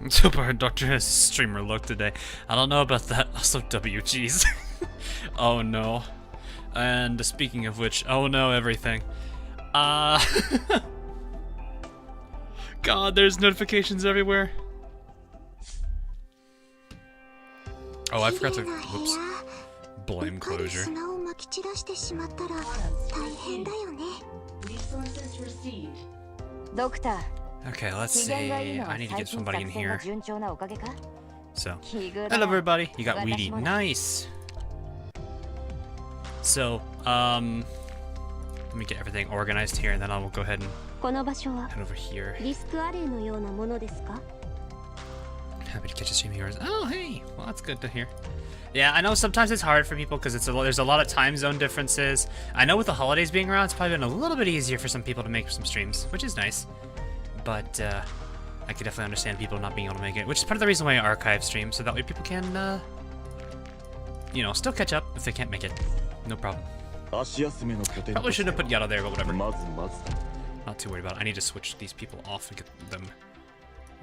So far, Doctor has streamer look today. I don't know about that. Also, WGs. Oh no. And speaking of which, oh no, everything. God, there's notifications everywhere. Oh, I forgot to. Whoops. Blame closure. Okay, let's see. I need to get somebody in here. So, hello everybody. You got Weedy. Nice. So, let me get everything organized here, and then I will go ahead and head over here. Happy to catch a stream of yours. Oh, hey. Well, that's good to hear. Yeah, I know sometimes it's hard for people because there's a lot of time zone differences. I know with the holidays being around, it's probably been a little bit easier for some people to make some streams, which is nice. But I could definitely understand people not being able to make it, which is part of the reason why I archive streams, so that way people can, you know, still catch up if they can't make it. No problem. Probably shouldn't have put Yada there, but whatever. Not too worried about it. I need to switch these people off and get them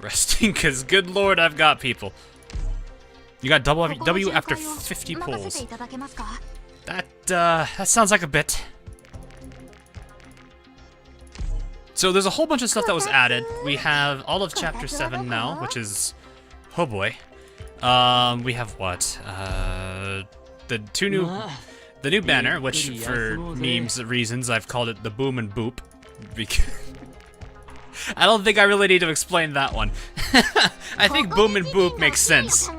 resting, because good lord, I've got people. You got W after 50 pulls. That sounds like a bit. So there's a whole bunch of stuff that was added. We have all of Chapter 7 now, which is... oh boy. We have what? The new banner, which for memes reasons I've called it the Boom and Boop. Because I don't think I really need to explain that one. I think Boom and Boop makes sense.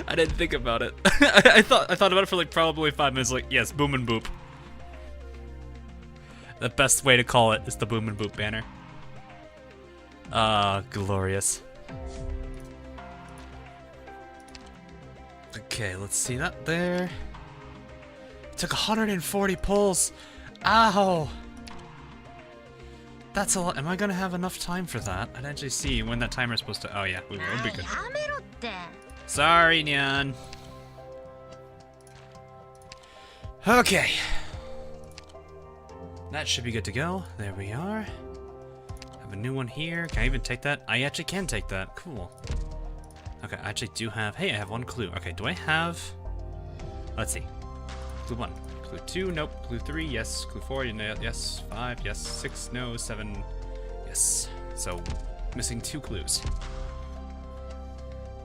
I didn't think about it. I thought about it for like probably 5 minutes. Like, yes, Boom and Boop. The best way to call it is the Boom and Boop banner. Ah, glorious. Okay, let's see that there. It took 140 pulls. Ow! That's a lot. Am I gonna have enough time for that? I'd actually see when that timer is supposed to. Oh yeah, we will. It'll be good. Sorry, Nyan. Okay. That should be good to go. There we are. Have a new one here. Can I even take that? I actually can take that. Cool. Okay, I actually do have. Hey, I have one clue. Okay, do I have? Let's see. Clue 1. Clue 2, nope. Clue 3, yes. Clue 4, yes. 5, yes. 6, no. 7, yes. So, missing 2 clues.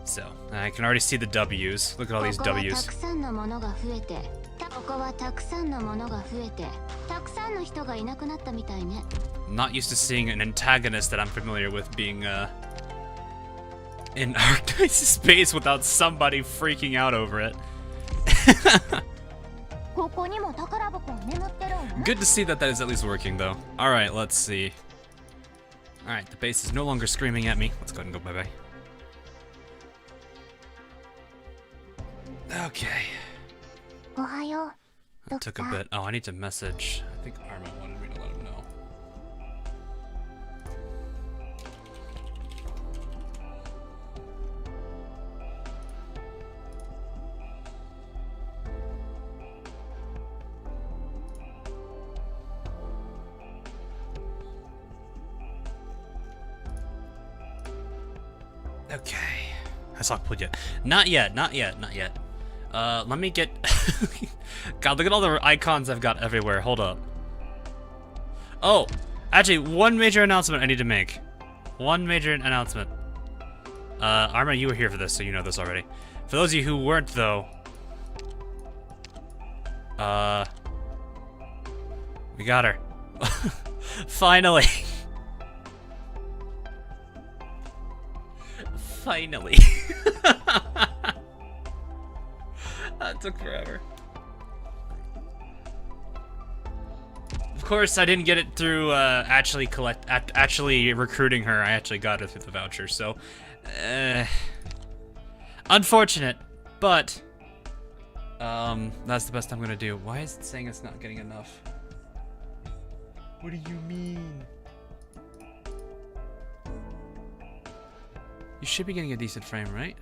So, I can already see the W's. Look at all these W's. Not used to seeing an antagonist that I'm familiar with being, in Arknights space without somebody freaking out over it. Good to see that is at least working, though. Alright, let's see. Alright, the base is no longer screaming at me. Let's go ahead and go bye-bye. Okay. That took a bit. Oh, I need to message. I think Arma wanted me to let him know. Okay. Has Hawk pulled yet? Not yet, not yet, not yet. Let me get... God, look at all the icons I've got everywhere. Hold up. Oh, actually, one major announcement I need to make. One major announcement. Arma, you were here for this, so you know this already. For those of you who weren't, though... we got her. Finally. Finally. That took forever. Of course, I didn't get it through actually recruiting her. I actually got it through the voucher, so unfortunate, but that's the best I'm gonna do. Why is it saying it's not getting enough? What do you mean? You should be getting a decent frame, right?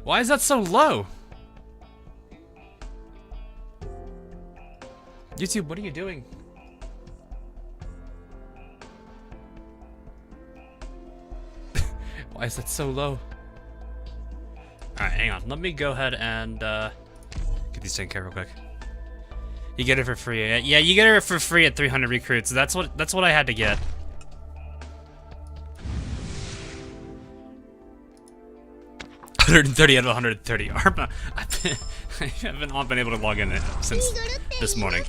Why is that so low? YouTube, what are you doing? Why is that so low? Alright, hang on. Let me go ahead and get these taken care of real quick. You get it for free. Yeah, you get it for free at 300 recruits. That's what I had to get. $130 out of 130. Arma. I haven't been able to log in since this morning.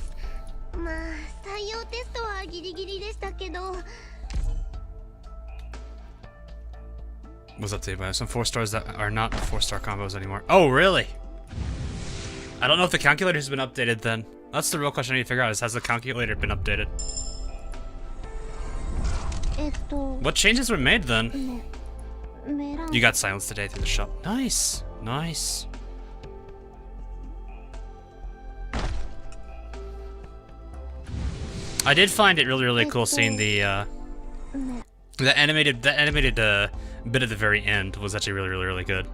Was updated by some 4 stars that are not 4-star combos anymore. Oh, really? I don't know if the calculator's been updated then. That's the real question I need to figure out is, has the calculator been updated? What changes were made then? You got silenced today through the shop. Nice. Nice. I did find it really, really cool seeing the animated bit at the very end was actually really, really, really good.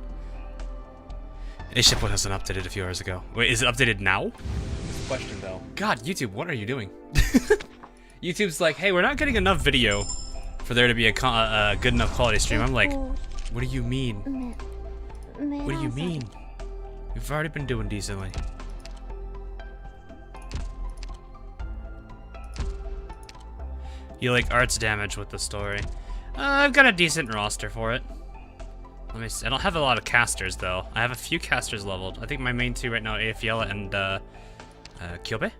A ship wasn't updated a few hours ago. Wait, is it updated now? Question though. God, YouTube, what are you doing? YouTube's like, hey, we're not getting enough video for there to be a good enough quality stream. I'm like, what do you mean? What do you mean? We've already been doing decently. You like arts damage with the story. I've got a decent roster for it. Let me see. I don't have a lot of casters though. I have a few casters leveled. I think my main 2 right now are AFL and Kyobe.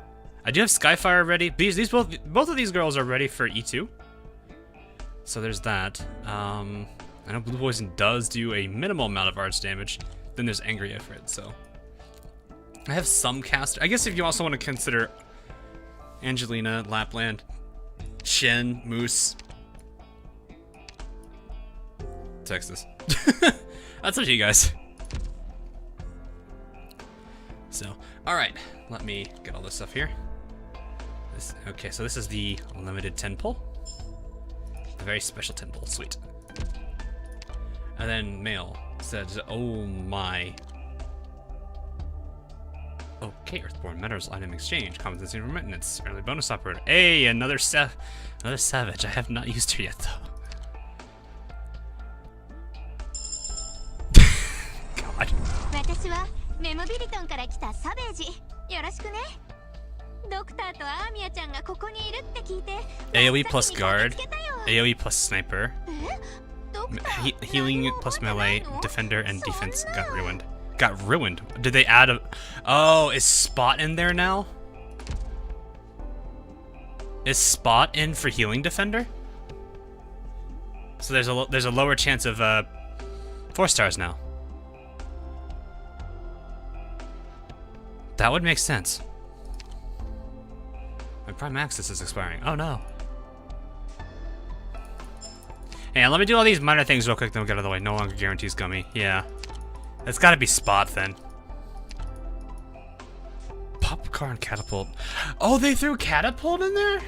I do have Skyfire ready. Both of these girls are ready for E2. So there's that. I know Blue Poison does do a minimal amount of arts damage. Then there's Angry Ifrit, so I have some caster. I guess if you also want to consider Angelina, Lapland, Shen, Moose, Texas. That's up to you guys. So, alright, let me get all this stuff here. Okay, so this is the limited 10 pull. A very special 10 pull, sweet. And then mail says, oh my. Okay, Earthborn Metals item exchange, compensation for maintenance, early bonus operator. Hey, another savage. I have not used her yet though. God. AoE plus guard, AoE plus sniper, healing plus melee, defender, and defense got ruined. Got ruined? Did they add a... Oh, is Spot in there now? Is Spot in for healing defender? So there's a lower chance of 4 stars now. That would make sense. My Prime Access is expiring. Oh no. Hey, let me do all these minor things real quick, then we'll get out of the way. No longer guarantees gummy. Yeah. It's gotta be Spot then. Popcorn catapult. Oh, they threw catapult in there?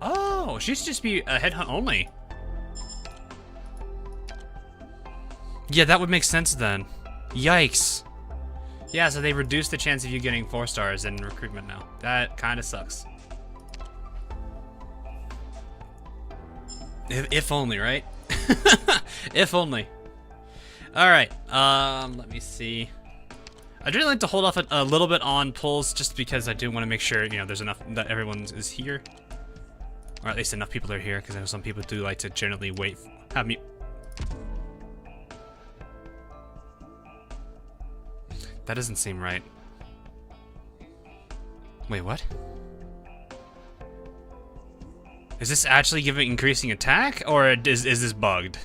Oh, she should just be a headhunt only. Yeah, that would make sense then. Yikes. Yeah, so they reduced the chance of you getting 4 stars in recruitment now. That kind of sucks. If only, right? If only. Alright, let me see. I'd really like to hold off a little bit on pulls just because I do want to make sure, you know, there's enough that everyone is here. Or at least enough people are here, because I know some people do like to generally wait, have me... That doesn't seem right. Wait, what? Is this actually giving increasing attack, or is this bugged?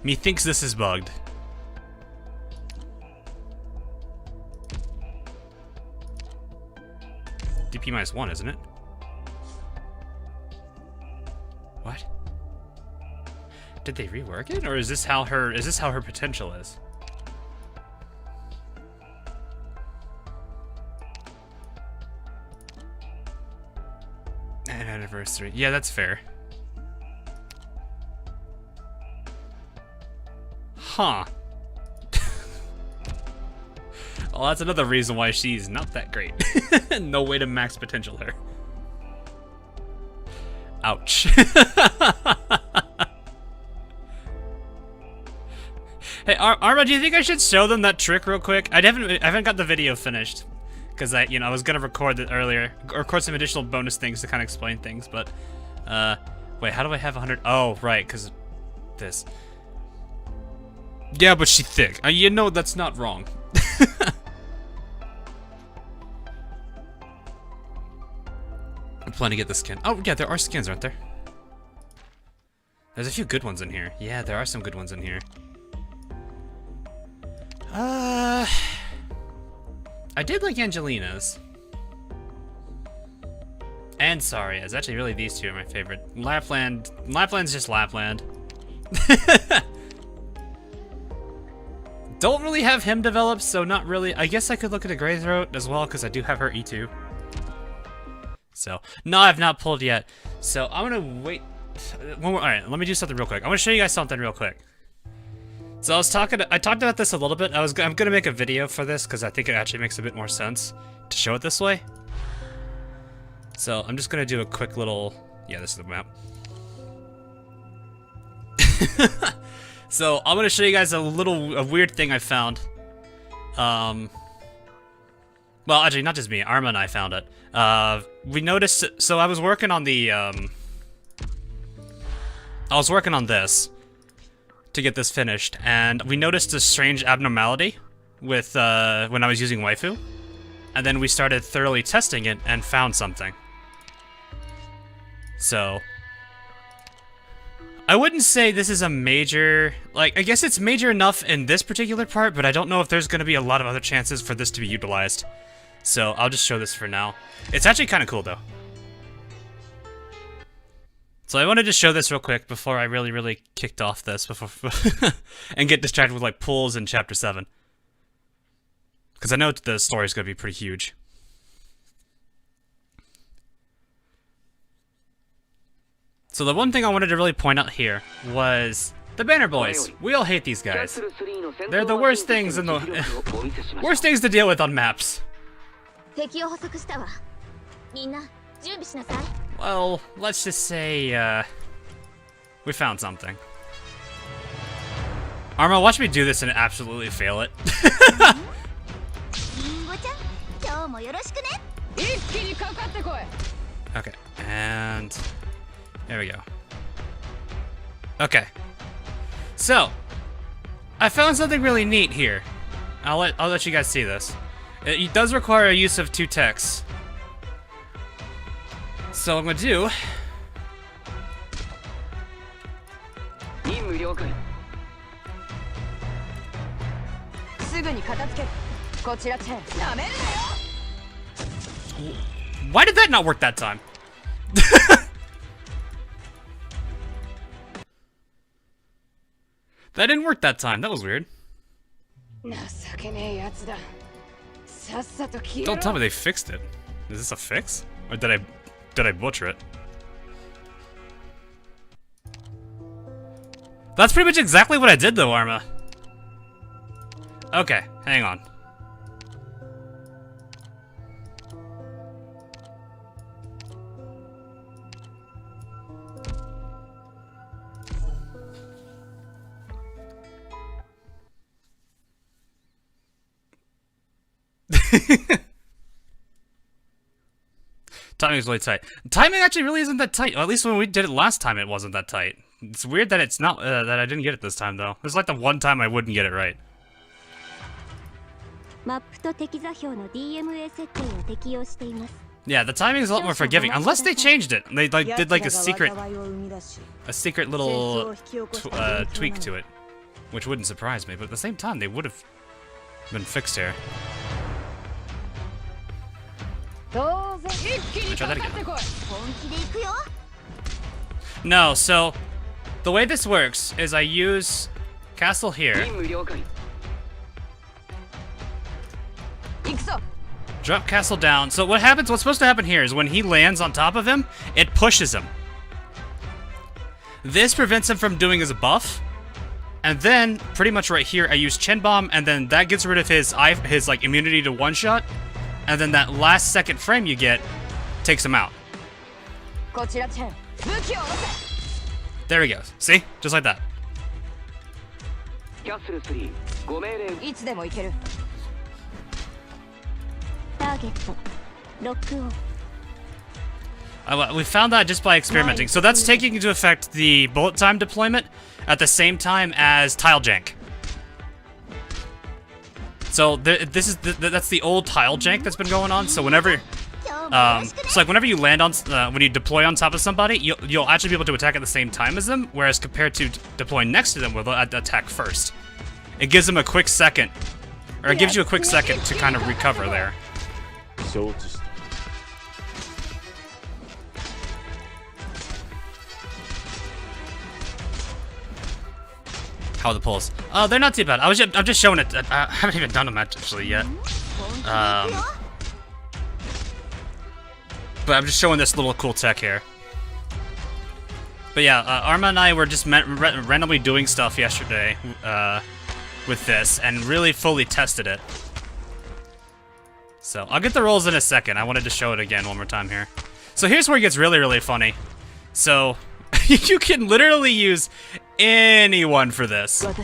Methinks this is bugged. DP -1, isn't it? What? Did they rework it, or is this how her potential is? An anniversary. Yeah, that's fair. Huh. Well, that's another reason why she's not that great. No way to max potential her. Ouch. Hey, Arma, do you think I should show them that trick real quick? I haven't got the video finished. Because I was gonna record it earlier. Record some additional bonus things to kind of explain things, but... wait, how do I have 100? Oh, right, because this. Yeah, but she's thick. You know that's not wrong. I'm planning to get the skin. Oh, yeah, there are skins, aren't there? There's a few good ones in here. Yeah, there are some good ones in here. I did like Angelina's. And Saria's. Actually, really, these two are my favorite. Lapland's just Lapland. Don't really have him developed, so not really. I guess I could look at a Greythroat as well, because I do have her E2. So, no, I've not pulled yet. So, I'm gonna wait. Alright, let me do something real quick. I want to show you guys something real quick. So I talked about this a little bit. I'm gonna make a video for this because I think it actually makes a bit more sense to show it this way. So I'm just gonna do a quick little, yeah, this is the map. So I'm gonna show you guys a weird thing I found. Well, actually, not just me. Arma and I found it. We noticed. So I was working on the. I was working on this to get this finished, and we noticed a strange abnormality with when I was using waifu, and then we started thoroughly testing it and found something. So I wouldn't say this is a major, like, I guess it's major enough in this particular part, but I don't know if there's going to be a lot of other chances for this to be utilized. So I'll just show this for now. It's actually kind of cool though. So I wanted to show this real quick before I really kicked off this and get distracted with like pulls in chapter 7. Because I know the story is going to be pretty huge. So the one thing I wanted to really point out here was the Banner Boys. We all hate these guys. They're the worst things in the worst things to deal with on maps. Well, let's just say, we found something. Arma, watch me do this and absolutely fail it. Okay, and there we go. Okay, so I found something really neat here. I'll let you guys see this. It does require a use of 2 techs. So I'm gonna do. Why did that not work that time? That didn't work that time. That was weird. Don't tell me they fixed it. Is this a fix? Or did I butcher it? That's pretty much exactly what I did though, Arma. Okay, hang on. Timing is really tight. Timing actually really isn't that tight. Well, at least when we did it last time, it wasn't that tight. It's weird that it's not that I didn't get it this time though. It's like the one time I wouldn't get it right. Yeah, the timing is a lot more forgiving, unless they changed it. They like did like a secret little tweak to it, which wouldn't surprise me. But at the same time, they would have been fixed here. Let me try that again. No, so the way this works is I use castle here. Drop castle down. So what happens, what's supposed to happen here is when he lands on top of him, it pushes him. This prevents him from doing his buff. And then, pretty much right here, I use Chen Bomb, and then that gets rid of his like immunity to one-shot. And then that last second frame you get takes him out. There he goes. See? Just like that. キャッスル3ご命令いつでも行ける。ターゲットロックオン。We found that just by experimenting. So that's taking into effect the bullet time deployment at the same time as tile jank. So that's the old tile jank that's been going on. So whenever, so like whenever you land on, when you deploy on top of somebody, you'll actually be able to attack at the same time as them. Whereas compared to deploying next to them, where they'll attack first, it gives them a quick second, or it gives you a quick second to kind of recover there. So just. How are the pulls? Oh, they're not too bad. I'm just showing it. I haven't even done them actually yet. But I'm just showing this little cool tech here. But yeah, Arma and I were just randomly doing stuff yesterday with this, and really fully tested it. So I'll get the rolls in a second. I wanted to show it again one more time here. So here's where it gets really, really funny. So you can literally use anyone for this. Oh,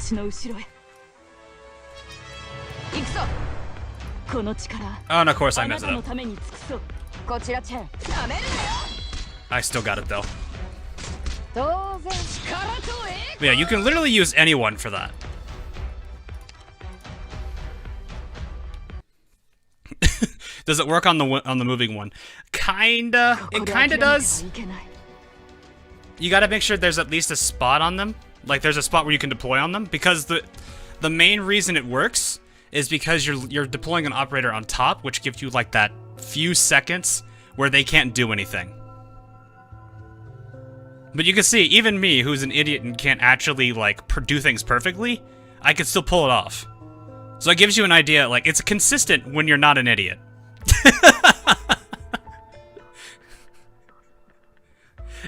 and of course I messed it up. I still got it though. But yeah, you can literally use anyone for that. Does it work on the moving one? Kinda. It kinda does. You gotta make sure there's at least a spot on them. Like there's a spot where you can deploy on them, because the main reason it works is because you're deploying an operator on top, which gives you like that few seconds where they can't do anything. But you can see, even me, who's an idiot and can't actually like do things perfectly, I can still pull it off. So it gives you an idea, like it's consistent when you're not an idiot.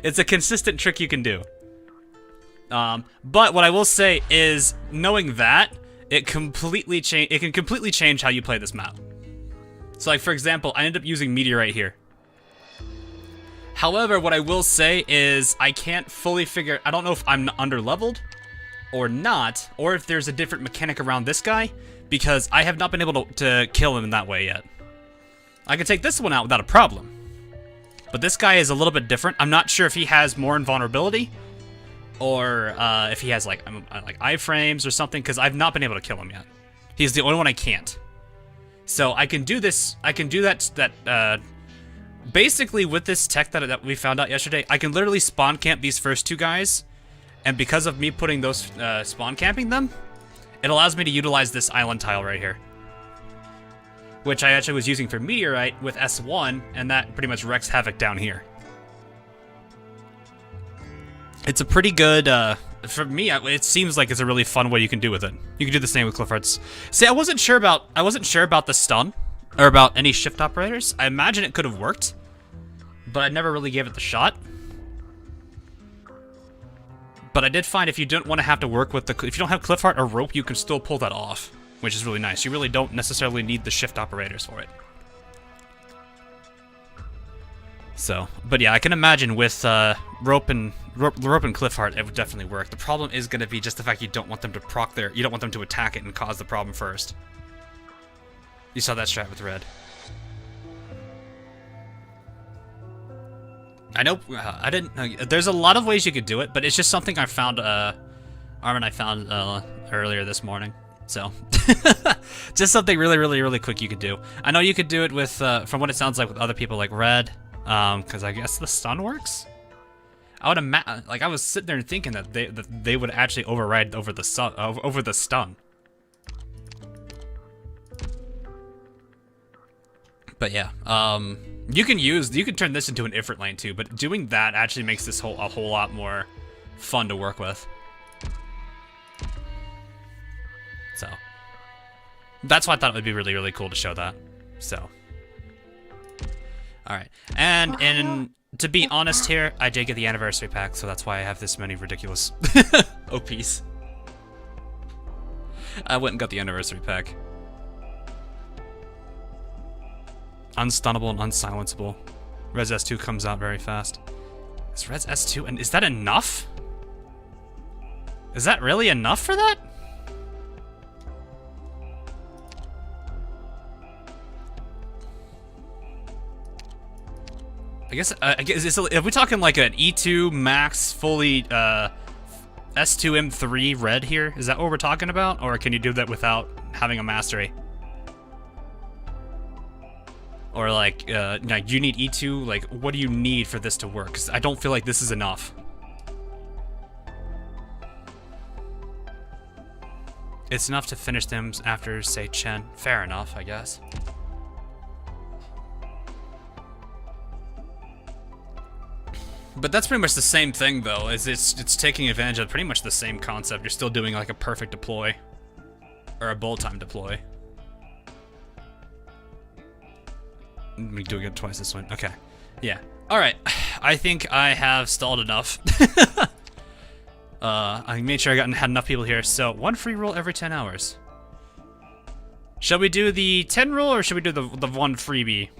It's a consistent trick you can do. But what I will say is, knowing that, it can completely change how you play this map. So like, for example, I ended up using Meteorite here. However, what I will say is, I can't fully figure, I don't know if I'm under-leveled or not, or if there's a different mechanic around this guy, because I have not been able to kill him in that way yet. I can take this one out without a problem. But this guy is a little bit different. I'm not sure if he has more invulnerability, or if he has like iframes or something, because I've not been able to kill him yet. He's the only one I can't. So I can do this. I can do that. Basically, with this tech that we found out yesterday, I can literally spawn camp these first two guys, and because of me putting those spawn camping them, it allows me to utilize this island tile right here, which I actually was using for Meteorite with S1, and that pretty much wreaks havoc down here. It's a pretty good, for me, it seems like it's a really fun way you can do with it. You can do the same with Cliff Arts. See, I wasn't sure about the stun, or about any shift operators. I imagine it could have worked, but I never really gave it the shot. But I did find if you don't want to have to work with if you don't have Cliff Art or rope, you can still pull that off, which is really nice. You really don't necessarily need the shift operators for it. So, but yeah, I can imagine with rope and Cliff Art, it would definitely work. The problem is going to be just the fact you don't want them to proc you don't want them to attack it and cause the problem first. You saw that strat with red. I know, I didn't, there's a lot of ways you could do it, but it's just something I found, Arm and I found earlier this morning. So, just something really, really, really quick you could do. I know you could do it with, from what it sounds like, with other people like red, because I guess the stun works? I would imagine, like, I was sitting there thinking that they would actually override over the stun. But yeah, you can turn this into an Ifrit lane too, but doing that actually makes this a whole lot more fun to work with. So, that's why I thought it would be really, really cool to show that. So, alright. And to be honest here, I did get the anniversary pack, so that's why I have this many ridiculous OPs. I went and got the anniversary pack. Unstunnable and unsilenceable. Res S2 comes out very fast. Is Res S2, and is that enough? Is that really enough for that? I guess if we're talking like an E2 max fully S2M3 red here, is that what we're talking about, or can you do that without having a mastery? Or like you need E2. Like, what do you need for this to work? 'Cause I don't feel like this is enough. It's enough to finish them after, say, Chen. Fair enough, I guess. But that's pretty much the same thing, though. Is it's taking advantage of pretty much the same concept. You're still doing like a perfect deploy, or a bullet time deploy. I'm doing it twice this one. Okay, yeah. All right. I think I have stalled enough. I made sure I had enough people here. So 1 free roll every 10 hours. Shall we do the 10 roll, or should we do the 1 freebie?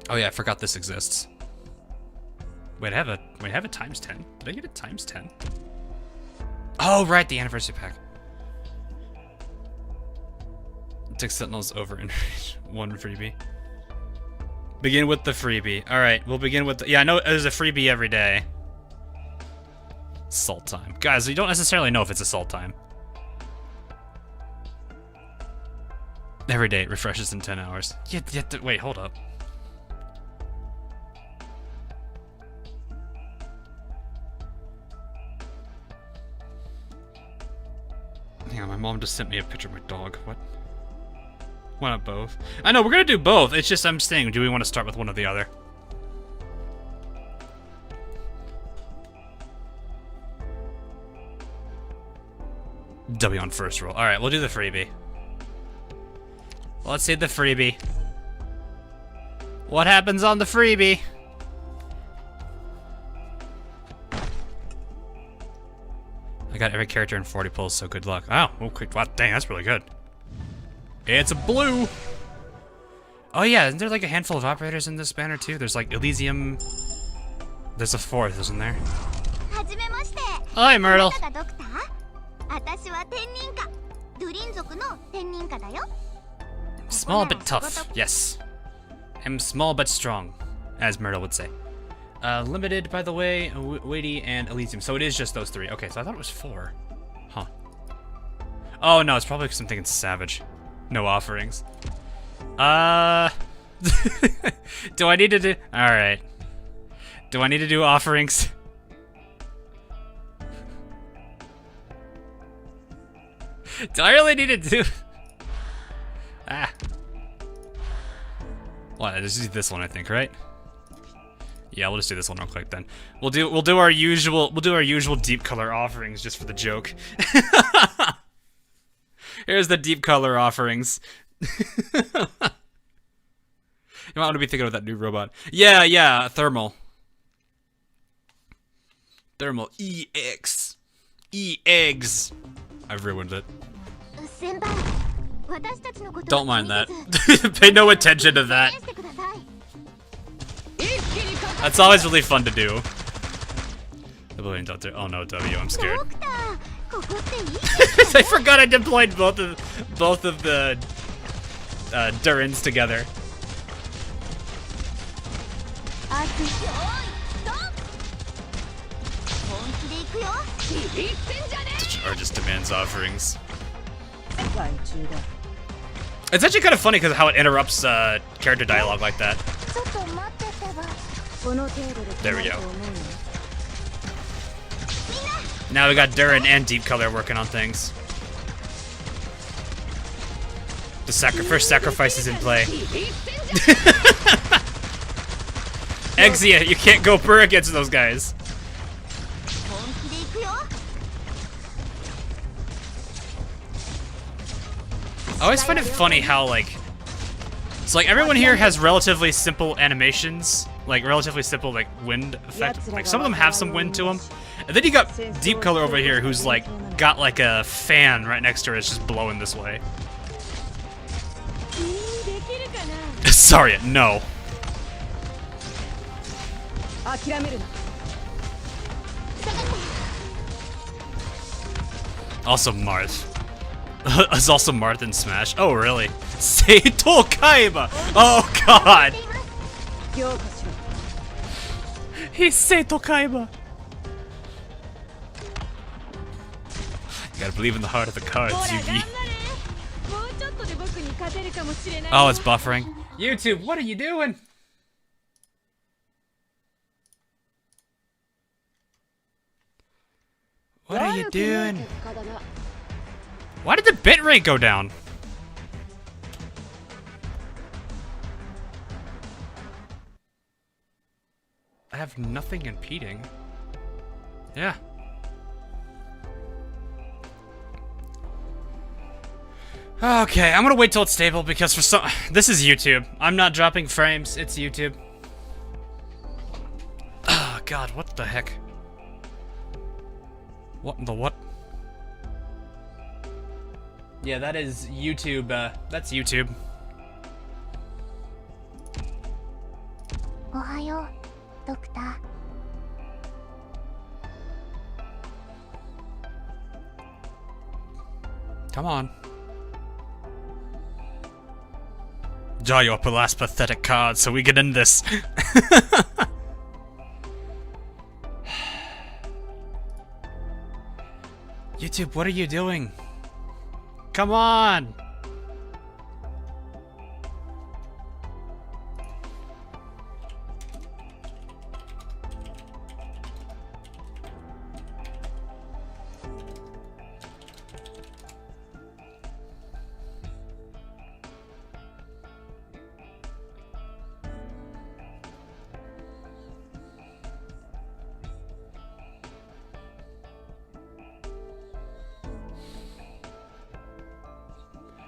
Oh yeah, I forgot this exists. Wait, I have a times 10. Did I get a times 10? Oh right, the anniversary pack. Tick Sentinels over in 1 freebie. Begin with the freebie. All right, we'll begin with. Yeah, I know there's a freebie every day. Salt time, guys. You don't necessarily know if it's assault time. Every day it refreshes in 10 hours. Wait, hold up. Hang on, my mom just sent me a picture of my dog. What? Why not both? I know, we're gonna do both. It's just, I'm saying, do we want to start with one or the other? W on first roll. Alright, we'll do the freebie. Let's see the freebie. What happens on the freebie? I got every character in 40 pulls, so good luck. Oh, okay. Wow, dang, that's really good. It's a blue! Oh yeah, isn't there like a handful of operators in this banner too? There's like Elysium. There's a 4th, isn't there? Hi, Myrtle. Small but tough, yes. I'm small but strong, as Myrtle would say. Limited, by the way, Weighty, and Elysium. So it is just those 3. Okay, so I thought it was 4. Huh. Oh no, it's probably because I'm thinking Savage. No offerings. Do I need to do... Alright. Do I need to do offerings? Do I really need to do... Ah. Well, this is this one, I think, right? Yeah, we'll just do this one real quick then. We'll do our usual deep color offerings just for the joke. Here's the deep color offerings. You might want to be thinking of that new robot. Yeah, thermal. Thermal EX. EX. I've ruined it. Don't mind that. Pay no attention to that. That's always really fun to do. The Brilliant Doctor. Oh no, W, I'm scared. I forgot I deployed both of the Durins together. Or just demands offerings. It's actually kind of funny because of how it interrupts character dialogue like that. There we go. Now we got Durin and Deep Color working on things. The first sacrifice is in play. Exia, you can't go per against those guys. I always find it funny how, like, it's like everyone here has relatively simple animations, like relatively simple, like, wind effect. Like, some of them have some wind to them. And then you got Deep Color over here who's, like, got, like, a fan right next to her. It's just blowing this way. Sorry, no. Also Marth. It's also Marth in Smash. Oh, really? Seito Kaiba! Oh god! 強化しろ He's Seito Kaiba! You gotta believe in the heart of the cards, ほら Yugi. 頑張れもうちょっとで僕に勝てるかもしれない Oh, it's buffering. YouTube, what are you doing? What are you doing? Why did the bitrate go down? I have nothing impeding. Yeah. Okay, I'm gonna wait till it's stable because for some... This is YouTube. I'm not dropping frames. It's YouTube. Oh, God, what the heck? What in the what? Yeah, that is YouTube, that's YouTube. おはようドクター Come on. Draw your last pathetic card so we get in this. YouTube, what are you doing? Come on!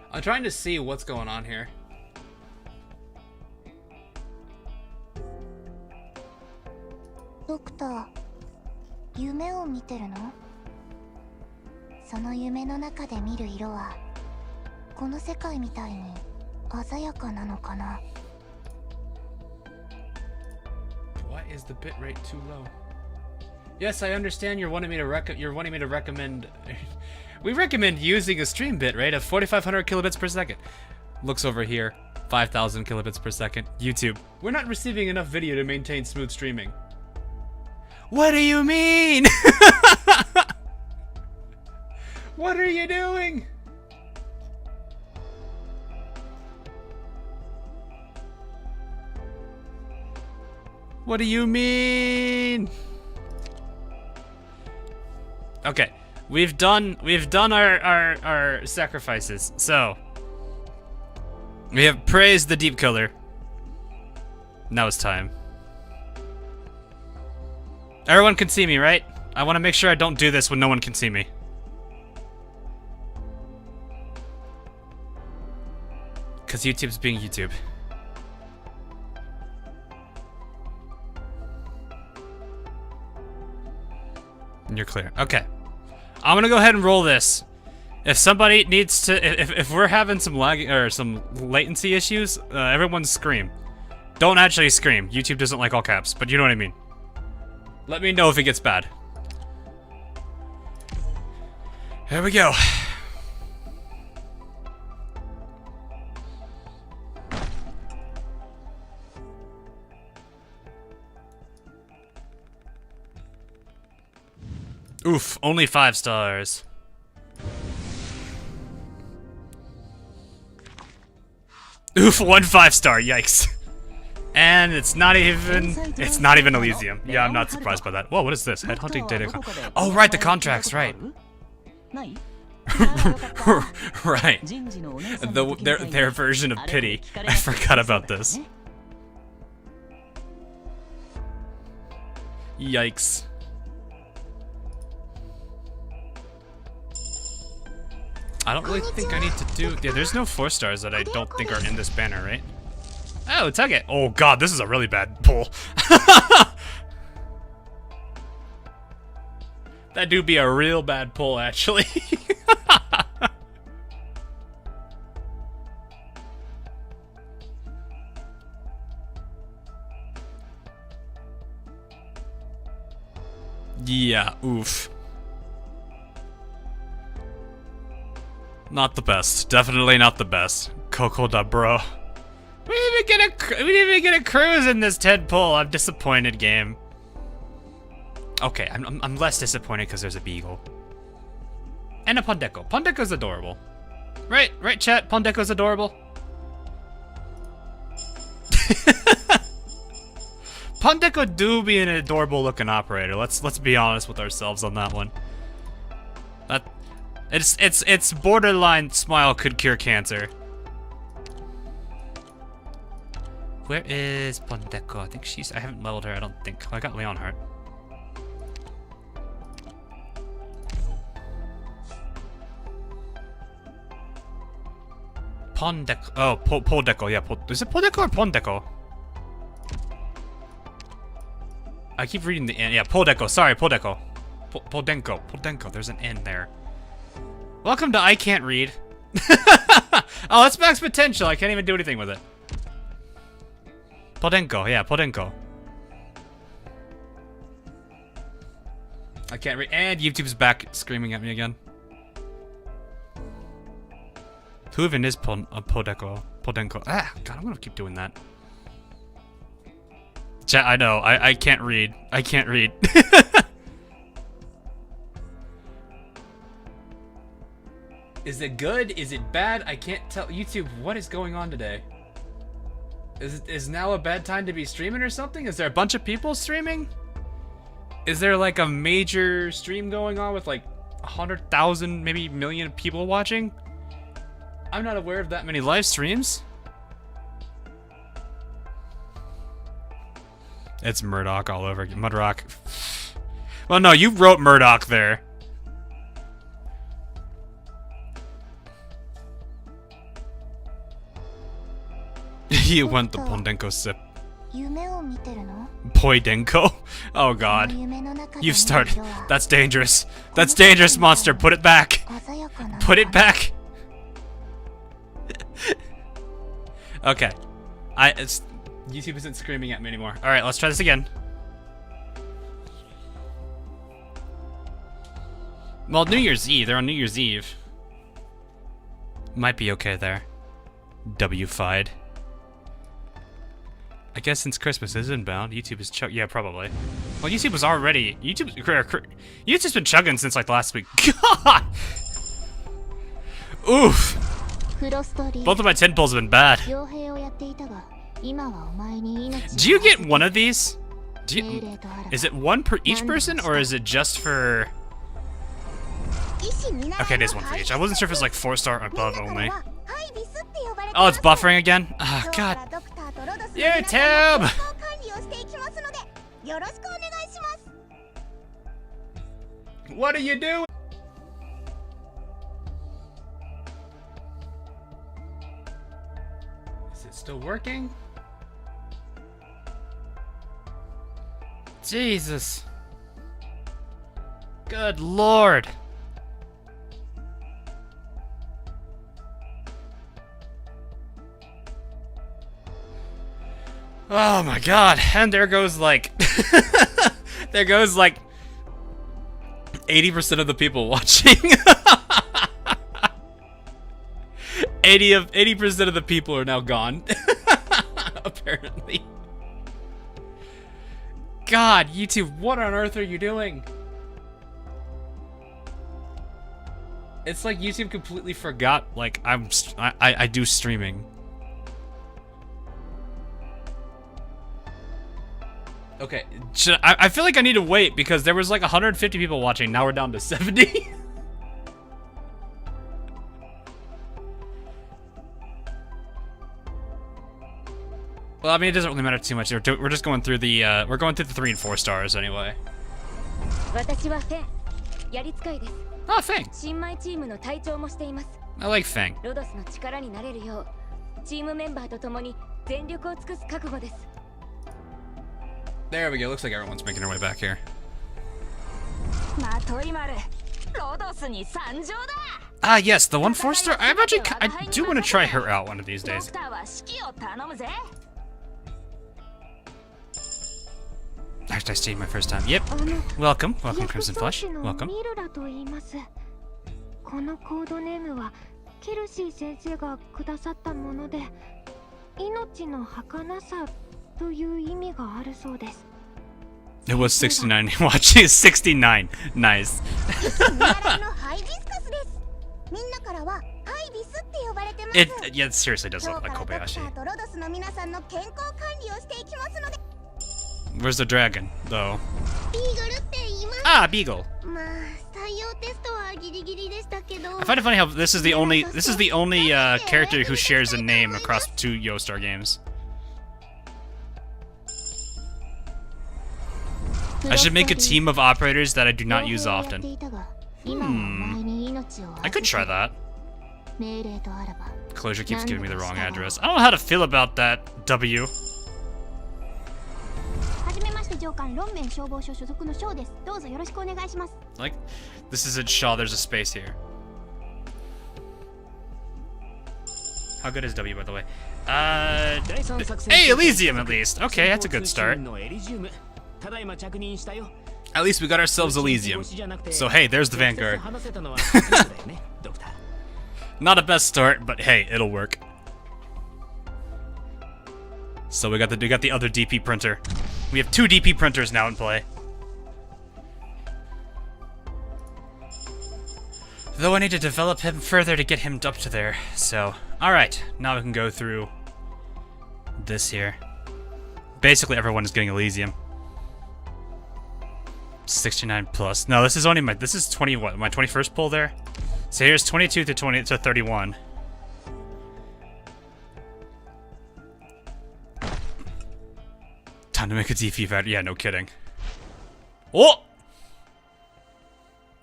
I'm trying to see what's going on here. ドクター夢を見てるのその夢の中で見る色はこの世界みたいに鮮やかなのかな Why is the bitrate too low? Yes, I understand you're wanting me to recommend we recommend using a stream bitrate of 4500 kilobits per second. Looks over here, 5000 kilobits per second. YouTube. We're not receiving enough video to maintain smooth streaming. What do you mean? What are you doing? What do you mean? Okay, we've done our sacrifices. So we have praised the deep color. Now it's time. Everyone can see me, right? I want to make sure I don't do this when no one can see me. Because YouTube's being YouTube. And you're clear. Okay. I'm gonna go ahead and roll this. If somebody needs to, if we're having some lag or some latency issues, everyone scream. Don't actually scream. YouTube doesn't like all caps, but you know what I mean. Let me know if it gets bad. Here we go. Oof, only 5 stars. Oof, 1 5-star, yikes. And it's not even Elysium. Yeah, I'm not surprised by that. Whoa, what is this? Headhunting data. Oh, right, the contracts, right. Right. Their version of pity. I forgot about this. Yikes. I don't really think I need to do... Yeah, there's no 4 stars that I don't think are in this banner, right? Oh, tug it. Oh god, this is a really bad pull. That do be a real bad pull, actually. Yeah, oof. Not the best. Definitely not the best. Coco da bro. We didn't even get a cruise in this tadpole. I'm disappointed, game. Okay, I'm less disappointed because there's a beagle. And a Pondeco. Pondeco's adorable. Right, chat? Pondeco's adorable. Pondeco do be an adorable looking operator. Let's be honest with ourselves on that one. It's borderline smile could cure cancer. Where is Pondeco? I think I haven't leveled her, I don't think. I got Leonheart. Pondeco. Oh, Poldeco, yeah. Is it Poldeco or Pondeco? I keep reading the N. Yeah, Poldeco. Sorry, Poldeco. Poldenco. There's an N there. Welcome to I Can't Read. Oh, that's max potential. I can't even do anything with it. Poldenco. Yeah, Poldenco. I can't read. And YouTube's back screaming at me again. Who even is Poldenco? Ah, God, I'm gonna keep doing that. Chat, I know. I can't read. I can't read. Is it good? Is it bad? I can't tell. YouTube, what is going on today? Is now a bad time to be streaming or something? Is there a bunch of people streaming? Is there like a major stream going on with like 100,000, maybe million people watching? I'm not aware of that many live streams. It's Murdoch all over again. Mudrock. Well, no, you wrote Murdoch there. You went the Pondenco sip. Poidenko? Oh god. You've started. That's dangerous. That's dangerous, monster. Put it back. Put it back. Okay. YouTube isn't screaming at me anymore. Alright, let's try this again. Well, New Year's Eve. They're on New Year's Eve. Might be okay there. W-fied. I guess since Christmas is inbound, YouTube is yeah, probably. Well, YouTube was already... YouTube's been chugging since, like, last week. God! Oof! Both of my 10 pulls have been bad. Do you get one of these? Is it one per each person, or is it just for... Okay, it is one for each. I wasn't sure if it's like 4-star or above only. Oh, it's buffering again? Oh, God. YouTube! What are you doing? Is it still working? Jesus. Good Lord. Oh my god, and there goes like... there goes like... 80% of the people watching. 80% of the people are now gone. Apparently. God, YouTube, what on earth are you doing? It's like YouTube completely forgot, like, I do streaming. Okay, I feel like I need to wait because there was like 150 people watching. Now we're down to 70. Well, I mean, it doesn't really matter too much. We're just going through the 3 and 4 stars anyway. Oh, Fang. I like Fang. There we go. Looks like everyone's making their way back here. Ah, yes, the 1 4-star. I do want to try her out one of these days. Actually, I stayed my first time. Yep. Welcome, Crimson Flush. Welcome. ケルシー先生がくださったもので、命の儚さという意味があるそうです。It was 69. Watching is 69. Nice. 見習いのハイビスカスです。みんなからはハイビスって呼ばれてます。It seriously does 今 look 日 like からドクタ Kobayashi. ーとロドスの皆さんの健康管理をしていきますので。 Where's the dragon, though? ビーグルって言います。 Ah, Beagle. まあ採用テストはギリギリでしたけど。 I find it funny how this is the only character who shares a name across 2 Yostar games. I should make a team of operators that I do not use often. I could try that. Closure keeps giving me the wrong address. I don't know how to feel about that, W. はじめまして上官、ロンメン消防署所属のショーです。どうぞよろしくお願いします。 Like, this isn't Shaw, there's a space here. How good is W, by the way? Hey, Elysium at least. Okay, that's a good start. At least we got ourselves Elysium. So hey, there's the Vanguard. Not a best start, but hey, it'll work. So we got the other DP printer. We have 2 DP printers now in play. Though I need to develop him further to get him up to there. So, alright, now we can go through this here. Basically everyone is getting Elysium. 69 plus. No, this is only this is 20 what? My 21st pull there. So here's 22 to 31. Time to make a DP vet. Yeah, no kidding. Oh!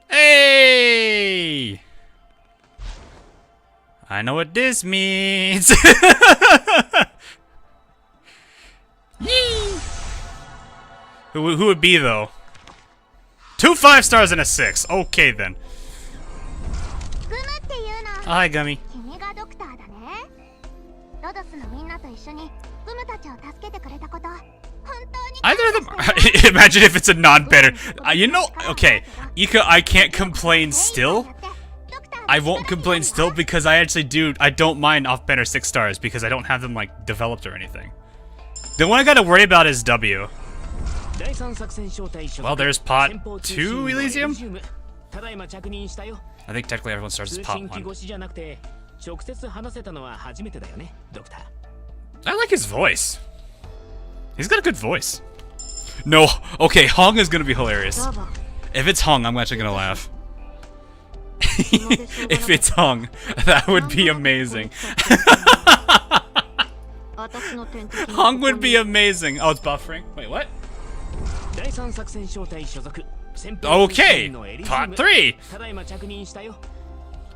Hey! I know what this means. Yee! Who would be though? 2 5 stars and a 6. Okay then. グムっていうの。 Hi, Gummy. 君がドクターだね。ロドスのみんなと一緒にグムたちを助けてくれたこと、本当に。 Either of them. Imagine if it's a non-banner. You know, okay. Ika, I can't complain still. I won't complain still because I don't mind off-banner 6 stars because I don't have them, like, developed or anything. The one I gotta worry about is W. Well, there's pot 2 Elysium? I think technically everyone starts as pot 1. I like his voice. He's got a good voice. No, okay, Hong is gonna be hilarious. If it's Hong, I'm actually gonna laugh. If it's Hong, that would be amazing. Hong would be amazing. Oh, it's buffering. Wait, what? Okay, pot 3.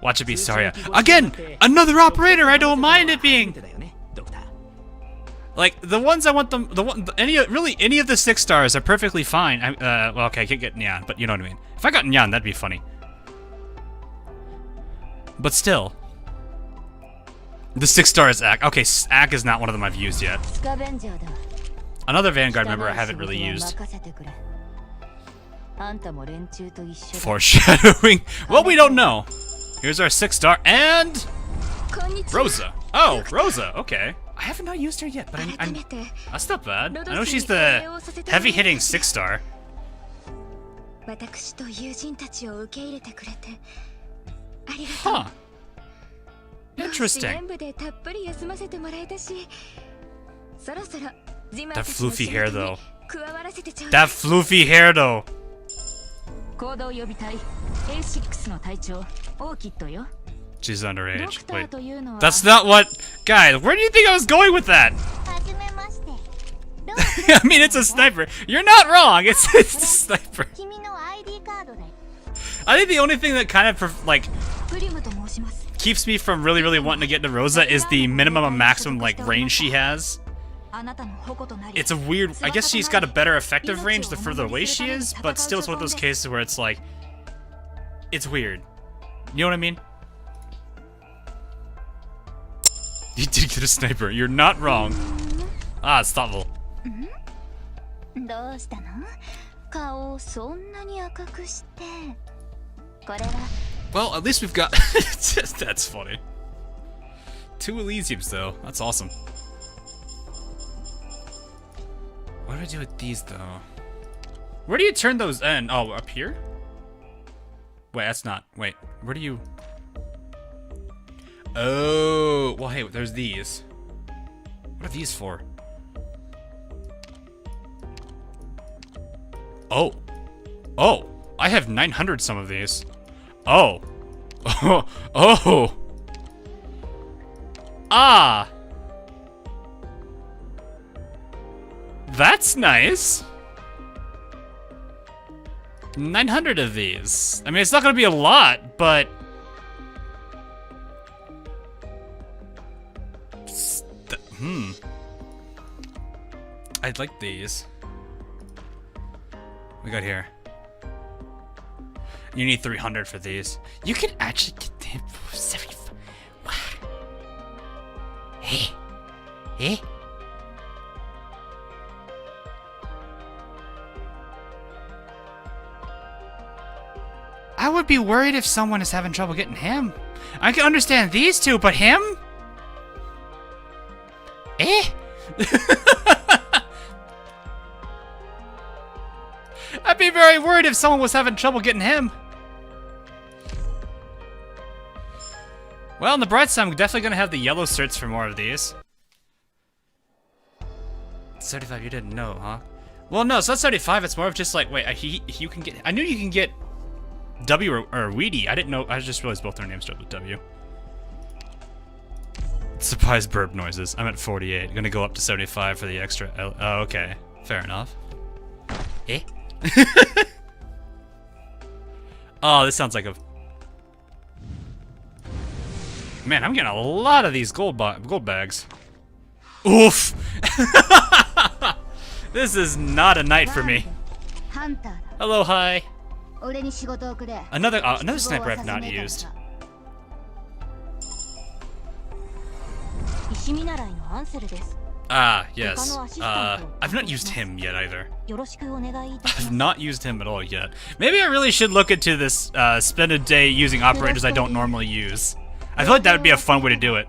Watch it be Saria. Again, another operator. I don't mind it being. Like the ones I want them, any of the 6 stars are perfectly fine. Well, okay, I can't get Nyan, but you know what I mean. If I got Nyan, that'd be funny. But still, the 6 stars Ak. Okay, Ak is not one of them I've used yet. Another Vanguard member I haven't really used. Foreshadowing. Well, we don't know. Here's our 6 star and Rosa. Oh, Rosa. Okay. I haven't not used her yet, but I'm that's not bad. I know she's the heavy hitting 6 star. Huh. Interesting. That floofy hair though. That floofy hair though. She's underage. Wait. That's not what... Guys, where do you think I was going with that? I mean, it's a sniper. You're not wrong. It's a sniper. I think the only thing that kind of, like, keeps me from really wanting to get into Rosa is the minimum and maximum, like, range she has. It's a weird... I guess she's got a better effective range the further away she is, but still it's one of those cases where it's like... It's weird. You know what I mean? You did get a sniper. You're not wrong. Ah, it's thoughtful. Well, at least we've got... That's funny. 2 Elysiums, though. That's awesome. What do I do with these, though? Where do you turn those in? Oh, up here? Wait, that's not. Wait, where do you... Oh, well, hey, there's these. What are these for? Oh. Oh, I have 900 some of these. Oh. Oh. Ah. That's nice. 900 of these. I mean, it's not gonna be a lot, but... I'd like these. We got here. You need 300 for these. You can actually get them for 75. Wow. Hey. Hey. I would be worried if someone is having trouble getting him. I can understand these two, but him? Eh? I'd be very worried if someone was having trouble getting him. Well, on the bright side, I'm definitely gonna have the yellow certs for more of these. 35, you didn't know, huh? Well, no, it's not 75, it's more of just like, wait, you can get, I knew you can get W or Weedy. I didn't know, I just realized both their names start with W. Surprise burp noises. I'm at 48. Gonna go up to 75 for the extra. Oh, okay. Fair enough. Eh? Oh, this sounds like a... Man, I'm getting a lot of these gold bags. Oof! This is not a night for me. Hello, hi. Another sniper I've not used. Ah, yes. I've not used him yet either. I've not used him at all yet. Maybe I really should look into this, spend a day using operators I don't normally use. I feel like that would be a fun way to do it.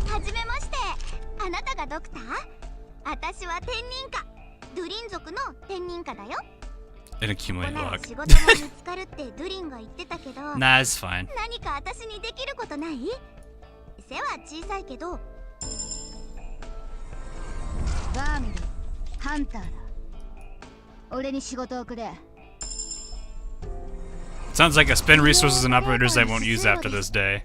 はじめまして。あなたがドクター？私は天人科。ドゥリン族の天人科だよ。 An accumulate log. 仕事が見つかるってドゥリンが言ってたけど。Nah, it's fine. 何か私にできることない？背は小さいけど。バーミル、ハンターだ。俺に仕事をくれ。 Sounds like I spend resources and operators I won't use after this day.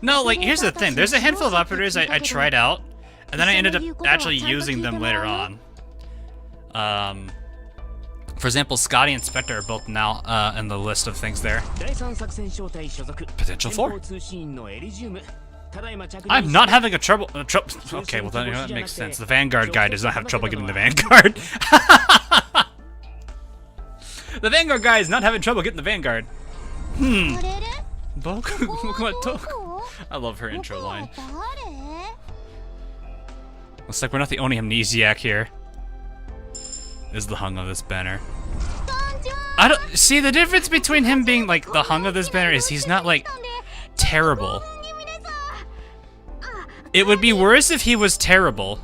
No, like, here's the thing. There's a handful of operators I tried out, and then I ended up actually using them later on. For example, Scotty and Spectre are both now in the list of things there. Potential 4. I'm not having a trouble. Okay, well, then, that makes sense. The Vanguard guy does not have trouble getting the Vanguard. The Vanguard guy is not having trouble getting the Vanguard. I love her intro line. Looks like we're not the only amnesiac here. This is the hung of this banner. I don't see the difference between him being like the hung of this banner is he's not like terrible. It would be worse if he was terrible.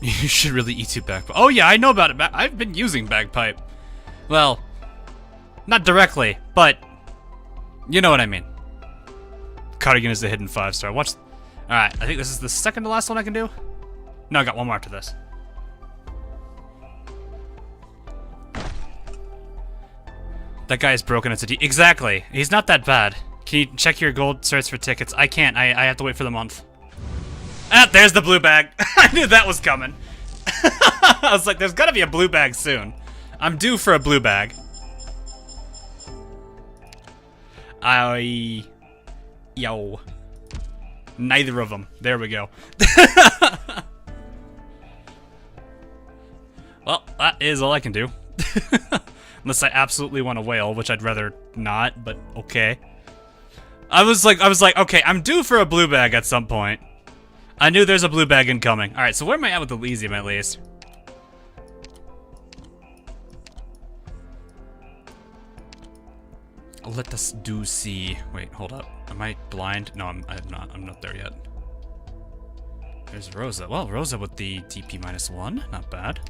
You should really E2 bagpipe. Oh yeah, I know about it. I've been using bagpipe. Well, not directly, but you know what I mean. Cardigan is the hidden 5-star. Watch. Alright, I think this is the second to last one I can do. No, I got one more after this. That guy is broken as a D. Exactly. He's not that bad. Can you check your gold certs for tickets? I can't. I have to wait for the month. Ah, there's the blue bag. I knew that was coming. I was like, there's gotta be a blue bag soon. I'm due for a blue bag. Yo. Neither of them. There we go. Well, that is all I can do. Unless I absolutely want a whale, which I'd rather not, but okay. I was like, okay, I'm due for a blue bag at some point. I knew there's a blue bag incoming. Alright, so where am I at with Elysium at least? Let us do see. Wait, hold up. Am I blind? No, I'm not. I'm not there yet. There's Rosa. Well, Rosa with the DP -1. Not bad.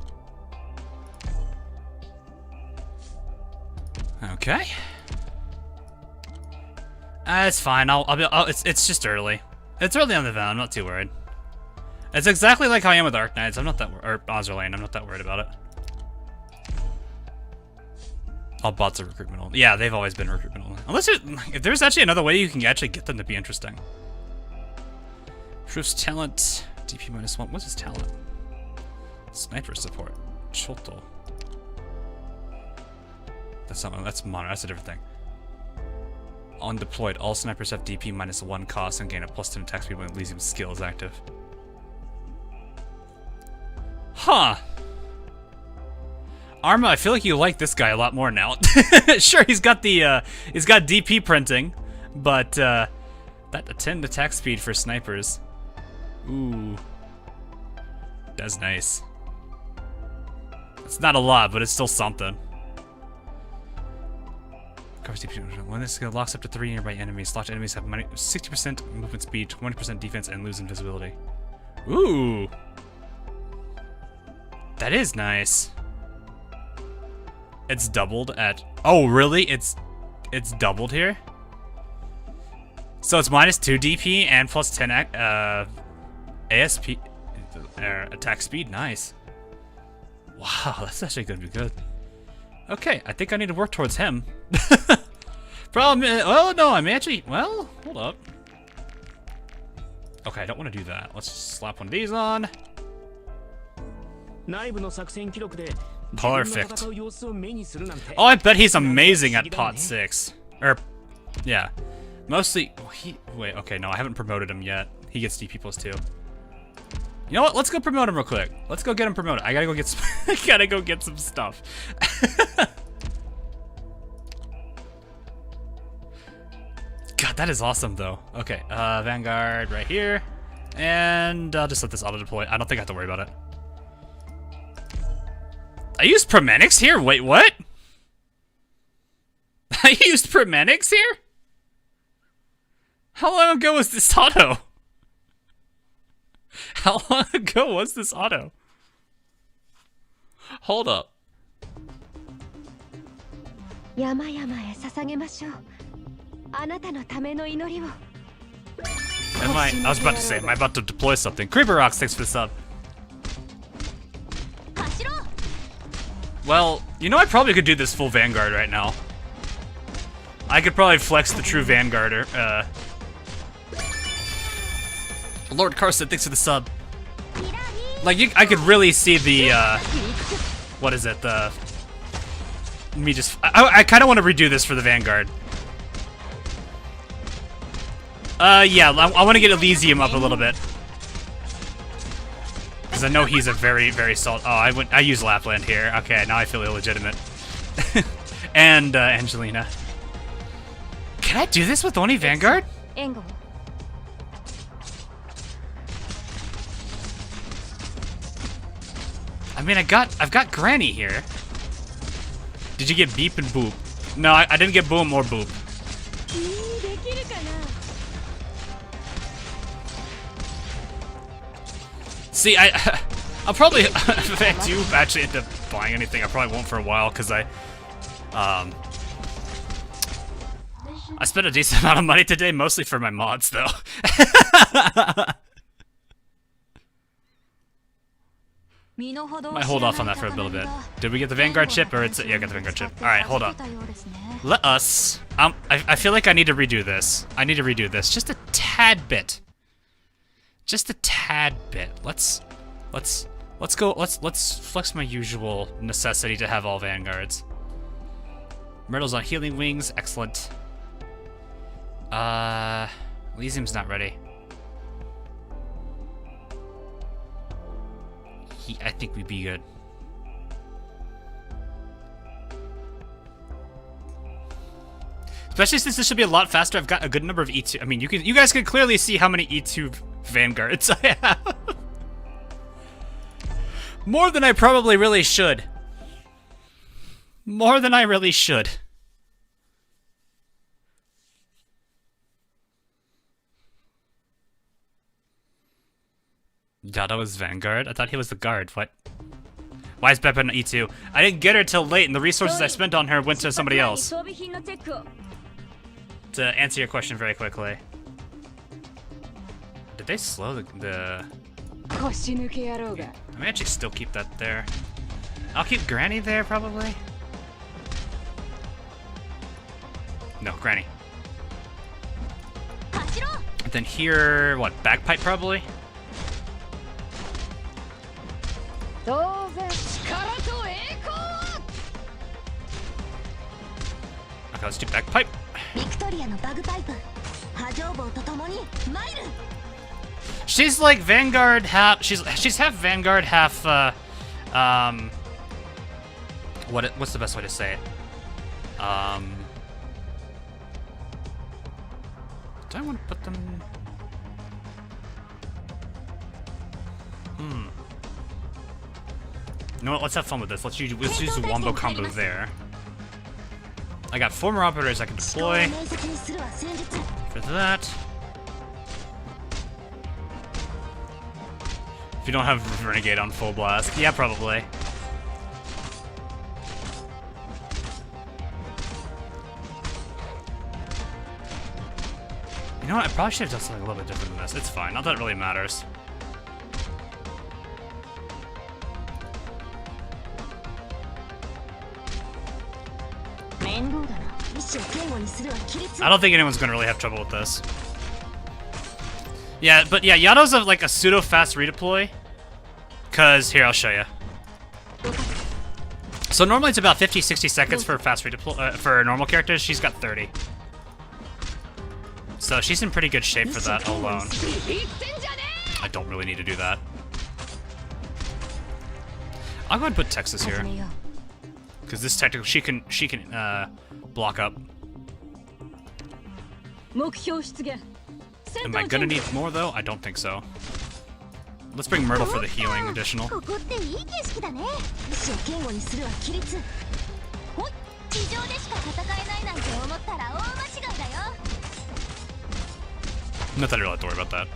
Okay. It's fine. It's just early. It's early on the van. I'm not too worried. It's exactly like how I am with Arknights. I'm not that or Ozerlane. I'm not that worried about it. All bots are recruitment only. Yeah, they've always been recruitment only. Unless if there's actually another way you can actually get them to be interesting. Proof's talent. DP -1. What's his talent? Sniper support. Choto. That's not. That's mono. That's a different thing. On deployed, all snipers have DP -1 cost and gain a +10 attack speed when Elysium skill is active. Huh. Arma, I feel like you like this guy a lot more now. Sure, he's got the he's got DP printing, but that 10 attack speed for snipers. Ooh. That's nice. It's not a lot, but it's still something. When this skill locks up to 3 nearby enemies, locked enemies have 60% movement speed, 20% defense, and lose invisibility. Ooh. That is nice. It's doubled at... Oh, really? It's doubled here? So it's -2 DP and +10 ASP attack speed. Nice. Wow, that's actually gonna be good. Okay, I think I need to work towards him. Problem is... Oh, no, I may actually... Well, hold up. Okay, I don't want to do that. Let's just slap one of these on. Perfect. Oh, I bet he's amazing at pot 6. Or, yeah. Mostly, wait, okay, no, I haven't promoted him yet. He gets DP +2. You know what? Let's go promote him real quick. Let's go get him promoted. I gotta go get some, I gotta go get some stuff. God, that is awesome, though. Okay, Vanguard right here. And I'll just let this auto-deploy. I don't think I have to worry about it. I used Promenics here? Wait, what? I used Promenics here? How long ago was this auto? How long ago was this auto? Hold up. Am I was about to say, am I about to deploy something? Creeper Rocks, thanks for the sub. Well, you know I probably could do this full Vanguard right now. I could probably flex the true Vanguarder. Lord Carson, thanks for the sub. Like, I could really see the, what is it, I kind of want to redo this for the Vanguard. Yeah, I want to get Elysium up a little bit. Because I know he's a very, very solid... Oh, I use Lapland here. Okay, now I feel illegitimate. And, Angelina. Can I do this with only Vanguard? I mean, I've got Granny here. Did you get Beep and Boop? No, I didn't get Boom or Boop. See, I'll probably, if I do actually end up buying anything, I probably won't for a while, because I spent a decent amount of money today, mostly for my mods, though. Might hold off on that for a little bit. Did we get the Vanguard chip, or it's... Yeah, I got the Vanguard chip. Alright, hold on. Let us... I feel like I need to redo this. I need to redo this. Just a tad bit. Just a tad bit. Let's flex my usual necessity to have all Vanguards. Myrtle's on healing wings. Excellent. Elysium's not ready. I think we'd be good. Especially since this should be a lot faster. I've got a good number of E2. I mean, you guys can clearly see how many E2 Vanguards I have. More than I probably really should. More than I really should. Yada was Vanguard? I thought he was the guard. What? Why is Beppa an E2? I didn't get her till late, and the resources I spent on her went to somebody else. To answer your question very quickly. Did they slow the... I may actually still keep that there. I'll keep Granny there, probably. No, Granny. And then here, what, Bagpipe, probably? Okay, let's do Bagpipe. She's like Vanguard half. She's half Vanguard, half. What's the best way to say it? Do I want to put them? You know what? Let's have fun with this. Let's use the wombo combo there. I got 4 more operators I can deploy for that. If you don't have Renegade on full blast, yeah, probably. You know what? I probably should have done something a little bit different than this. It's fine. Not that it really matters. I don't think anyone's gonna really have trouble with this. Yeah, but yeah, Yato's like a pseudo fast redeploy. Cause here, I'll show you. So normally it's about 50-60 seconds for fast redeploy for normal characters. She's got 30. So she's in pretty good shape for that alone. I don't really need to do that. I'll go ahead and put Texas here. Because this technical, she can block up. Am I gonna need more though? I don't think so. Let's bring Myrtle for the healing additional. Nothing really have to worry about that.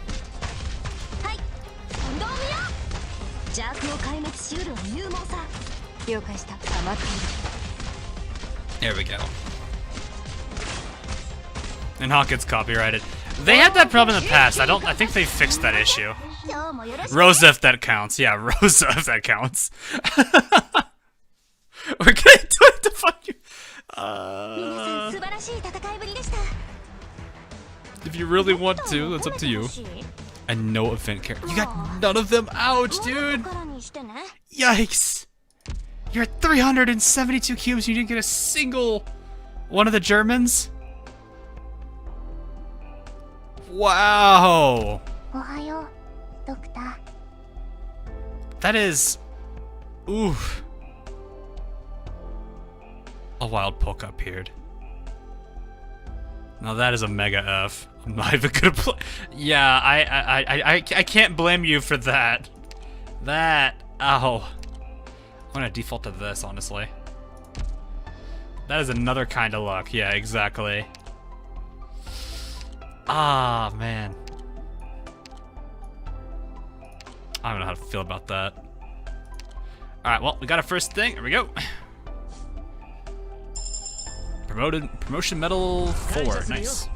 There we go. And Hawk gets copyrighted. They had that problem in the past. I think they fixed that issue. Rosa, if that counts. Yeah, Rosa, if that counts. We're gonna do it to fuck you. If you really want to, that's up to you. And no event character. You got none of them. Ouch, dude. Yikes. You're at 372 cubes. You didn't get a single one of the Germans. Wow. That is... Oof. A wild polka appeared. Now that is a mega F. I'm not even gonna play. Yeah, I can't blame you for that. That... Ow. I'm gonna default to this, honestly. That is another kind of luck. Yeah, exactly. Ah, man. I don't know how to feel about that. Alright, well, we got our first thing. Here we go. Promotion medal 4. Nice.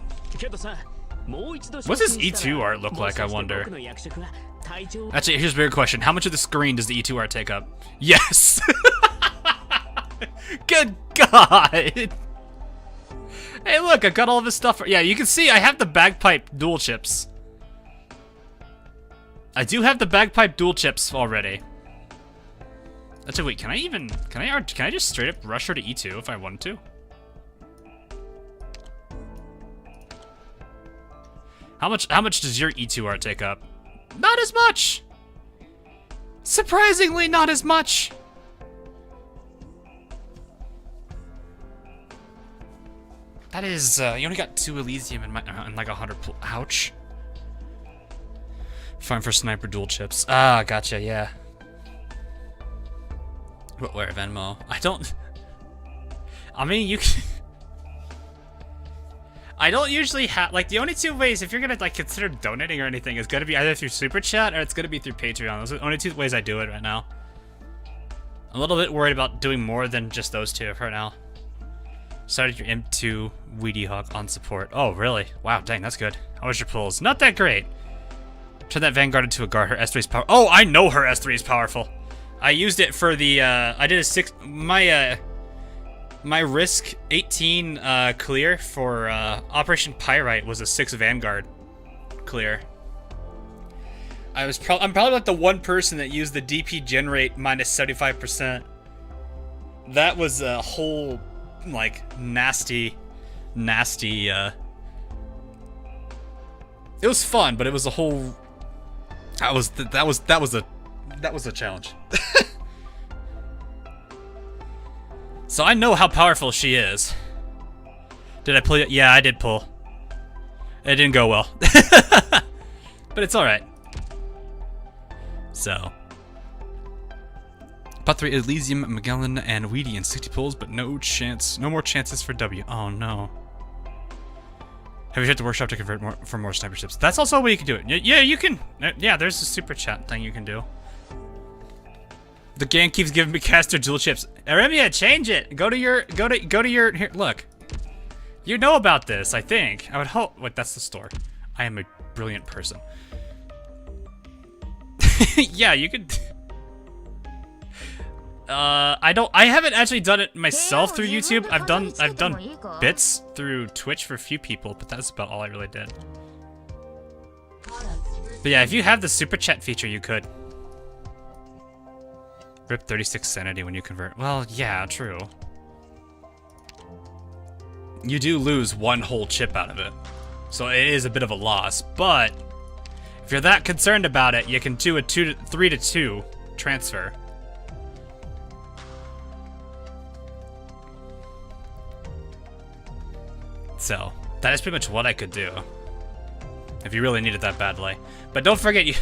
What's this E2 art look like, I wonder? Actually, here's a bigger question. How much of the screen does the E2 art take up? Yes! Good God! Hey, look, I've got all of this stuff. Yeah, you can see I have the bagpipe dual chips. I do have the bagpipe dual chips already. Actually, wait, can I just straight up rush her to E2 if I wanted to? How much does your E2 art take up? Not as much! Surprisingly, not as much! That is, you only got 2 Elysium and like 100 ouch. Fine for sniper dual chips. Ah, gotcha, yeah. But where, Venmo? I don't... I mean, you can... I don't usually have... Like, the only 2 ways, if you're gonna, like, consider donating or anything, is gonna be either through Super Chat or it's gonna be through Patreon. Those are the only 2 ways I do it right now. I'm a little bit worried about doing more than just those 2 for now. Started your M2 Weedy Hawk on support. Oh, really? Wow, dang, that's good. How was your pulls? Not that great. Turn that Vanguard into a guard. Her S3 is powerful. Oh, I know her S3 is powerful. I used it for the, I did a 6, my Risk 18, clear for, Operation Pyrite was a 6 Vanguard clear. I'm probably like the one person that used the DP generate minus 75%. That was a whole, like, nasty, it was fun, but it was a whole, that was a challenge. So I know how powerful she is. Did I pull it? Yeah, I did pull. It didn't go well. But it's alright. So. Pot 3 Elysium, Magellan, and Weedy in 60 pulls, but no more chances for W. Oh no. Have you hit the workshop to convert for more sniper ships? That's also a way you can do it. Yeah, you can. Yeah, there's a super chat thing you can do. The gang keeps giving me caster dual chips. Aremia, change it. Go to your, here, look. You know about this, I think. I would hope. Wait, that's the store. I am a brilliant person. Yeah, you could. I haven't actually done it myself through YouTube. I've done bits through Twitch for a few people, but that's about all I really did. But yeah, if you have the super chat feature, you could. Rip 36 sanity when you convert. Well, yeah, true. You do lose 1 whole chip out of it. So it is a bit of a loss, but if you're that concerned about it, you can do a 3 to 2 transfer. So, that is pretty much what I could do. If you really need it that badly. But don't forget, you...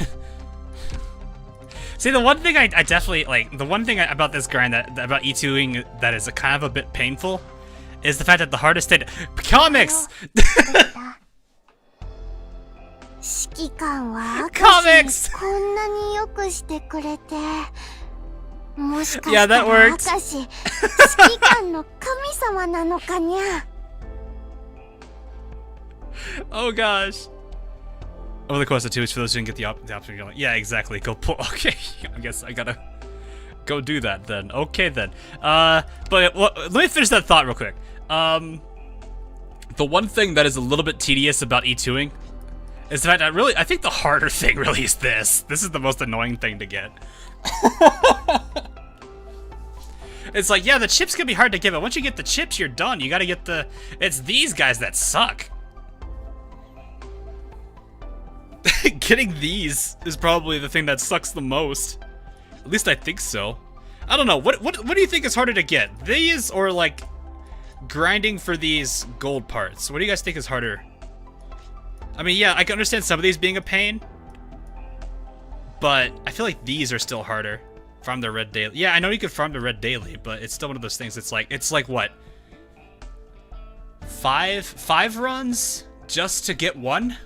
See, the one thing I definitely, like, the one thing about this grind, about E2ing that is kind of a bit painful, is the fact that the hardest state... Comics! Comics! Yeah, that worked. Oh gosh. Over the course of 2 weeks, for those who didn't get the option, you're like, yeah, exactly. Go pull. Okay, I guess I gotta go do that then. Okay then. But let me finish that thought real quick. The one thing that is a little bit tedious about E2ing is the fact that I think the harder thing really is this. This is the most annoying thing to get. It's like, yeah, the chips can be hard to get, but once you get the chips, you're done. You gotta get the... It's these guys that suck. Getting these is probably the thing that sucks the most. At least I think so. I don't know. What do you think is harder to get? These or, like, grinding for these gold parts? What do you guys think is harder? I mean, yeah, I can understand some of these being a pain, but I feel like these are still harder. Farm the red daily. Yeah, I know you could farm the red daily, but it's still one of those things. It's like what? Five runs just to get 1?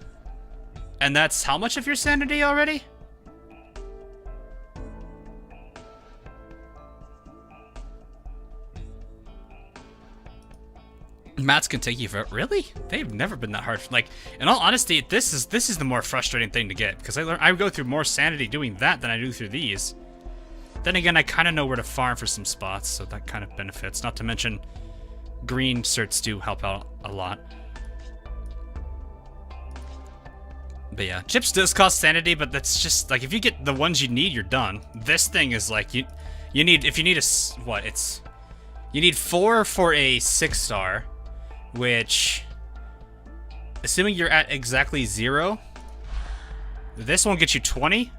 And that's how much of your sanity already? Mats can take you for... Really? They've never been that hard. Like, in all honesty, this is the more frustrating thing to get, because I go through more sanity doing that than I do through these. Then again, I kind of know where to farm for some spots, so that kind of benefits. Not to mention, green certs do help out a lot. But yeah, chips does cost sanity, but that's just, like, if you get the ones you need, you're done. This thing is like, you need, if you need you need 4 for a 6-star, which, assuming you're at exactly 0, this won't get you 20.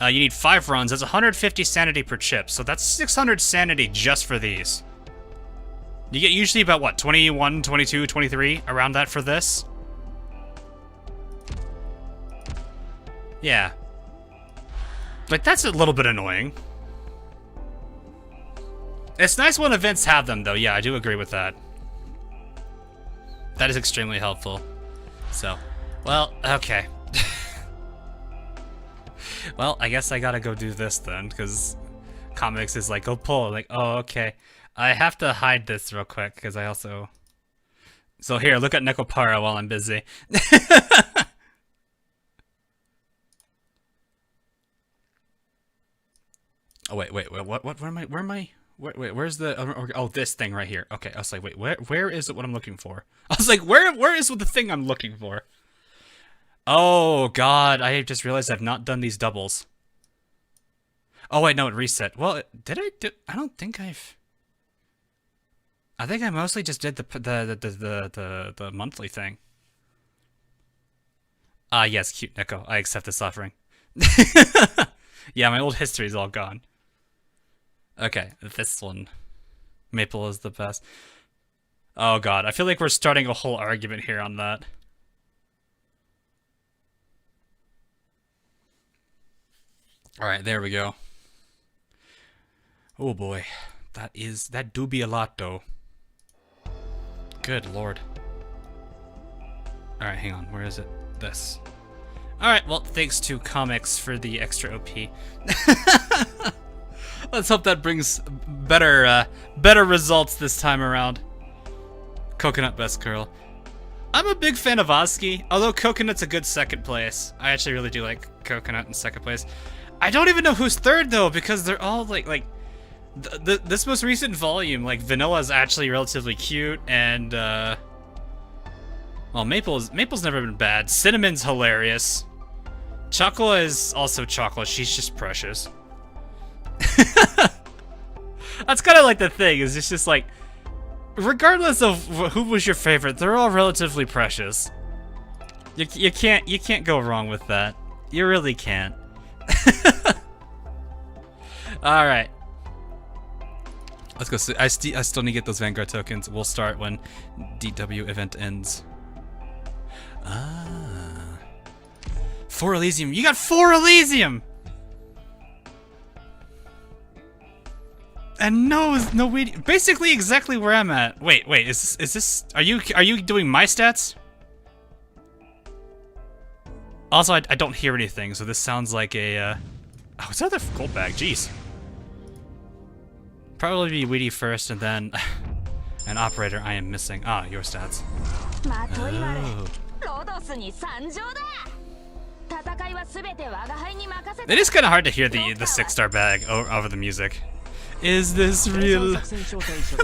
You need 5 runs, that's 150 sanity per chip, so that's 600 sanity just for these. You get usually about, what, 21, 22, 23, around that for this? Yeah. Like, that's a little bit annoying. It's nice when events have them, though. Yeah, I do agree with that. That is extremely helpful. So, well, okay. Well, I guess I gotta go do this then, because comics is like, go pull. Like, oh, okay. I have to hide this real quick, because I also... So here, look at Nekopara while I'm busy. Oh, wait, what, where's the, oh, this thing right here. Okay, I was like, wait, where is it what I'm looking for? I was like, where is the thing I'm looking for? Oh, God, I just realized I've not done these doubles. Oh, wait, no, it reset. Well, did I do, I don't think I think I mostly just did the monthly thing. Ah, yes, cute Neko, I accept this offering. Yeah, my old history is all gone. Okay, this one. Maple is the best. Oh god, I feel like we're starting a whole argument here on that. Alright, there we go. Oh boy. That do be a lot though. Good lord. Alright, hang on, where is it? This. Alright, well, thanks to comics for the extra OP. Let's hope that brings better results this time around. Coconut best curl. I'm a big fan of Oski, although Coconut's a good second place. I actually really do like Coconut in second place. I don't even know who's third though, because they're all like this most recent volume, like Vanilla's actually relatively cute, and well, Maple's never been bad. Cinnamon's hilarious. Chocola is also chocolate. She's just precious. That's kind of like the thing. Is it's just like, regardless of who was your favorite, they're all relatively precious. You can't go wrong with that. You really can't. All right. Let's go. I still need to get those Vanguard tokens. We'll start when DW event ends. Ah. 4 Elysium. You got 4 Elysium! And no weed. Basically exactly where I'm at. Wait, is this are you doing my stats? Also, I don't hear anything, so this sounds like a oh, it's another gold bag, jeez. Probably be Weedy first and then an operator I am missing. Ah, your stats. Oh. It is kind of hard to hear the 6-star bag over the music. Is this real?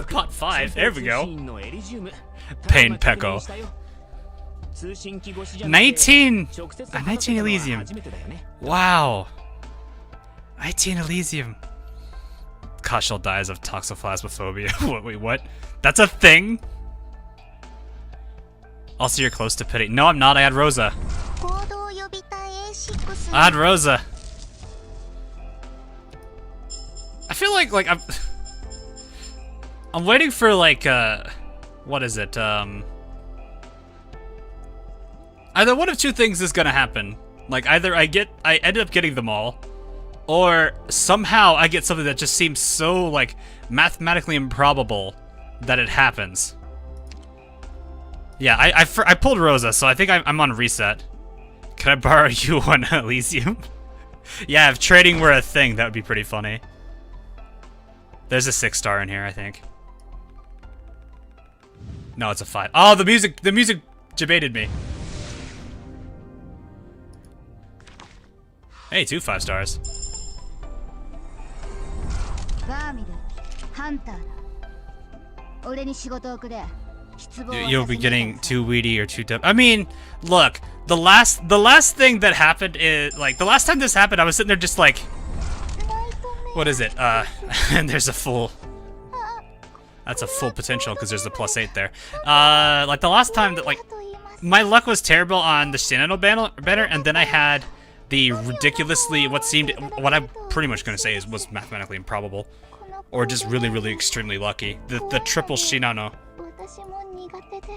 Pot 5, there we go. Pain Pecco. 19 Elysium. Wow. 19 Elysium. Kashal dies of toxoplasmophobia. Wait, what? That's a thing? Also, you're close to pity. No, I'm not. I had Rosa. I had Rosa. I feel like I'm waiting for like what is it? Either one of two things is gonna happen. Like either I ended up getting them all, or somehow I get something that just seems so like mathematically improbable that it happens. Yeah, I pulled Rosa, so I think I'm on reset. Can I borrow you one Elysium? Yeah, if trading were a thing, that would be pretty funny. There's a 6-star in here, I think. No, it's a 5. Oh, the music debated me. Hey, 2 5-stars. You'll be getting 2 Weedy or 2 I mean, look, the last thing that happened is like the last time this happened, I was sitting there just like, what is it? And there's a full. That's a full potential because there's a +8 there. Like the last time that my luck was terrible on the Shinano banner, and then I had the ridiculously what I'm pretty much gonna say was mathematically improbable. or just really, really extremely lucky. The triple Shinano. 私も苦手で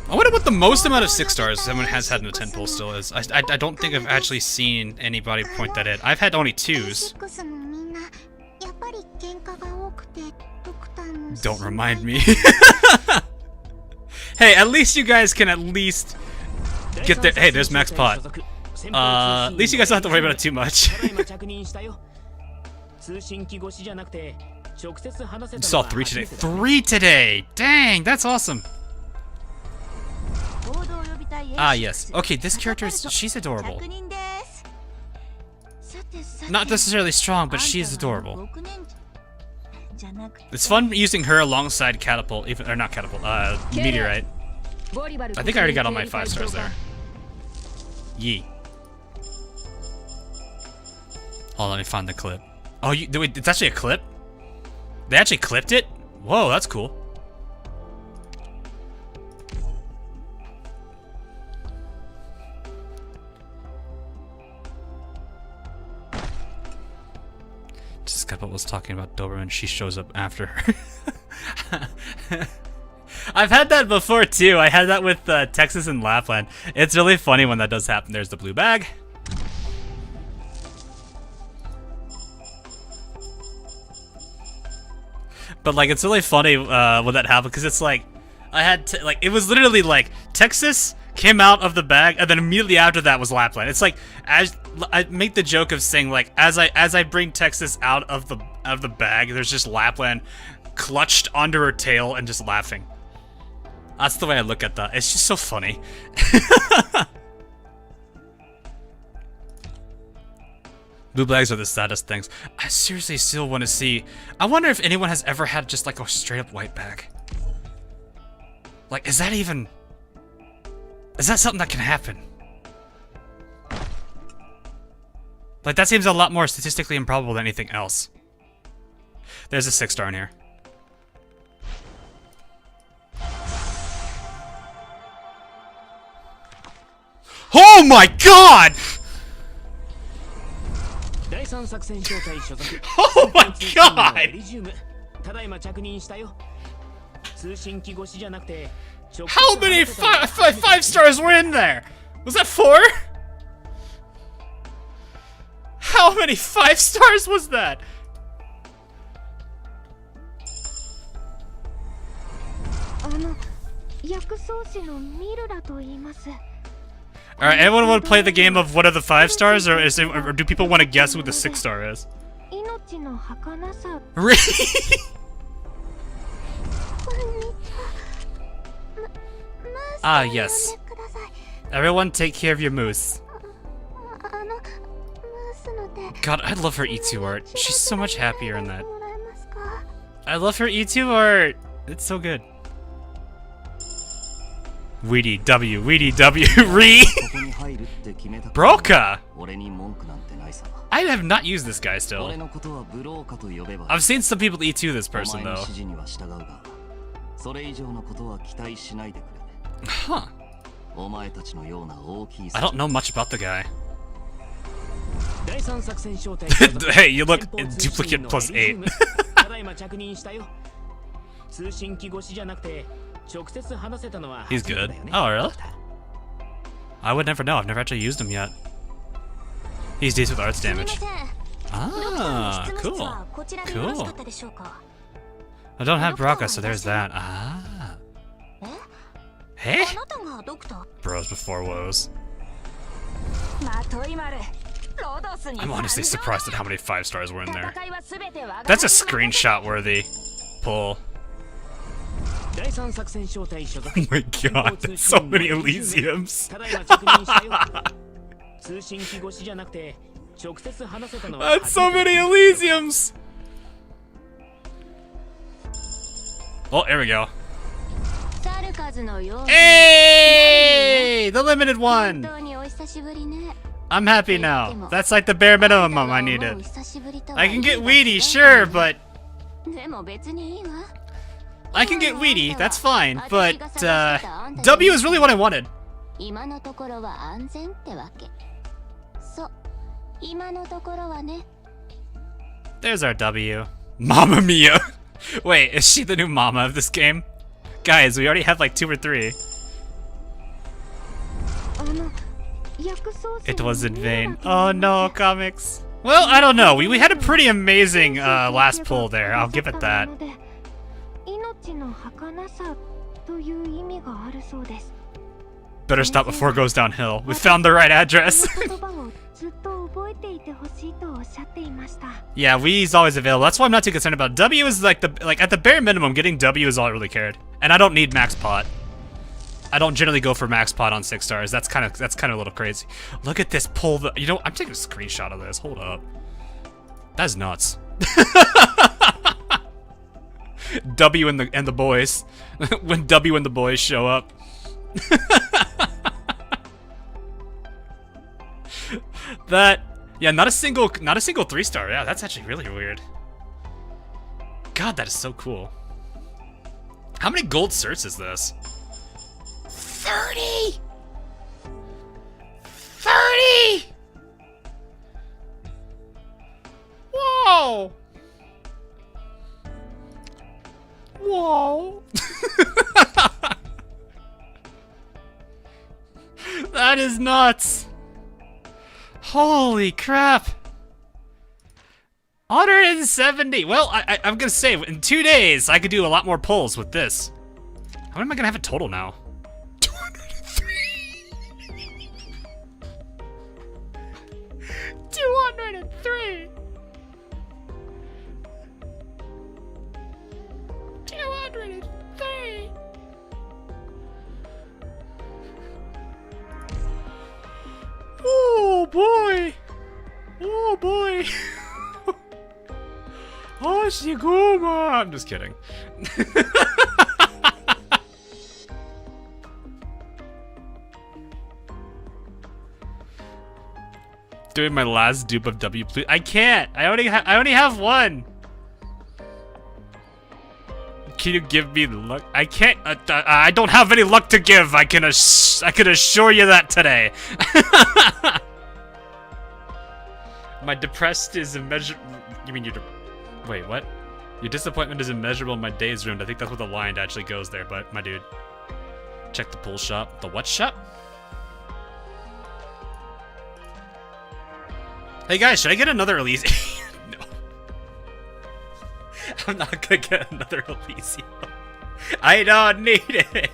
I wonder what the most amount of 6 stars someone has had in the 10 poll still is. I don't think I've actually seen anybody point that in. I've had only 2s. 6のみんなやっぱり喧嘩が多くてドクターも Don't remind me. Hey, at least you guys can at least get there. Hey, there's Max Pot. At least you guys don't have to worry about it too much. Saw 3 today. 3 today! Dang, that's awesome. Ah, yes. Okay, this character is... she's adorable. Not necessarily strong, but she is adorable. It's fun using her alongside Catapult, even... or not Catapult, Meteorite. I think I already got all my 5 stars there. Yee. Oh, let me find the clip. Oh, wait, it's actually a clip? They actually clipped it? Whoa, that's cool. Just Scott was talking about Doberman, she shows up after her. I've had that before too. I had that with Texas and Lapland. It's really funny when that does happen. There's the blue bag. But like, it's really funny when that happened because it's like, I had like, it was literally like Texas came out of the bag, and then immediately after that was Lapland. It's like, as I make the joke of saying like, as I bring Texas out of the bag, there's just Lapland clutched onto her tail and just laughing. That's the way I look at that. It's just so funny. Blue bags are the saddest things. I seriously still want to see. I wonder if anyone has ever had just like a straight up white bag. Like, is that something that can happen? Like, that seems a lot more statistically improbable than anything else. There's a 6 star in here. Oh my god! Oh my god! How many 5 stars were in there? Was that 4? How many 5 stars was that? Alright, anyone want to play the game of what are the 5 stars, or do people want to guess who the 6 star is? Really? Ah, yes. Everyone take care of your moose. God, I love her E2 art. She's so much happier in that. I love her E2 art. It's so good. Weedy W, Re! Broca! I have not used this guy still. I've seen some people E2 this person though. Huh. I don't know much about the guy. Hey, you look duplicate +8. He's good. Oh, really? I would never know. I've never actually used him yet. He's decent with arts damage. Ah, cool. Cool. I don't have Braca, so there's that. Ah. Hey? Bros before woes. I'm honestly surprised at how many 5 stars were in there. That's a screenshot worthy pull. Oh my god, that's so many Elysiums. That's so many Elysiums. Oh, there we go. Hey! The limited one! I'm happy now. That's like the bare minimum I needed. I can get weedy, sure, but... I can get weedy, that's fine, but W is really what I wanted. There's our W. Mamma Mia. Wait, is she the new mama of this game? Guys, we already have like 2 or 3. It was in vain. Oh no, comics. Well, I don't know. We had a pretty amazing last pull there. I'll give it that. Better stop before it goes downhill. We found the right address. Yeah, Wii's always available. That's why I'm not too concerned about it. W is like at the bare minimum, getting W is all I really cared. And I don't need max pot. I don't generally go for max pot on 6 stars. That's kind of a little crazy. Look at this pull. You know, I'm taking a screenshot of this. Hold up. That's nuts. W and the boys. When W and the boys show up. Yeah, not a single 3-star. Yeah, that's actually really weird. God, that is so cool. How many gold certs is this? 30! 30! Whoa! Whoa! That is nuts! Holy crap! 170! Well, I'm gonna say, in 2 days, I could do a lot more pulls with this. How many am I gonna have a total now? 203! 203! 203! Oh boy! Oh boy! Oh, Shiguma! I'm just kidding. Doing my last dupe of W, please. I can't. I only have one. Can you give me luck? I can't. I don't have any luck to give. I can assure you that today. My depressed is immeasurable. You mean wait, what? Your disappointment is immeasurable in my days ruined. I think that's what the line actually goes there, but my dude. Check the pool shop. The what shop? Hey guys, should I get another Elysium? No. I'm not gonna get another Elysium. I don't need it.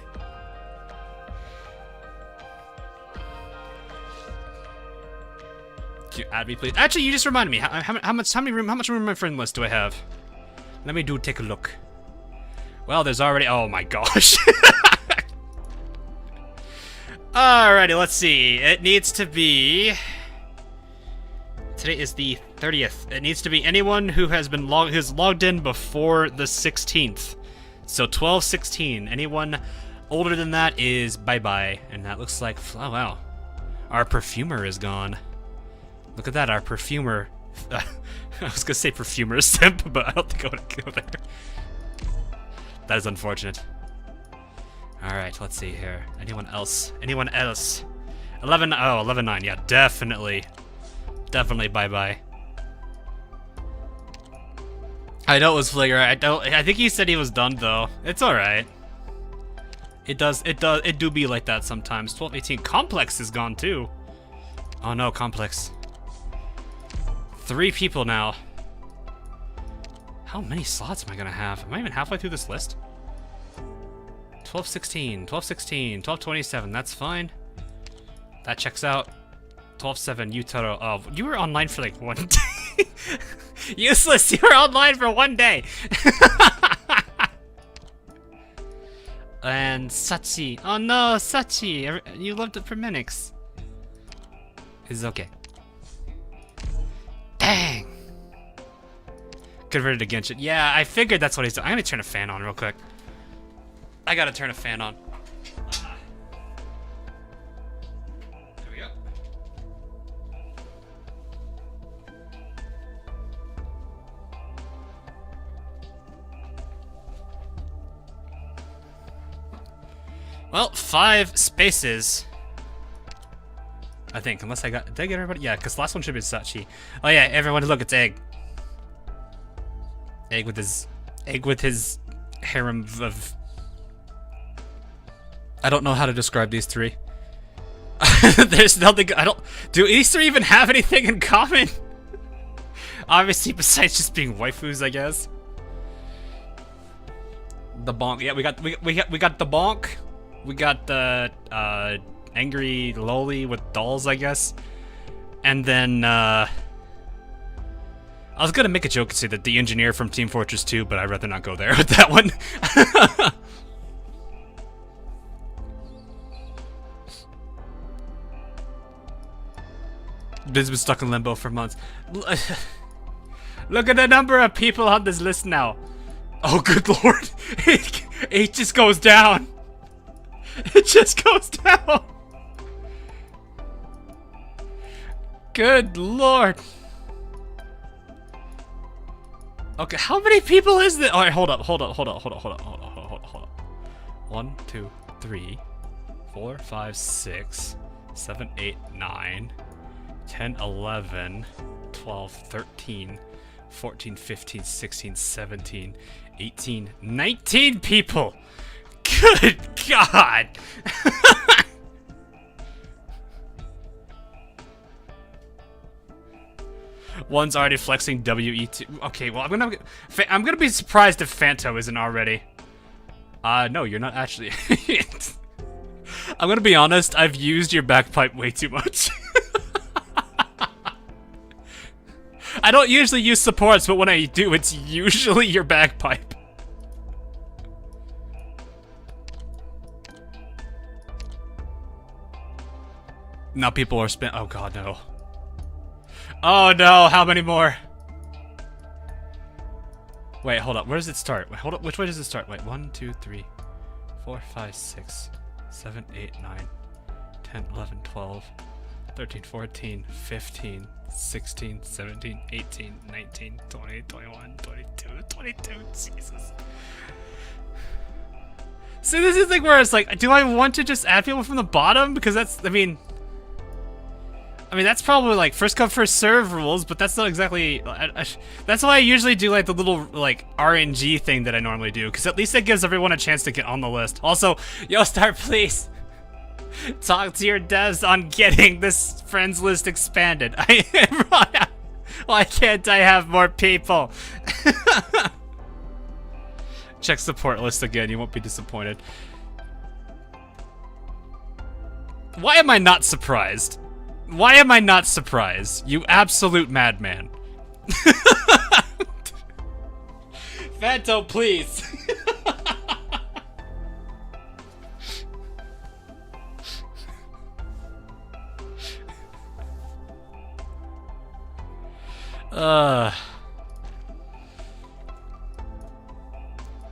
Can you add me, please? Actually, you just reminded me. How much room in my friend list do I have? Let me take a look. Well, there's already. Oh my gosh. Alrighty, let's see. It needs to be. Today is the 30th. It needs to be anyone who has been who's logged in before the 16th. So 12/16. Anyone older than that is bye-bye. And that looks like, oh wow. Our perfumer is gone. Look at that, our perfumer. I was gonna say perfumer simp, but I don't think I want to go there. That is unfortunate. Alright, let's see here. Anyone else? Anyone else? 11-9. Yeah, definitely. Definitely bye-bye. I know it was Fligger. I think he said he was done though. It's alright. It do be like that sometimes. 12/18. Complex is gone too. Oh no, Complex. 3 people now. How many slots am I gonna have? Am I even halfway through this list? 12/16, 12/16, 12/27. That's fine. That checks out. 12/7, Yutaro. Oh, you were online for like 1 day. Useless, you were online for 1 day. And Sachi. Oh no, Sachi. You left it for Minix. It's okay. Dang. Converted to Genshin. Yeah, I figured that's what he's doing. I'm gonna turn a fan on real quick. I gotta turn a fan on. There we go. Well, 5 spaces. I think, unless did I get everybody? Yeah, because the last one should be Sachi. Oh yeah, everyone look, it's Egg. Egg with his harem of... I don't know how to describe these three. There's nothing... Do these three even have anything in common? Obviously, besides just being waifus, I guess. The bonk. Yeah, we got the bonk. We got the angry loli with dolls, I guess. And then I was gonna make a joke and say that the engineer from Team Fortress 2, but I'd rather not go there with that one. Biz been stuck in limbo for months. Look at the number of people on this list now. Oh, good lord. It just goes down. It just goes down. Good lord. Okay, how many people is this? Alright, hold up. 1, 2, 3, 4, 5, 6, 7, 8, 9, 10, 11, 12, 13, 14, 15, 16, 17, 18, 19 people! Good God! One's already flexing WE2. Okay, well, I'm gonna be surprised if Fanto isn't already. No, you're not actually. I'm gonna be honest, I've used your backpipe way too much. I don't usually use supports, but when I do, it's usually your bagpipe. Now people are oh god, no. Oh no, how many more? Wait, hold up, where does it start? Wait, hold up, which way does it start? Wait, 1, 2, 3, 4, 5, 6, 7, 8, 9, 10, 11, 12, 13, 14, 15, 16, 17, 18, 19, 20, 21, 22, 22, Jesus. So this is like where it's like, do I want to just add people from the bottom? Because that's, I mean, that's probably like first come first serve rules, but that's not exactly, that's why I usually do like the little like RNG thing that I normally do, because at least it gives everyone a chance to get on the list. Also, yo Star, please talk to your devs on getting this friends list expanded. Why can't I have more people? Check support list again, you won't be disappointed. Why am I not surprised? Why am I not surprised? You absolute madman. Fanto, please.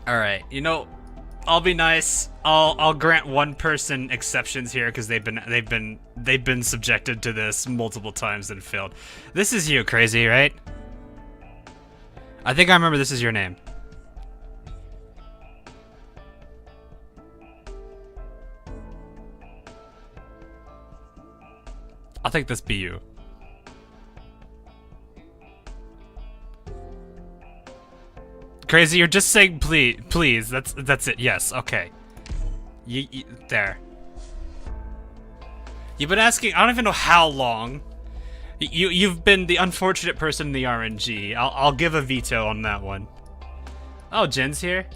Alright, you know, I'll be nice. I'll grant one person exceptions here because they've been subjected to this multiple times and failed. This is you, Crazy, right? I think I remember this is your name. I'll think this be you. Crazy, you're just saying please. That's it. Yes. Okay. There. You've been asking. I don't even know how long. You've been the unfortunate person in the RNG. I'll give a veto on that one. Oh, Jen's here.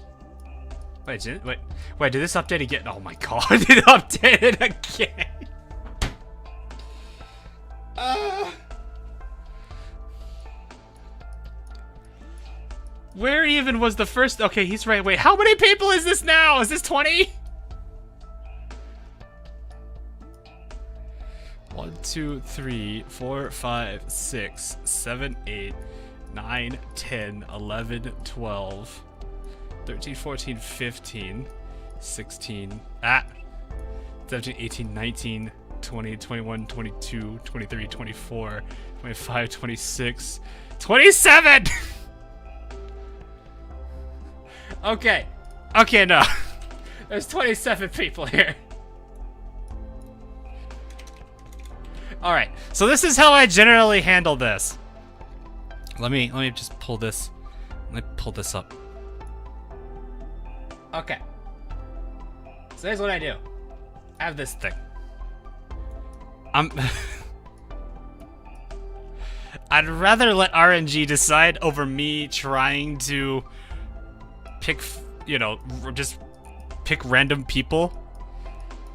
Wait, Jen. Wait. Did this update again? Oh my god! It updated again. Where even was the first? Okay, he's right. Wait, how many people is this now? Is this 20? 1, 2, 3, 4, 5, 6, 7, 8, 9, 10, 11, 12, 13, 14, 15, 16, 17, 18, 19, 20, 21, 22, 23, 24, 25, 26, 27! Okay, no. There's 27 people here. Alright, so this is how I generally handle this. Let me just pull this Let me pull this up. Okay. So here's what I do. I have this thing. I'd rather let RNG decide over me trying to pick, you know, just pick random people.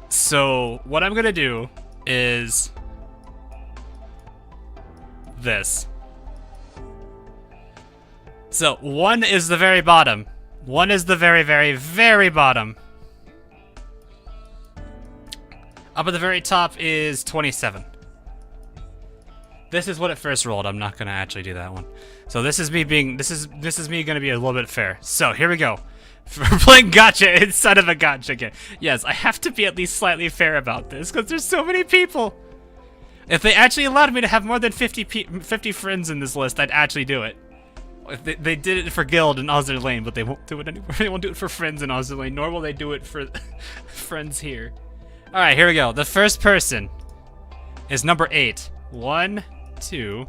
So what I'm gonna do is this. So 1 is the very bottom. 1 is the very, very, very bottom. Up at the very top is 27. This is what it first rolled. I'm not gonna actually do that one. So this is me being, this is me gonna be a little bit fair. So here we go. For playing gotcha instead of a gotcha game. Yes, I have to be at least slightly fair about this because there's so many people. If they actually allowed me to have more than 50 friends in this list, I'd actually do it. If they did it for Guild and Ozzer Lane, but they won't do it anymore. They won't do it for friends in Ozzer Lane, nor will they do it for friends here. All right, here we go. The first person is number 8. 1, 2,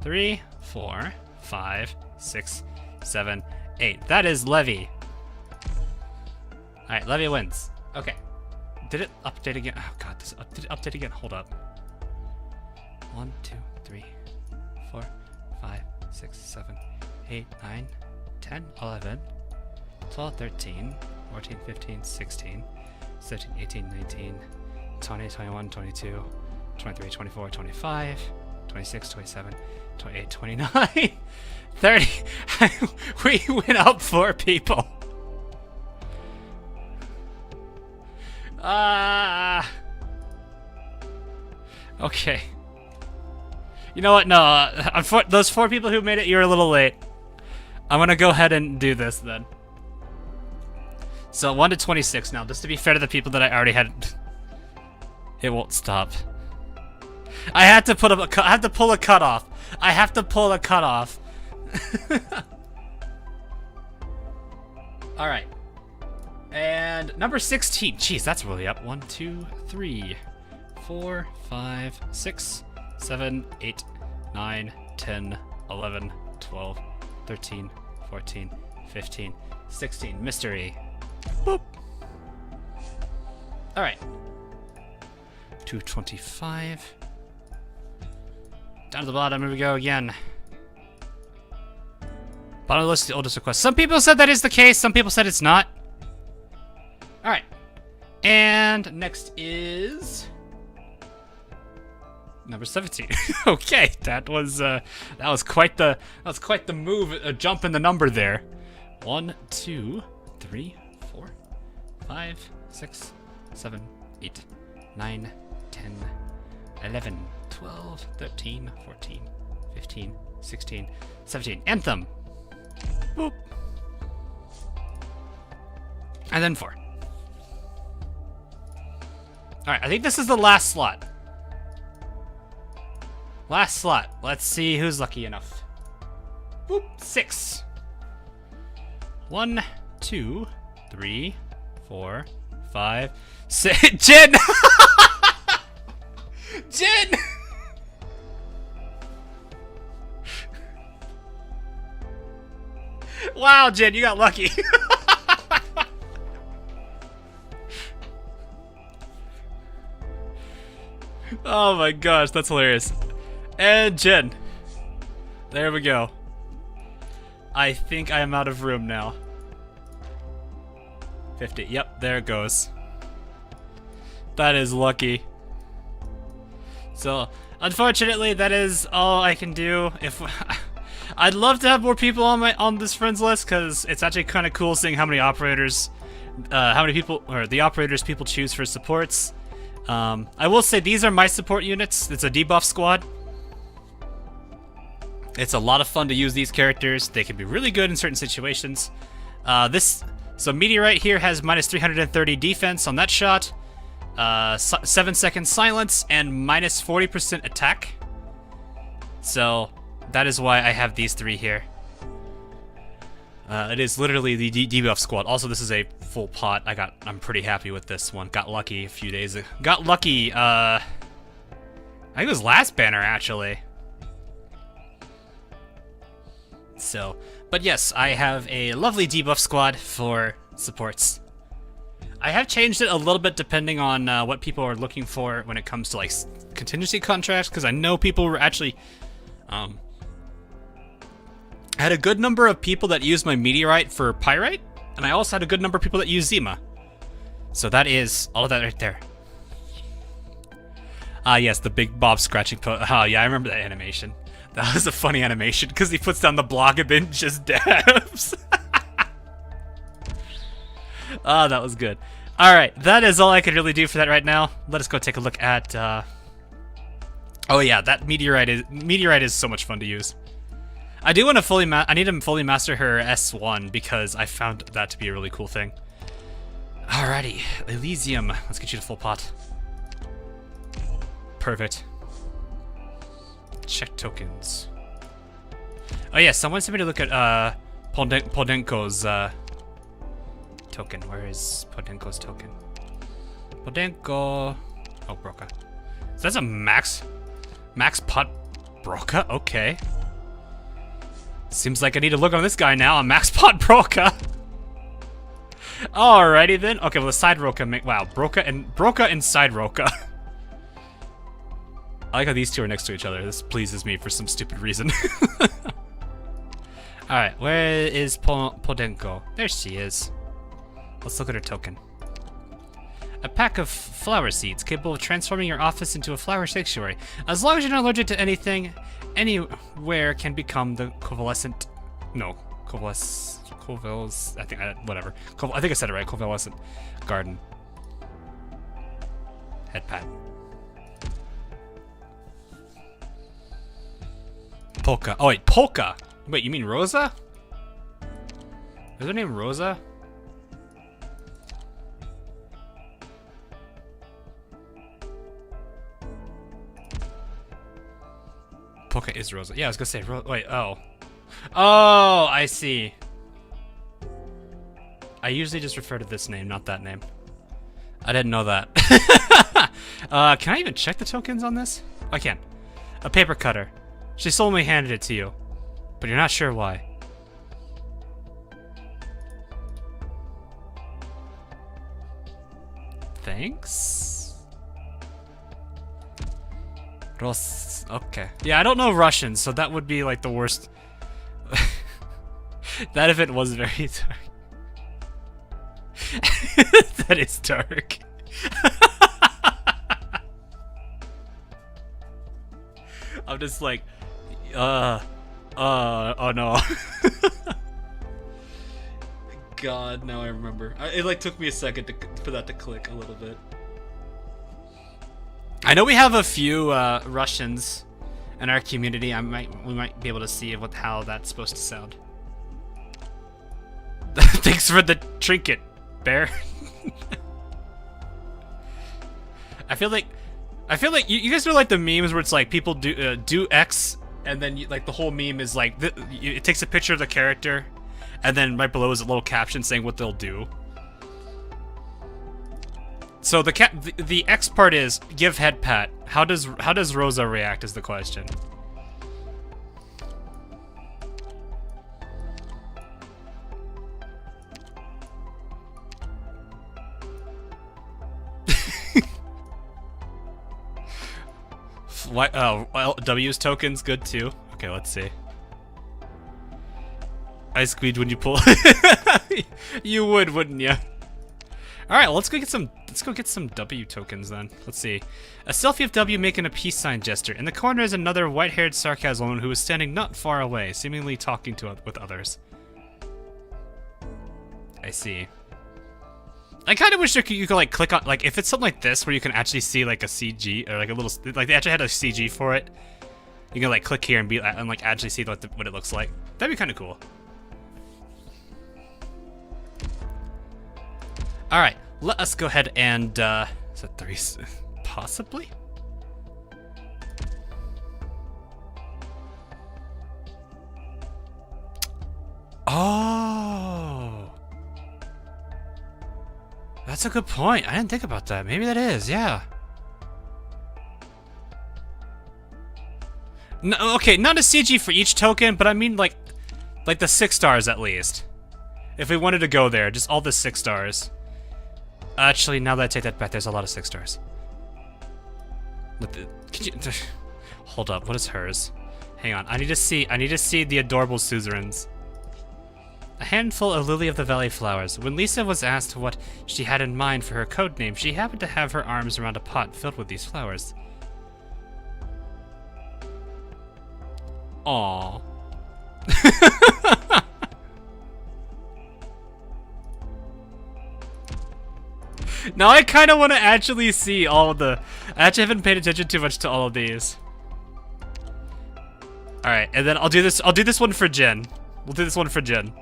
3, 4, 5, 6, 7, 8. That is Levy. All right, Levy wins. Okay. Did it update again? Oh god, did it update again? Hold up. 1, 2, 3, 4, 5, 6, 7, 8, 9, 10, 11, 12, 13, 14, 15, 16, 17, 18, 19, 20, 21, 22, 23, 24, 25, 26, 27, 28, 29, 30. We went up 4 people. Okay. You know what? No, those 4 people who made it, you're a little late. I'm gonna go ahead and do this then. So 1 to 26 now, just to be fair to the people that I already had. It won't stop. I had to pull a cutoff. I have to pull a cutoff. All right. And number 16. Jeez, that's really up. 1, 2, 3, 4, 5, 6, 7, 8, 9, 10, 11, 12, 13, 14, 15, 16. Mystery. Boop. All right. 225. Down to the bottom. Here we go again. Bottom of the list is the oldest request. Some people said that is the case. Some people said it's not. All right. And next is number 17. Okay, that was quite the move, a jump in the number there. 1, 2, 3, 4, 5, 6, 7, 8, 9, 10, 11, 12, 13, 14, 15, 16, 17. Anthem. Boop. And then 4. Alright, I think this is the last slot. Last slot. Let's see who's lucky enough. Boop. 6. 1, 2, 3, 4, 5, 6. Jin! Jin! Wow, Jin, you got lucky. Oh my gosh, that's hilarious. And Jin. There we go. I think I am out of room now. 50. Yep, there it goes. That is lucky. So, unfortunately, that is all I can do. If I'd love to have more people on this friends list, because it's actually kind of cool seeing how many operators, the operators people choose for supports. I will say these are my support units. It's a debuff squad. It's a lot of fun to use these characters. They can be really good in certain situations. So Meteorite here has minus 330 defense on that shot, 7-second silence, and minus 40% attack. So that is why I have these 3 here. It is literally the debuff squad. Also, this is a full pot. I'm pretty happy with this one. Got lucky a few days ago. Got lucky, I think it was last banner, actually. So, But yes, I have a lovely debuff squad for supports. I have changed it a little bit depending on what people are looking for when it comes to like contingency contracts, because I know people were actually I had a good number of people that used my meteorite for pyrite, and I also had a good number of people that use Zima. So that is all of that right there. Yes, the big Bob scratching oh yeah, I remember that animation. That was a funny animation because he puts down the block and then just dabs. Oh, that was good. Alright, that is all I could really do for that right now. Let us go take a look at oh yeah, that meteorite is so much fun to use. I do want to I need to fully master her S1 because I found that to be a really cool thing. Alrighty, Elysium. Let's get you to full pot. Perfect. Check tokens. Oh yeah, someone sent me to look at Podenko's token. Where is Podenko's token? Podenko. Oh, Broca. So that's a max pot Broca? Okay. Seems like I need to look on this guy now. A max pot Broca. Alrighty then. Okay, well the side Roca wow, Broca and side Roca. I like how these two are next to each other. This pleases me for some stupid reason. Alright, where is Podenko? There she is. Let's look at her token. A pack of flower seeds capable of transforming your office into a flower sanctuary. As long as you're not allergic to anything, anywhere can become the convalescent. No, I think whatever. I think I said it right. Convalescent garden. Head pad. Polka. Oh wait, Polka. Wait, you mean Rosa? Is her name Rosa? Polka is Rosa. Yeah, I was gonna say wait. Oh, I see. I usually just refer to this name, not that name. I didn't know that. Can I even check the tokens on this? I can. A paper cutter. She solemnly handed it to you, but you're not sure why. Thanks? Okay. Yeah, I don't know Russian, so that would be like the worst. That event was very dark. That is dark. I'm just like, oh no. God, now I remember. It like took me a second for that to click a little bit. I know we have a few Russians in our community. We might be able to see how that's supposed to sound. Thanks for the trinket, bear. I feel like you guys know like the memes where it's like people do X and then like the whole meme is like it takes a picture of the character and then right below is a little caption saying what they'll do. So the X part is give head pat. How does Rosa react is the question. What? Oh, well, W's tokens good too. Okay, let's see. I squeezed when you pull. You would, wouldn't you? All right, well, let's go get some W tokens then. Let's see. A selfie of W making a peace sign gesture. In the corner is another white-haired sarcasm who is standing not far away, seemingly talking with others. I see. I kind of wish you could like click on like if it's something like this where you can actually see like a CG or like a little like they actually had a CG for it. You can like click here and like actually see what it looks like. That'd be kind of cool. All right, let us go ahead and is that 3? Possibly. Oh. That's a good point. I didn't think about that. Maybe that is, yeah. No, okay, not a CG for each token, but I mean like Like the 6 stars at least. If we wanted to go there, just all the 6 stars. Actually, now that I take that back, there's a lot of 6 stars. Could you, hold up, what is hers? Hang on, I need to see the adorable suzerains. A handful of Lily of the Valley flowers. When Lisa was asked what she had in mind for her code name, she happened to have her arms around a pot filled with these flowers. Aww. Now I kind of want to actually see all of the... I actually haven't paid attention too much to all of these. Alright, and then I'll do this one for Jen. We'll do this one for Jen.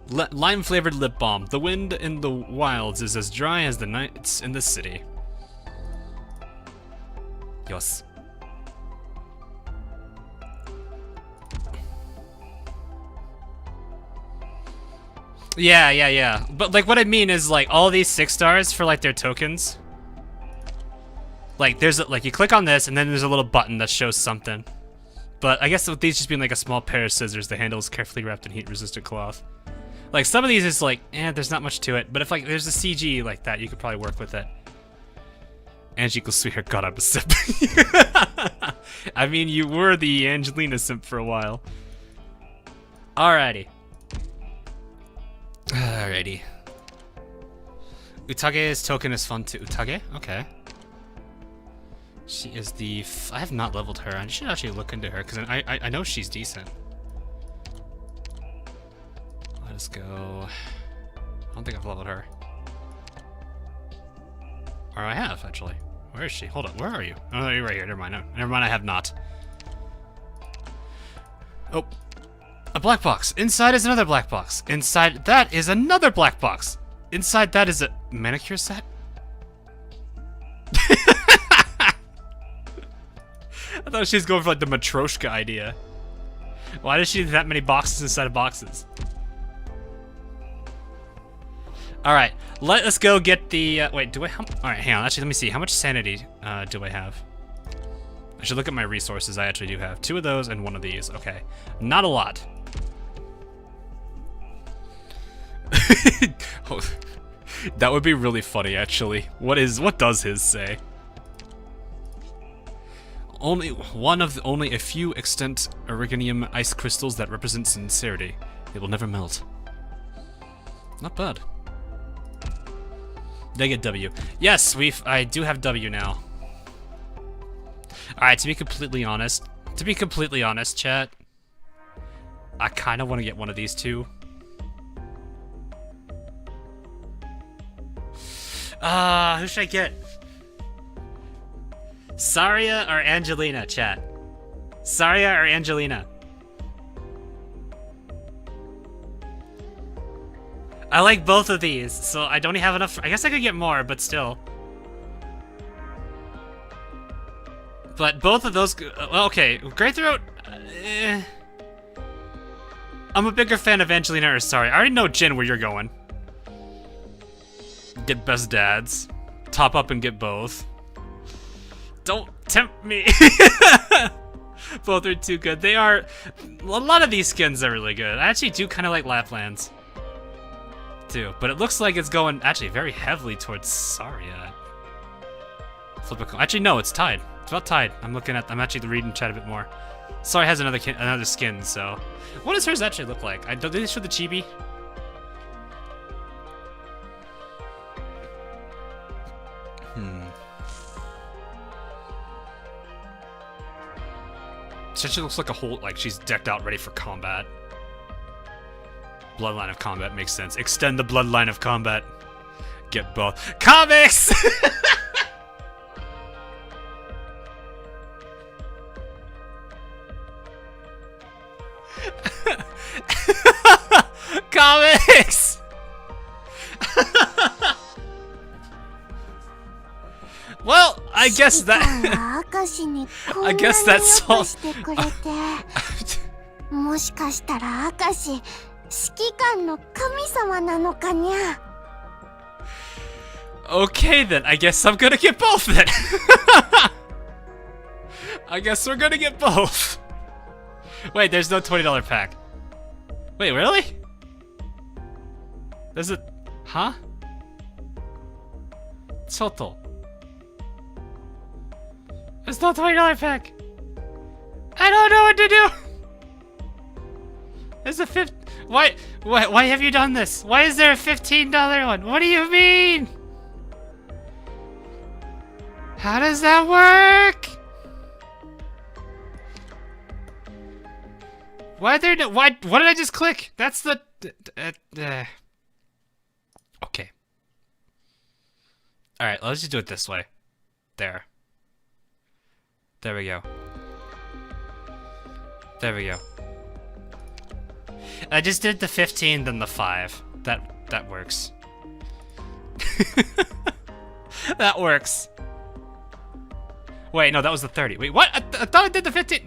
Lime-flavored lip balm. The wind in the wilds is as dry as the nights in the city. Yes. Yeah. But like what I mean is like all these 6 stars for like their tokens. Like there's like you click on this and then there's a little button that shows something. But I guess with these just being like a small pair of scissors, the handle is carefully wrapped in heat-resistant cloth. Like some of these is like, there's not much to it. But if like there's a CG like that, you could probably work with it. Angie equals sweetheart. God, I'm a simp. I mean, you were the Angelina simp for a while. Alrighty. Utage's token is fun too. Utage? Okay. She is the... I have not leveled her. I should actually look into her, because I know she's decent. Let us go... I don't think I've leveled her. Or I have, actually. Where is she? Hold on, where are you? Oh, you're right here. Never mind. No, never mind, I have not. Oh. A black box. Inside is another black box. Inside that is another black box. Inside that is a manicure set? I thought she was going for like the Matryoshka idea. Why does she have that many boxes inside of boxes? Alright, let us go get the... wait, do I... Alright, hang on. Actually, let me see. How much sanity do I have? I should look at my resources. I actually do have 2 of those and 1 of these. Okay. Not a lot. Oh, that would be really funny, actually. What does his say? Only a few extant originium ice crystals that represent sincerity. They will never melt. Not bad. They get W. Yes, I do have W now. Alright, to be completely honest, chat, I kind of want to get one of these 2. Who should I get? Saria or Angelina, chat? Saria or Angelina? I like both of these, so I don't have enough. I guess I could get more, but still. But both of those... well, okay, Grey Throat... I'm a bigger fan of Angelina or Saria. I already know, Jin, where you're going. Get best dads. Top up and get both. Don't tempt me. Both are too good. They are... a lot of these skins are really good. I actually do kind of like Laplands. Too. But it looks like it's going actually very heavily towards Saria. Flip a coin. Actually, no, it's tied. It's about tied. I'm actually reading chat a bit more. Saria has another skin, so... what does hers actually look like? Did they show the chibi? Essentially looks like a whole, like she's decked out ready for combat. Bloodline of combat makes sense. Extend the bloodline of combat. Get both. Comics! Comics! Well, I guess that... I guess that's all... もしかしたら明石指揮官の神様なのかにゃ。 Okay then, I guess I'm gonna get both then. I guess we're gonna get both. Wait, there's no $20 pack. Wait, really? There's a... Huh? Soto. There's no $20 pack. I don't know what to do. There's a why have you done this? Why is there a $15 one? What do you mean? How does that work? Why there no, what did I just click? That's the okay. All right, let's just do it this way. There we go. There we go. I just did the 15, then the 5. That works. That works. Wait, no, that was the 30. Wait, what? I thought I did the 15.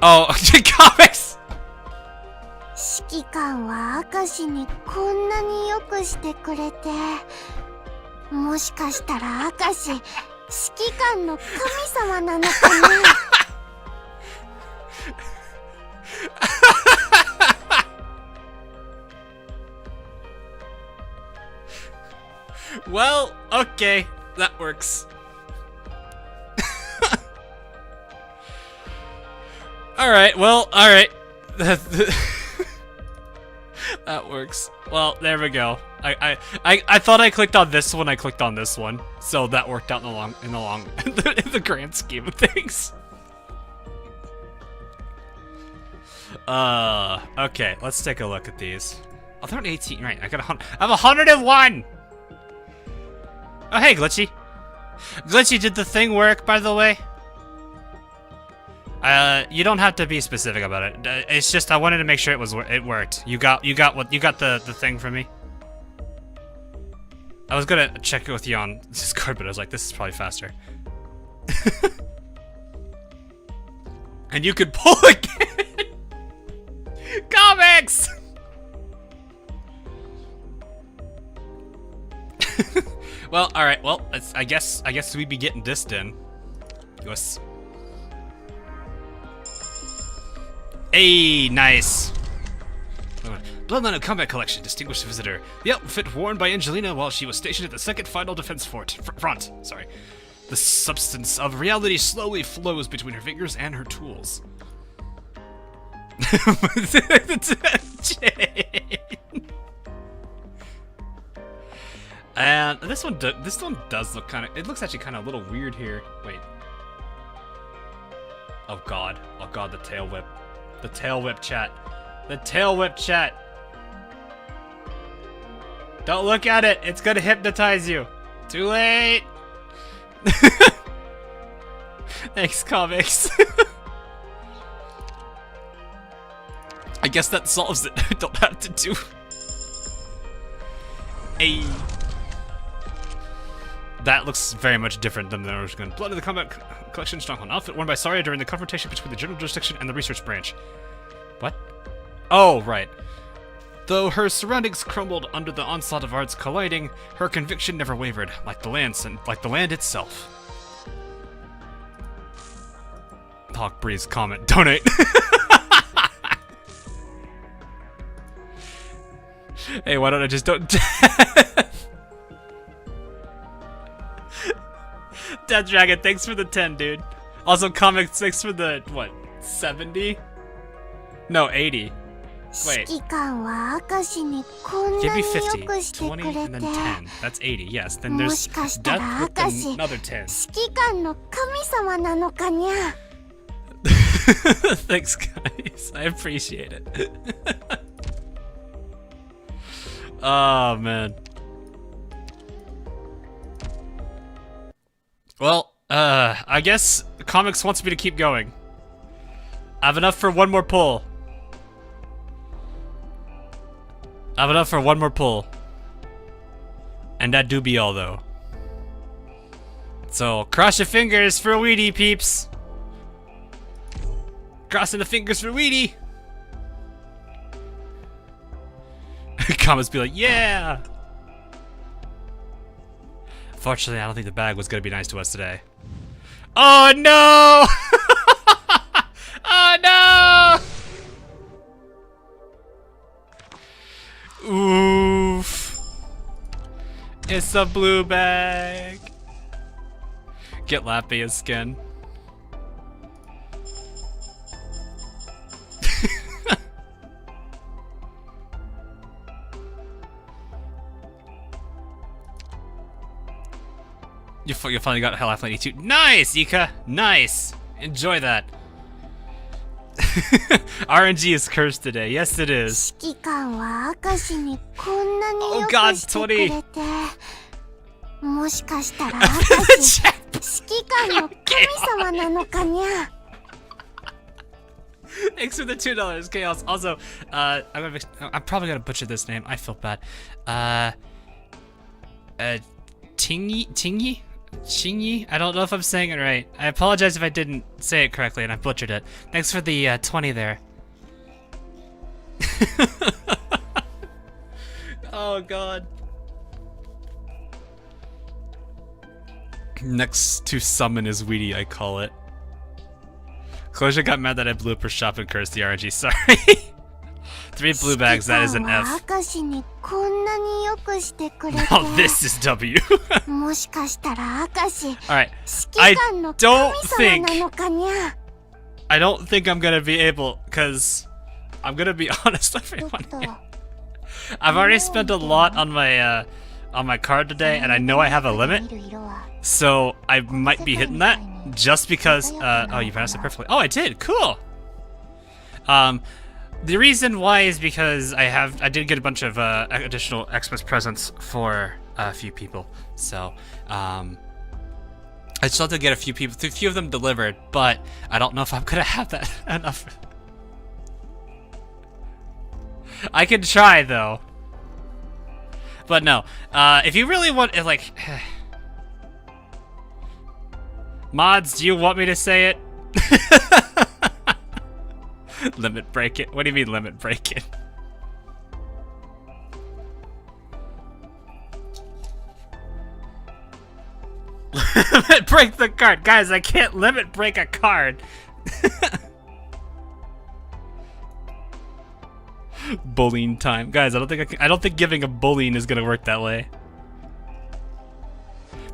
Oh, comics! 指揮官は明石にこんなによくしてくれて、もしかしたら明石、指揮官の神様なのかな。Well, okay, that works. Alright, well, alright. That works. Well, there we go. I thought I clicked on this one, I clicked on this one. So that worked out in the grand scheme of things. Okay, let's take a look at these. Oh, they're 18, right, I have 101! Oh, hey, Glitchy. Glitchy, did the thing work, by the way? You don't have to be specific about it. It's just I wanted to make sure it worked. You got the thing from me? I was gonna check it with you on Discord, but I was like, this is probably faster. And you could pull again! Comics! Well, alright, well, I guess we be getting this then. Yes. Hey, nice. Bloodline of Combat Collection, Distinguished Visitor. The outfit worn by Angelina while she was stationed at the Second Final Defense Front. Sorry. The substance of reality slowly flows between her fingers and her tools. And this one does look kind of. It looks actually kind of a little weird here. Wait. Oh god, the tail whip. The tail whip, chat. The tail whip, chat. Don't look at it. It's gonna hypnotize you. Too late. Thanks, comics. I guess that solves it. I don't have to do. Hey. That looks very much different than the original. Blood of the Combat Collection Stronghold outfit worn by Saria during the confrontation between the General Jurisdiction and the Research Branch. What? Oh, right. Though her surroundings crumbled under the onslaught of arts colliding, her conviction never wavered, like the land itself. Hawk Breeze comment. Donate. Hey, why don't I just don't... Death Dragon, thanks for the 10, dude. Also, Comics, thanks for the, what, 70? No, 80. Wait. Give me 50, 20, and then 10. That's 80, yes. Then there's Death with another 10. Thanks, guys. I appreciate it. Oh, man. Well, I guess Comics wants me to keep going. I have enough for one more pull. And that do be all, though. So, cross your fingers for Weedy, peeps. Crossing the fingers for Weedy. Comics be like, yeah. Fortunately, I don't think the bag was gonna be nice to us today. Oh no! Oh no! Oof. It's a blue bag. Get Lappy his skin. You finally got Half-Life 82. Nice, Ika! Nice! Enjoy that. RNG is cursed today. Yes, it is. 指揮官は明石にこんなに Oh よ God, くしてくれて、もしかしたら明石指揮官の神様なのかにゃ。 Thanks for the $2, Chaos. Also, I'm probably gonna butcher this name. I feel bad. Tingy? Chingy? I don't know if I'm saying it right. I apologize if I didn't say it correctly and I butchered it. Thanks for the 20 there. Oh god. Next to summon is Weedy, I call it. Closure got mad that I blew up her shop and cursed the RNG. Sorry. 3 blue bags, that is an F. 明石にこんなによくしてくれて、 Oh, this is W. もしかしたら明石 Alright. 指揮官の神様なのかにゃ。 I don't think I'm gonna be able, because I'm gonna be honest with ちょっ everyone と here. I've already spent a lot on my card today, and I know I have a limit, 見る色は so I might be hitting that just because. Oh, you pronounced it perfectly. Oh, I did. Cool. The reason why is because I did get a bunch of additional Xmas presents for a few people, so I still have to get a few of them delivered, but I don't know if I'm gonna have that enough. I can try though, but no. If you really want, like, mods, do you want me to say it? Limit break it. What do you mean limit break it? Limit break the card, guys. I can't limit break a card. Bullying time, guys. I don't think giving a bullying is gonna work that way.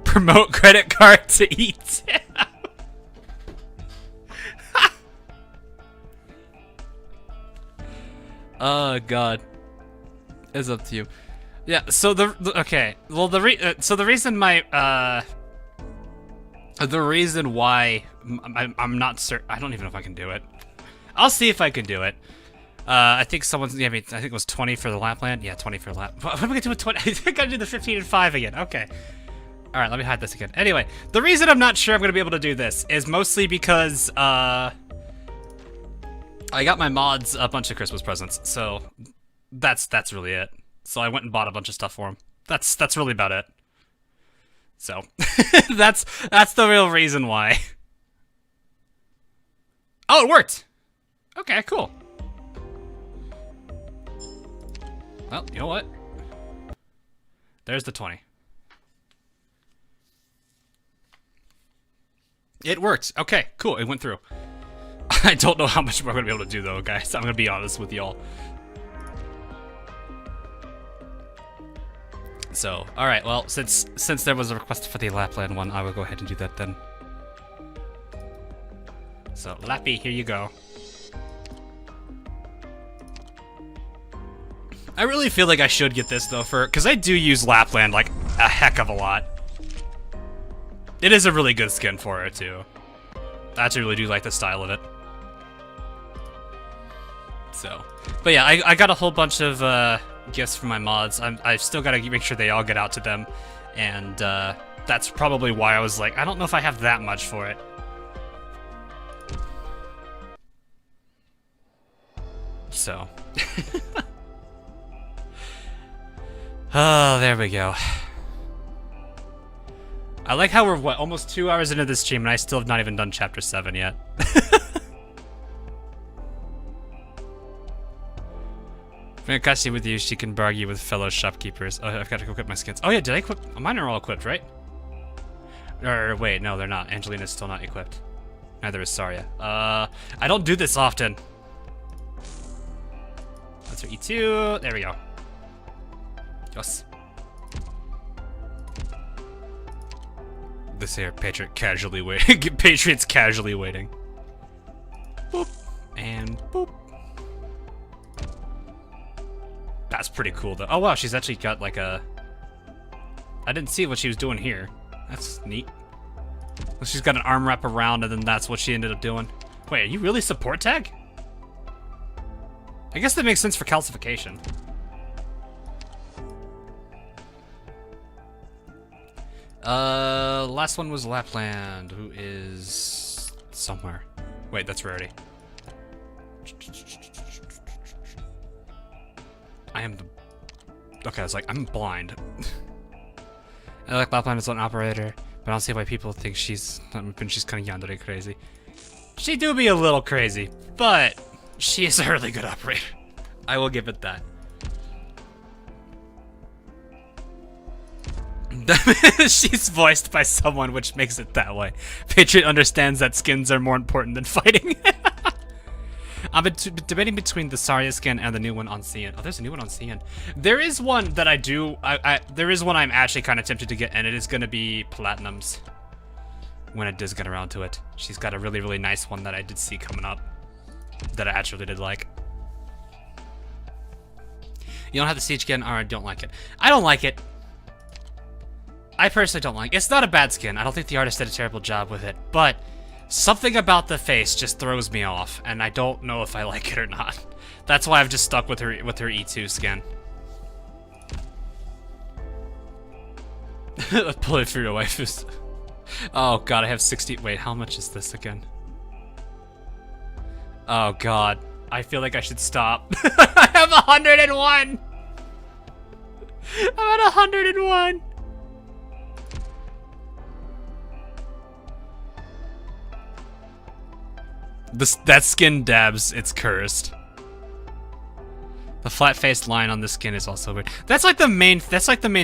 Promote credit card to eat. Oh god, it's up to you. Yeah. So okay. Well, the reason why I'm not certain. I don't even know if I can do it. I'll see if I can do it. I think someone's. Yeah, I mean, I think it was 20 for the Lapland. Yeah, 20 for lap. What am I gonna do with 20? I think I gotta do the 15 and 5 again. Okay. All right, let me hide this again. Anyway, the reason I'm not sure I'm gonna be able to do this is mostly because I got my mods a bunch of Christmas presents, so that's really it. So I went and bought a bunch of stuff for them. That's really about it. So that's the real reason why. Oh, it worked. Okay, cool. Well, you know what? There's the 20. It worked. Okay, cool. It went through. I don't know how much more I'm gonna be able to do though, guys. I'm gonna be honest with y'all. So, alright, well, since there was a request for the Lapland one, I will go ahead and do that then. So, Lappy, here you go. I really feel like I should get this though, because I do use Lapland like a heck of a lot. It is a really good skin for it too. I actually really do like the style of it. So, but yeah, I got a whole bunch of gifts from my mods. I've still got to make sure they all get out to them, and that's probably why I was like, I don't know if I have that much for it. So, oh, there we go. I like how we're, what, almost 2 hours into this stream and I still have not even done Chapter 7 yet. When Akashi with you, she can bargain with fellow shopkeepers. Oh, I've got to go equip my skins. Oh yeah, did I equip? Mine are all equipped, right? Or wait, no, they're not. Angelina's still not equipped. Neither is Saria. I don't do this often. That's her E2. There we go. Yes. This here, Patriot casually waiting. Patriot's casually waiting. Boop. And boop. That's pretty cool though. Oh wow, she's actually got like a... I didn't see what she was doing here. That's neat. She's got an arm wrap around and then that's what she ended up doing. Wait, are you really support tag? I guess that makes sense for calcification. Last one was Lapland, who is somewhere. Wait, that's Rarity. I am the... Okay, I was like, I'm blind. I like Lapland as an operator, but I don't see why people think she's kind of yandere crazy. She do be a little crazy, but she is a really good operator. I will give it that. She's voiced by someone, which makes it that way. Patriot understands that skins are more important than fighting. I'm debating between the Saria skin and the new one on Cian. Oh, there's a new one on Cian. There is one that I do. There is one I'm actually kind of tempted to get, and it is going to be Platinum's. When it does get around to it. She's got a really, really nice one that I did see coming up. That I actually did like. You don't have the siege skin? Alright, don't like it. I don't like it. I personally don't like it. It's not a bad skin. I don't think the artist did a terrible job with it. But something about the face just throws me off. And I don't know if I like it or not. That's why I've just stuck with her E2 skin. Pull it through your waifus. Oh god, I have 60. Wait, how much is this again? Oh god. I feel like I should stop. I have 101! I'm at 101! That skin dabs, it's cursed. The flat-faced line on the skin is also weird. That's like the main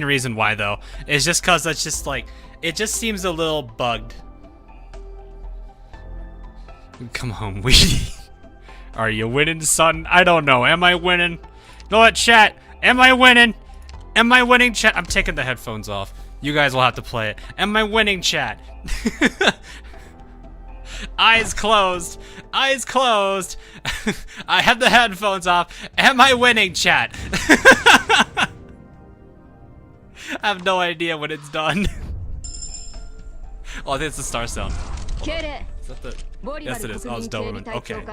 reason why though. It's just cause that's just like, it just seems a little bugged. Come home, Weedy. Are you winning, son? I don't know. Am I winning? You know what, chat? Am I winning? Am I winning, chat? I'm taking the headphones off. You guys will have to play it. Am I winning, chat? Eyes closed. Eyes closed. I have the headphones off. Am I winning, chat? I have no idea when it's done. Oh, I think it's the star sound. Is that the... Yes, it is. Oh, it's Doberman. Okay.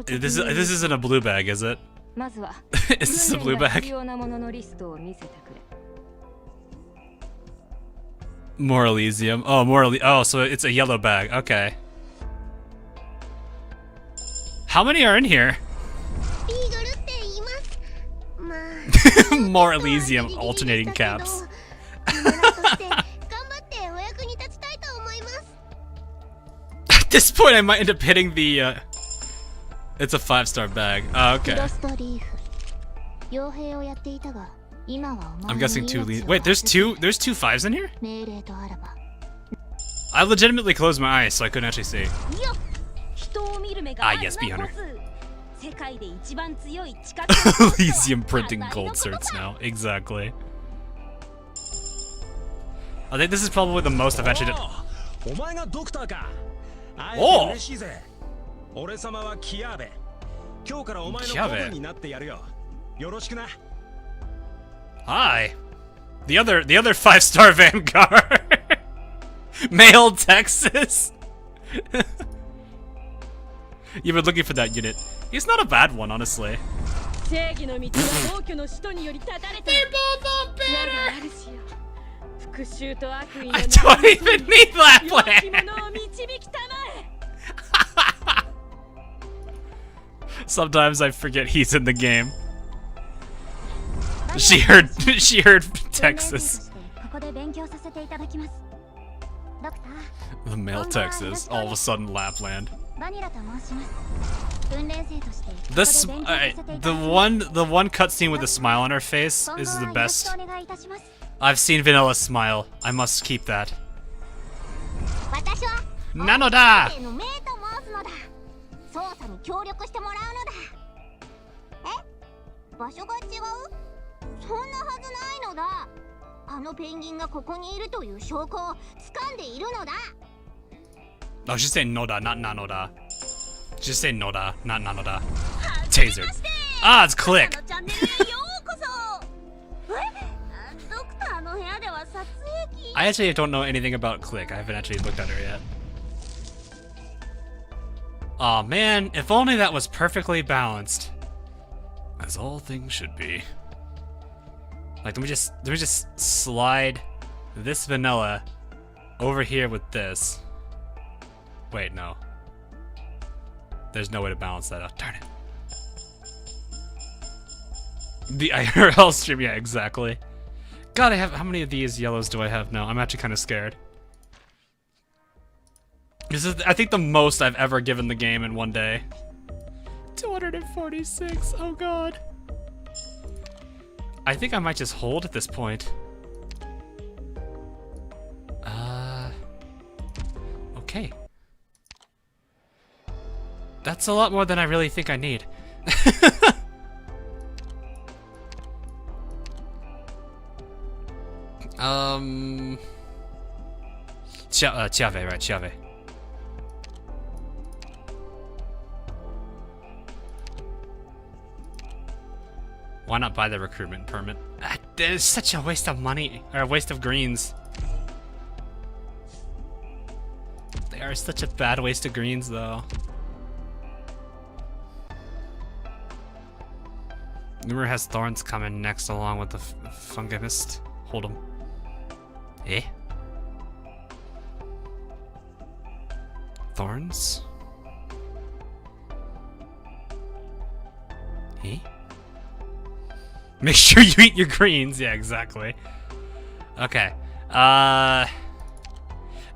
This isn't a blue bag, is it? Is this a blue bag? More Elysium. Oh, oh, so it's a yellow bag. Okay. How many are in here? More Elysium alternating caps. At this point, I might end up hitting the. It's a 5-star bag. Oh, okay. I'm guessing 2 Wait, there's two 5s in here? I legitimately closed my eyes, so I couldn't actually see. Ah, yes, Bee Hunter. Elysium printing gold certs now. Exactly. I think this is probably the most I've actually done. Oh! Kiabe. Hi. The other 5-star Vanguard. Male Texas. You've been looking for that unit. He's not a bad one, honestly. They're both all better. I don't even need Lapland. Sometimes I forget he's in the game. She heard Texas. The male Texas, all of a sudden Lapland. This the one cutscene with a smile on her face is the best. I've seen Vanilla smile. I must keep that. 私は Nanoda! のメイと申すのだ。捜査に協力してもらうのだ。え？場所が違う？そんなはずないのだ。あのペンギンがここにいるという証拠を掴んでいるのだ。Oh, she said Noda, not Nanoda. Just say Noda, not Nanoda. Taser. Ah, it's Click. チャンネルへようこそ。ドクターの部屋では撮影機。 I actually don't know anything about Click. I haven't actually looked at her yet. Aw, man, if only that was perfectly balanced. As all things should be. Like, let me just slide this vanilla over here with this. Wait, no. There's no way to balance that out. Darn it. The IRL stream, yeah, exactly. God, how many of these yellows do I have now? I'm actually kind of scared. This is, I think, the most I've ever given the game in one day. 246, oh god. I think I might just hold at this point. Okay. That's a lot more than I really think I need. Chiave, right, Chiave. Why not buy the recruitment permit? It's such a waste of money, or a waste of greens. They are such a bad waste of greens, though. Memoir has thorns coming next along with the Fungimist. Hold them. Eh? Thorns? Eh? Make sure you eat your greens. Yeah, exactly. Okay.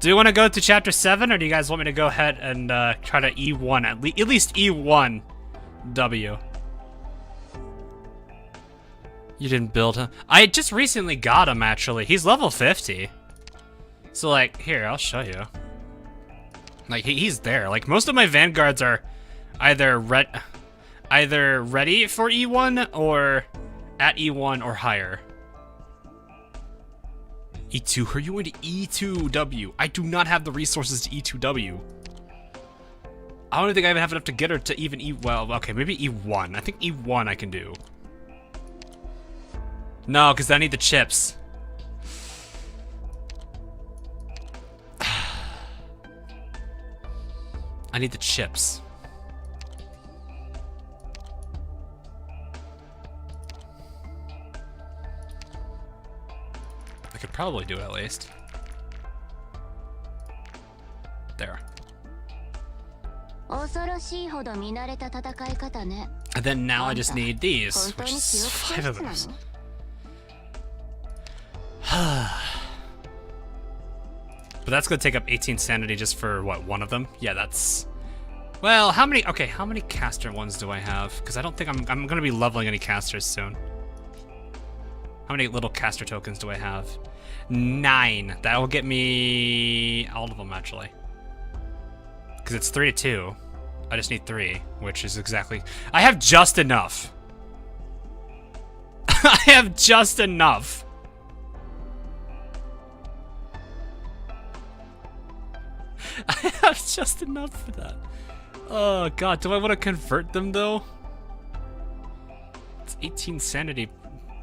Do we want to go to chapter 7, or do you guys want me to go ahead and try to E1 at least E1 W? You didn't build him. I just recently got him, actually. He's level 50. So, like, here, I'll show you. Like, he's there. Like, most of my Vanguards are either ready for E1 or at E1 or higher. E2, are you into E2W? I do not have the resources to E2W. I don't think I even have enough to get her to even E... Well, okay, maybe E1. I think E1 I can do. No, because I need the chips. I need the chips. I could probably do it at least. There. And then now I just need these, which is 5 of those. But that's gonna take up 18 sanity just for what, one of them? Yeah, that's... Well, how many... Okay, how many caster ones do I have? Because I don't think I'm gonna be leveling any casters soon. How many little caster tokens do I have? 9. That will get me all of them, actually. Because it's 3 to 2. I just need 3, which is exactly... I have just enough. I have just enough. I have just enough for that. Oh god, do I want to convert them though? It's 18 sanity.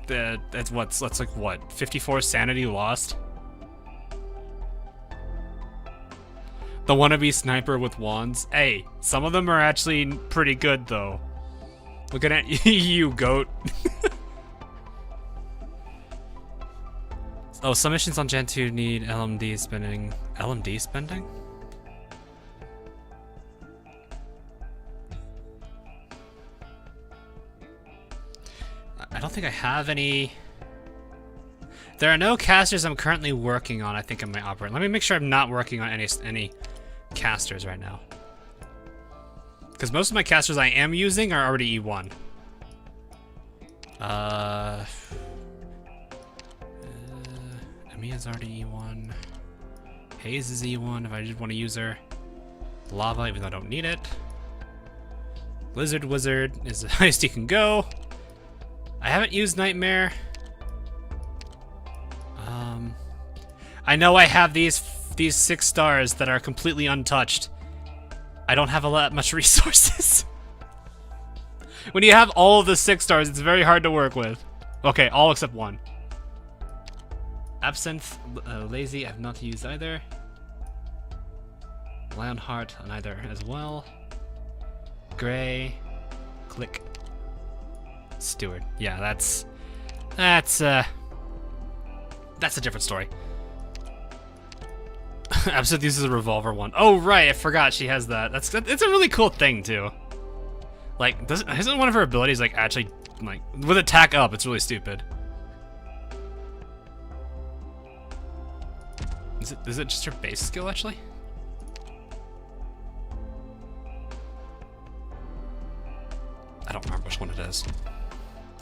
That's like what? 54 sanity lost? The wannabe sniper with wands? Hey, some of them are actually pretty good though. Looking at you, goat. Oh, some missions on Gen 2 need LMD spending. LMD spending? I don't think I have any... There are no casters I'm currently working on, I think, in my operate. Let me make sure I'm not working on any casters right now. Because most of my casters I am using are already E1. Kamiya's already E1. Haze is E1 if I just want to use her. Lava, even though I don't need it. Lizard Wizard is the highest he can go. I haven't used Nightmare. I know I have these 6 stars that are completely untouched. I don't have a lot much resources. When you have all of the 6 stars, it's very hard to work with. Okay, all except 1. Absinthe, Lazy, I've not used either. Lionheart, neither as well. Gray, Click, Steward. Yeah, that's a different story. Absinthe uses a revolver one. Oh right, I forgot she has that. It's a really cool thing too. Like, isn't one of her abilities like actually like with attack up? It's really stupid. Is it just her base skill actually? I don't remember which one it is.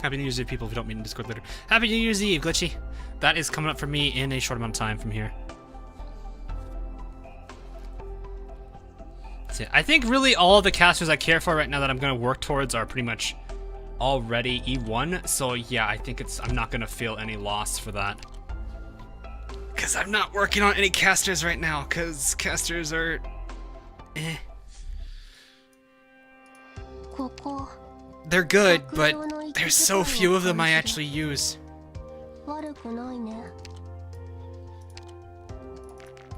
Happy New Year's Eve, people, if you don't meet in Discord later. Happy New Year's Eve, Glitchy. That is coming up for me in a short amount of time from here. So I think really all of the casters I care for right now that I'm going to work towards are pretty much already E1. So yeah, I think I'm not going to feel any loss for that. Because I'm not working on any casters right now, because casters are... eh. They're good, but there's so few of them I actually use.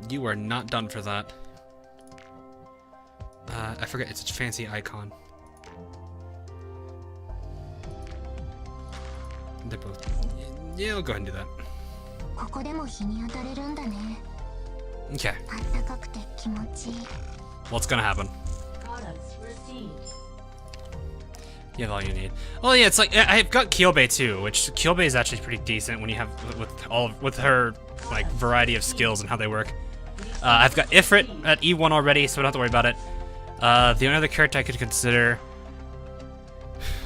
You are not done for that. I forget, it's a fancy icon. They're both... yeah, I'll go ahead and do that. Okay. What's gonna happen? You have all you need. Oh yeah, it's like I've got Kyobei too, which Kyobei is actually pretty decent when you have with her like variety of skills and how they work. I've got Ifrit at E1 already, so I don't have to worry about it. The only other character I could consider,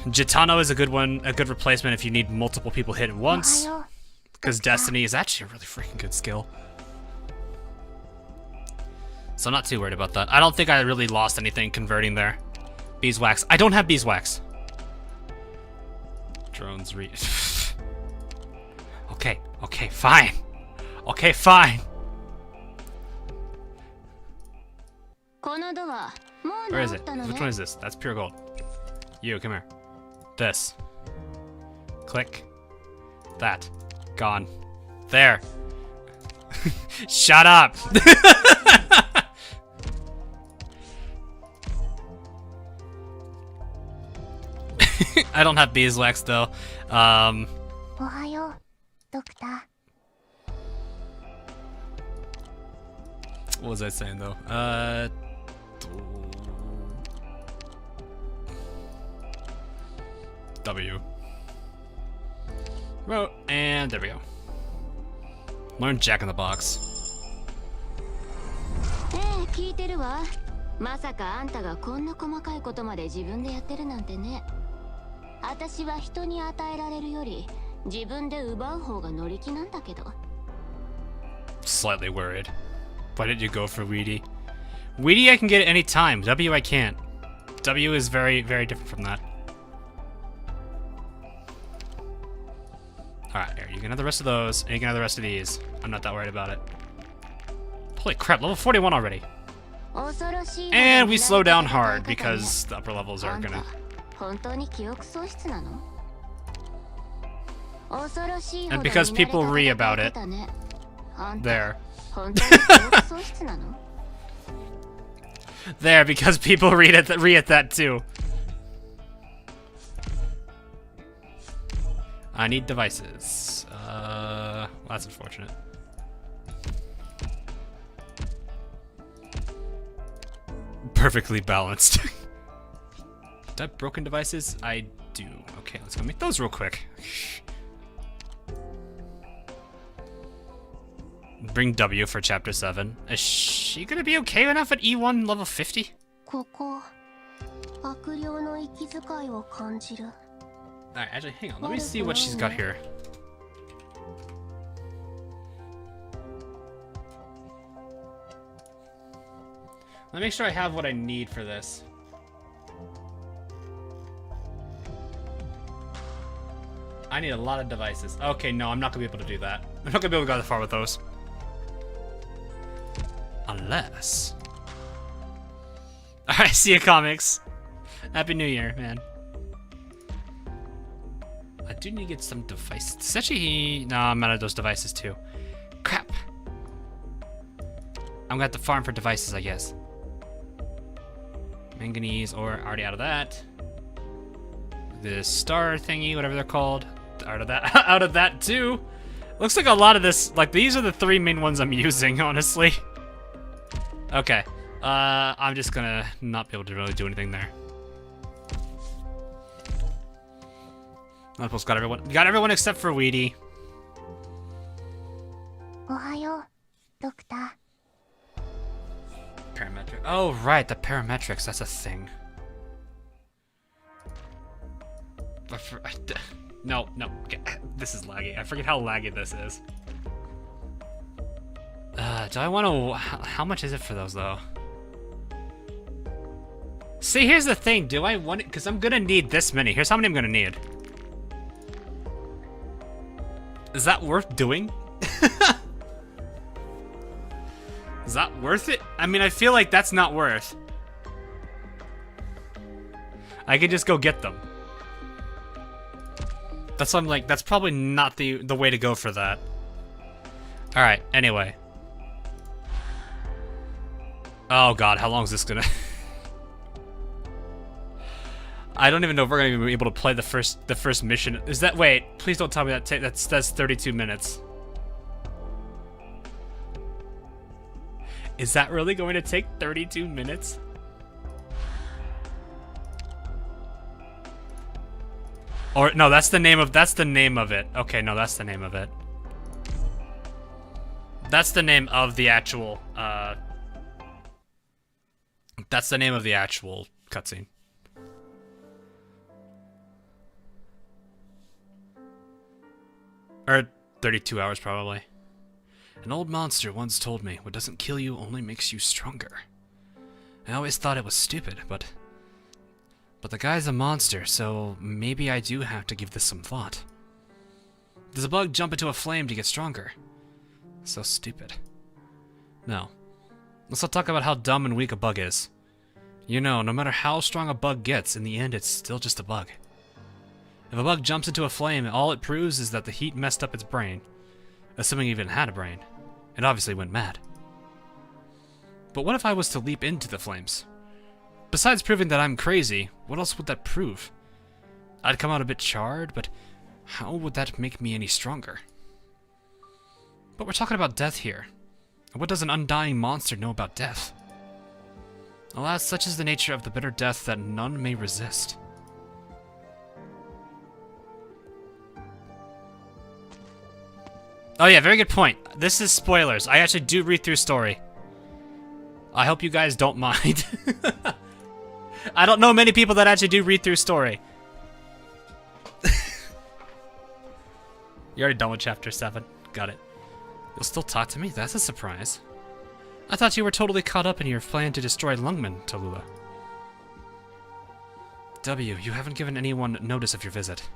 Gitano is a good one, a good replacement if you need multiple people hit at once, because Destiny is actually a really freaking good skill. So I'm not too worried about that. I don't think I really lost anything converting there. Beeswax. I don't have beeswax. Drones okay, fine. Okay, fine. Where is it? Which one is this? That's pure gold. You, come here. This. Click. That. Gone. There. Shut up! I don't have beeswax though. What was I saying though? W. Remote, and there we go. Learn Jack in the Box. 聞いてるわ。まさかあんたがこんな細かいことまで自分でやってるなんてね。私は人に与えられるより自分で奪う方が乗り気なんだけど。Slightly worried. Why did you go for Weedy? Weedy I can get at any time. W I can't. W is very, very different from that. Alright, here, you can have the rest of those, and you can have the rest of these. I'm not that worried about it. Holy crap, level 41 already. And we slow down hard because the upper levels are gonna... And because people re about it. There. There, because people re at that too. I need devices. Well, that's unfortunate. Perfectly balanced. Do I have broken devices? I do. Okay, let's go make those real quick. Bring W for chapter 7. Is she gonna be okay enough at E1 level 50? Alright, actually, hang on. Let me see what she's got here. Let me make sure I have what I need for this. I need a lot of devices. Okay, no, I'm not gonna be able to do that. I'm not gonna be able to go that far with those. Unless... Alright, see ya, comics. Happy New Year, man. I do need to get some devices. It's actually... No, I'm out of those devices, too. Crap. I'm gonna have to farm for devices, I guess. Manganese, or already out of that. The star thingy, whatever they're called. Out of that, out of that too. Looks like a lot of this, like these are the 3 main ones I'm using, honestly. Okay, I'm just gonna not be able to really do anything there. Almost got everyone except for Weedy. おはよう、ドクター。 Parametric. Oh right, the parametrics. That's a thing. No, okay. This is laggy. I forget how laggy this is. Do I want to... How much is it for those, though? See, here's the thing. Do I want it? Because I'm going to need this many. Here's how many I'm going to need. Is that worth doing? Is that worth it? I mean, I feel like that's not worth. I could just go get them. That's what I'm like, that's probably not the way to go for that. Alright, anyway. Oh god, how long is this gonna... I don't even know if we're gonna be able to play the first mission. Is that... Wait, please don't tell me that's 32 minutes. Is that really going to take 32 minutes? Or no, that's the name of it. Okay, no, that's the name of it. That's the name of the actual that's the name of the actual cutscene. Or 32 hours probably. An old monster once told me, what doesn't kill you only makes you stronger. I always thought it was stupid, but the guy's a monster, so maybe I do have to give this some thought. Does a bug jump into a flame to get stronger? So stupid. No. Let's not talk about how dumb and weak a bug is. You know, no matter how strong a bug gets, in the end it's still just a bug. If a bug jumps into a flame, all it proves is that the heat messed up its brain. Assuming it even had a brain. It obviously went mad. But what if I was to leap into the flames? Besides proving that I'm crazy, what else would that prove? I'd come out a bit charred, but how would that make me any stronger? But we're talking about death here. What does an undying monster know about death? Alas, such is the nature of the bitter death that none may resist. Oh yeah, very good point. This is spoilers. I actually do read through story. I hope you guys don't mind. I don't know many people that actually do read through story. You're already done with chapter 7. Got it. You'll still talk to me? That's a surprise. I thought you were totally caught up in your plan to destroy Lungman, Tallulah. W, you haven't given anyone notice of your visit.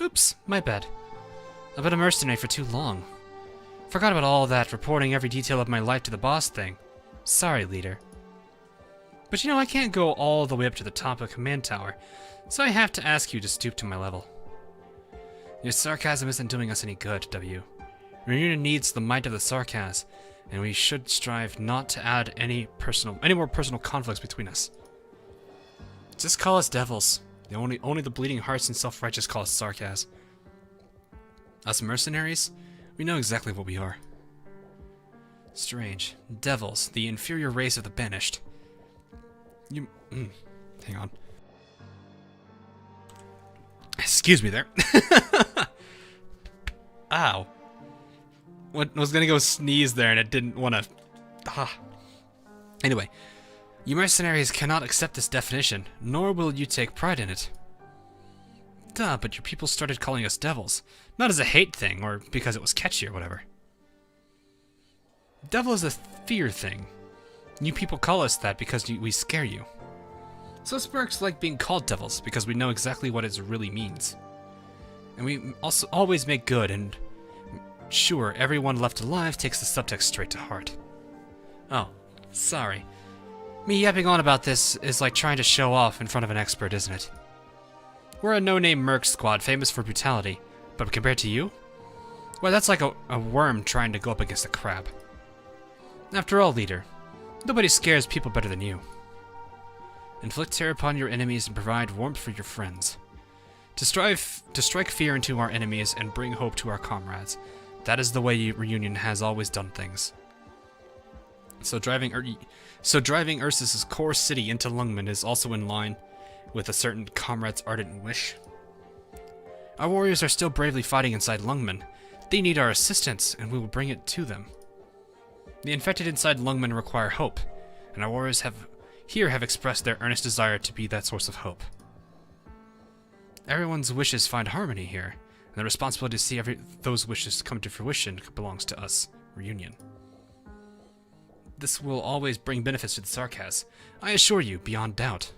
Oops, my bad. I've been a mercenary for too long. Forgot about all that reporting every detail of my life to the boss thing. Sorry, leader. But you know, I can't go all the way up to the top of Command Tower, so I have to ask you to stoop to my level. Your sarcasm isn't doing us any good, W. Reunion needs the might of the sarcasm, and we should strive not to add any more personal conflicts between us. Just call us devils. Only the bleeding hearts and self-righteous call us sarcasm. Us mercenaries? We know exactly what we are. Strange. Devils, the inferior race of the banished. You... hang on. Excuse me there. Ow. I was gonna go sneeze there and it didn't want to... Anyway. You mercenaries cannot accept this definition, nor will you take pride in it. Duh, but your people started calling us devils. Not as a hate thing, or because it was catchy or whatever. Devil is a fear thing. You people call us that because we scare you. So Sparks like being called devils because we know exactly what it really means. And we also always make good, and sure, everyone left alive takes the subtext straight to heart. Oh, sorry. Me yapping on about this is like trying to show off in front of an expert, isn't it? We're a no-name merc squad famous for brutality, but compared to you? Well, that's like a worm trying to go up against a crab. After all, leader, nobody scares people better than you. Inflict terror upon your enemies and provide warmth for your friends. To strike fear into our enemies and bring hope to our comrades. That is the way Reunion has always done things. So driving Ursus's core city into Lungmen is also in line with a certain comrade's ardent wish. Our warriors are still bravely fighting inside Lungmen. They need our assistance, and we will bring it to them. The infected inside Lungmen require hope, and our warriors have expressed their earnest desire to be that source of hope. Everyone's wishes find harmony here, and the responsibility to see those wishes come to fruition belongs to us, Reunion. This will always bring benefits to the Sarkaz, I assure you, beyond doubt.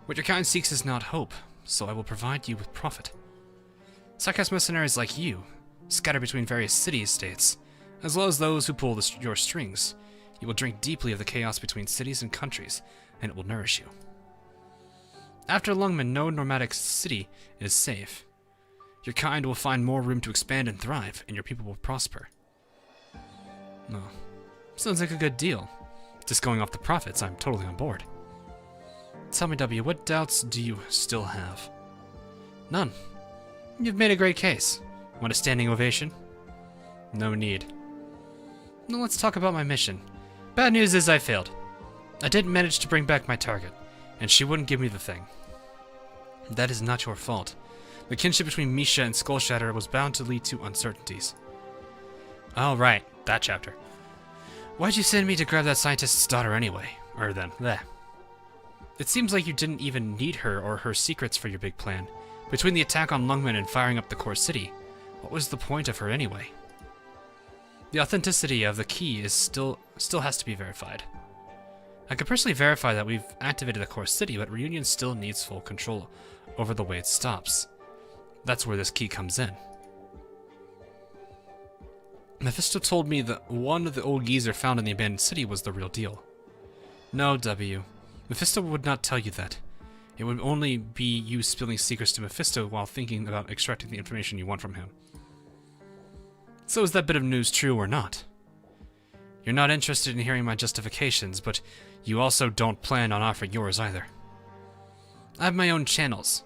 What your kind seeks is not hope, so I will provide you with profit. Sarkaz mercenaries like you, scattered between various city-states, as well as those who pull your strings, you will drink deeply of the chaos between cities and countries, and it will nourish you. After Lungmen, no nomadic city is safe. Your kind will find more room to expand and thrive, and your people will prosper. No. Sounds like a good deal. Just going off the profits, I'm totally on board. Tell me, W, what doubts do you still have? None. You've made a great case. Want a standing ovation? No need. Now let's talk about my mission. Bad news is I failed. I didn't manage to bring back my target, and she wouldn't give me the thing. That is not your fault. The kinship between Misha and Skullshatter was bound to lead to uncertainties. Oh, right. That chapter. Why'd you send me to grab that scientist's daughter anyway? Or then, bleh. It seems like you didn't even need her or her secrets for your big plan. Between the attack on Lungmen and firing up the core city, what was the point of her anyway? The authenticity of the key is still has to be verified. I could personally verify that we've activated the core city, but Reunion still needs full control over the way it stops. That's where this key comes in. Mephisto told me that one of the old geezer found in the abandoned city was the real deal. No, W. Mephisto would not tell you that. It would only be you spilling secrets to Mephisto while thinking about extracting the information you want from him. So is that bit of news true or not? You're not interested in hearing my justifications, but you also don't plan on offering yours either. I have my own channels,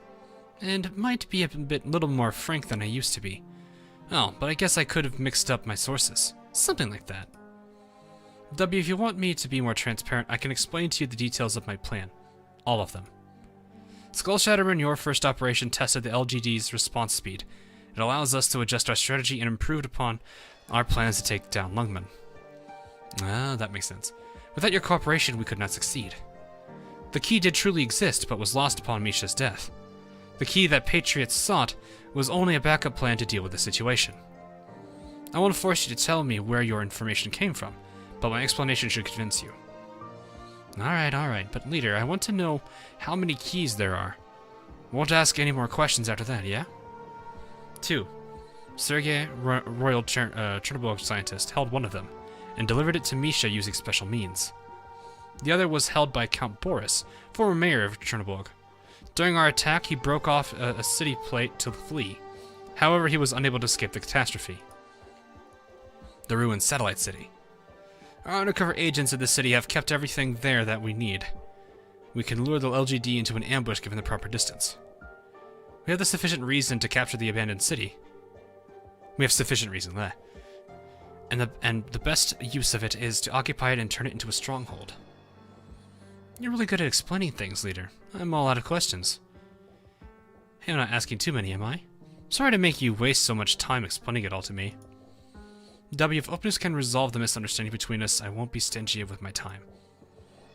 and might be a little more frank than I used to be. Oh, but I guess I could have mixed up my sources. Something like that. W, if you want me to be more transparent, I can explain to you the details of my plan. All of them. Skullshatter in your first operation tested the LGD's response speed. It allows us to adjust our strategy and improve upon our plans to take down Lungmen. Ah, that makes sense. Without your cooperation, we could not succeed. The key did truly exist, but was lost upon Misha's death. The key that Patriots sought was only a backup plan to deal with the situation. I won't force you to tell me where your information came from, but my explanation should convince you. Alright, but leader, I want to know how many keys there are. Won't ask any more questions after that, yeah? 2. Sergei, Royal Chernobyl scientist, held one of them, and delivered it to Misha using special means. The other was held by Count Boris, former mayor of Chernobyl. During our attack, he broke off a city plate to flee. However, he was unable to escape the catastrophe. The ruined satellite city. Our undercover agents in the city have kept everything there that we need. We can lure the LGD into an ambush given the proper distance. We have the sufficient reason to capture the abandoned city. We have sufficient reason there. And the best use of it is to occupy it and turn it into a stronghold. You're really good at explaining things, leader. I'm all out of questions. Hey, I'm not asking too many, am I? Sorry to make you waste so much time explaining it all to me. W, if openness can resolve the misunderstanding between us, I won't be stingy with my time.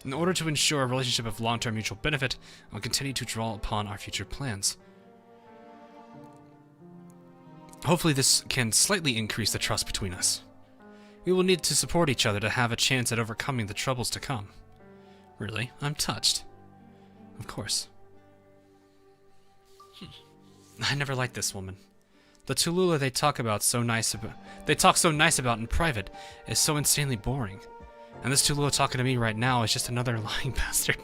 In order to ensure a relationship of long-term mutual benefit, I'll continue to draw upon our future plans. Hopefully this can slightly increase the trust between us. We will need to support each other to have a chance at overcoming the troubles to come. Really? I'm touched. Of course. I never liked this woman. The Tallulah they talk so nice about in private is so insanely boring. And this Tallulah talking to me right now is just another lying bastard.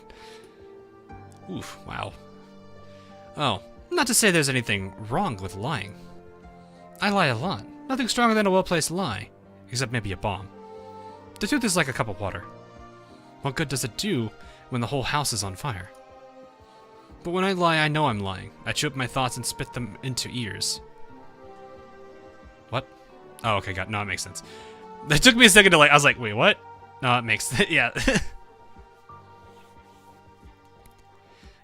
Oof, wow. Oh, not to say there's anything wrong with lying. I lie a lot. Nothing stronger than a well-placed lie. Except maybe a bomb. The truth is like a cup of water. What good does it do when the whole house is on fire? But when I lie, I know I'm lying. I chew up my thoughts and spit them into ears. What? Oh, okay, no, it makes sense. It took me a second to I was like, wait, what? No, it makes sense, yeah.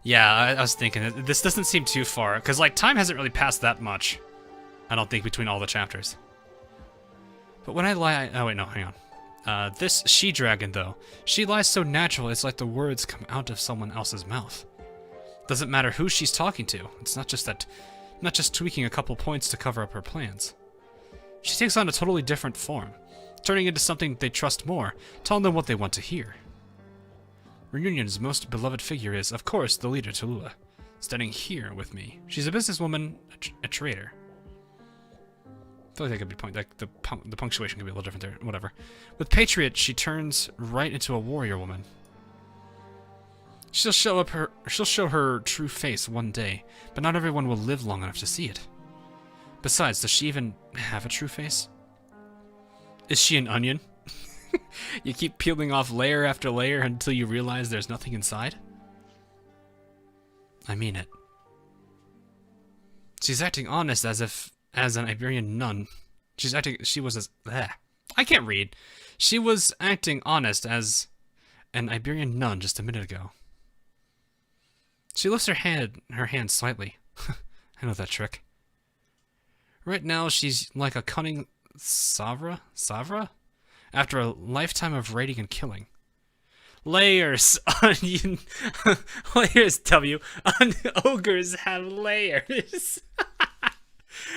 Yeah, I was thinking, this doesn't seem too far, because, time hasn't really passed that much, I don't think, between all the chapters. But when I lie, oh wait, no, hang on. This she-dragon, though, she lies so natural, it's like the words come out of someone else's mouth. Doesn't matter who she's talking to, it's not just tweaking a couple points to cover up her plans. She takes on a totally different form, turning into something they trust more, telling them what they want to hear. Reunion's most beloved figure is, of course, the leader, Tallulah, standing here with me. She's a businesswoman, a traitor. I feel like that could be the punctuation could be a little different there, whatever. With Patriot, she turns right into a warrior woman. She'll show her true face one day, but not everyone will live long enough to see it. Besides, does she even have a true face? Is she an onion? You keep peeling off layer after layer until you realize there's nothing inside? I mean it. She's acting honest as an Iberian nun. I can't read. She was acting honest as an Iberian nun just a minute ago. She lifts her hand slightly. I know that trick. Right now, she's like a cunning Savra? After a lifetime of raiding and killing. Layers, onion, layers, ogres have layers.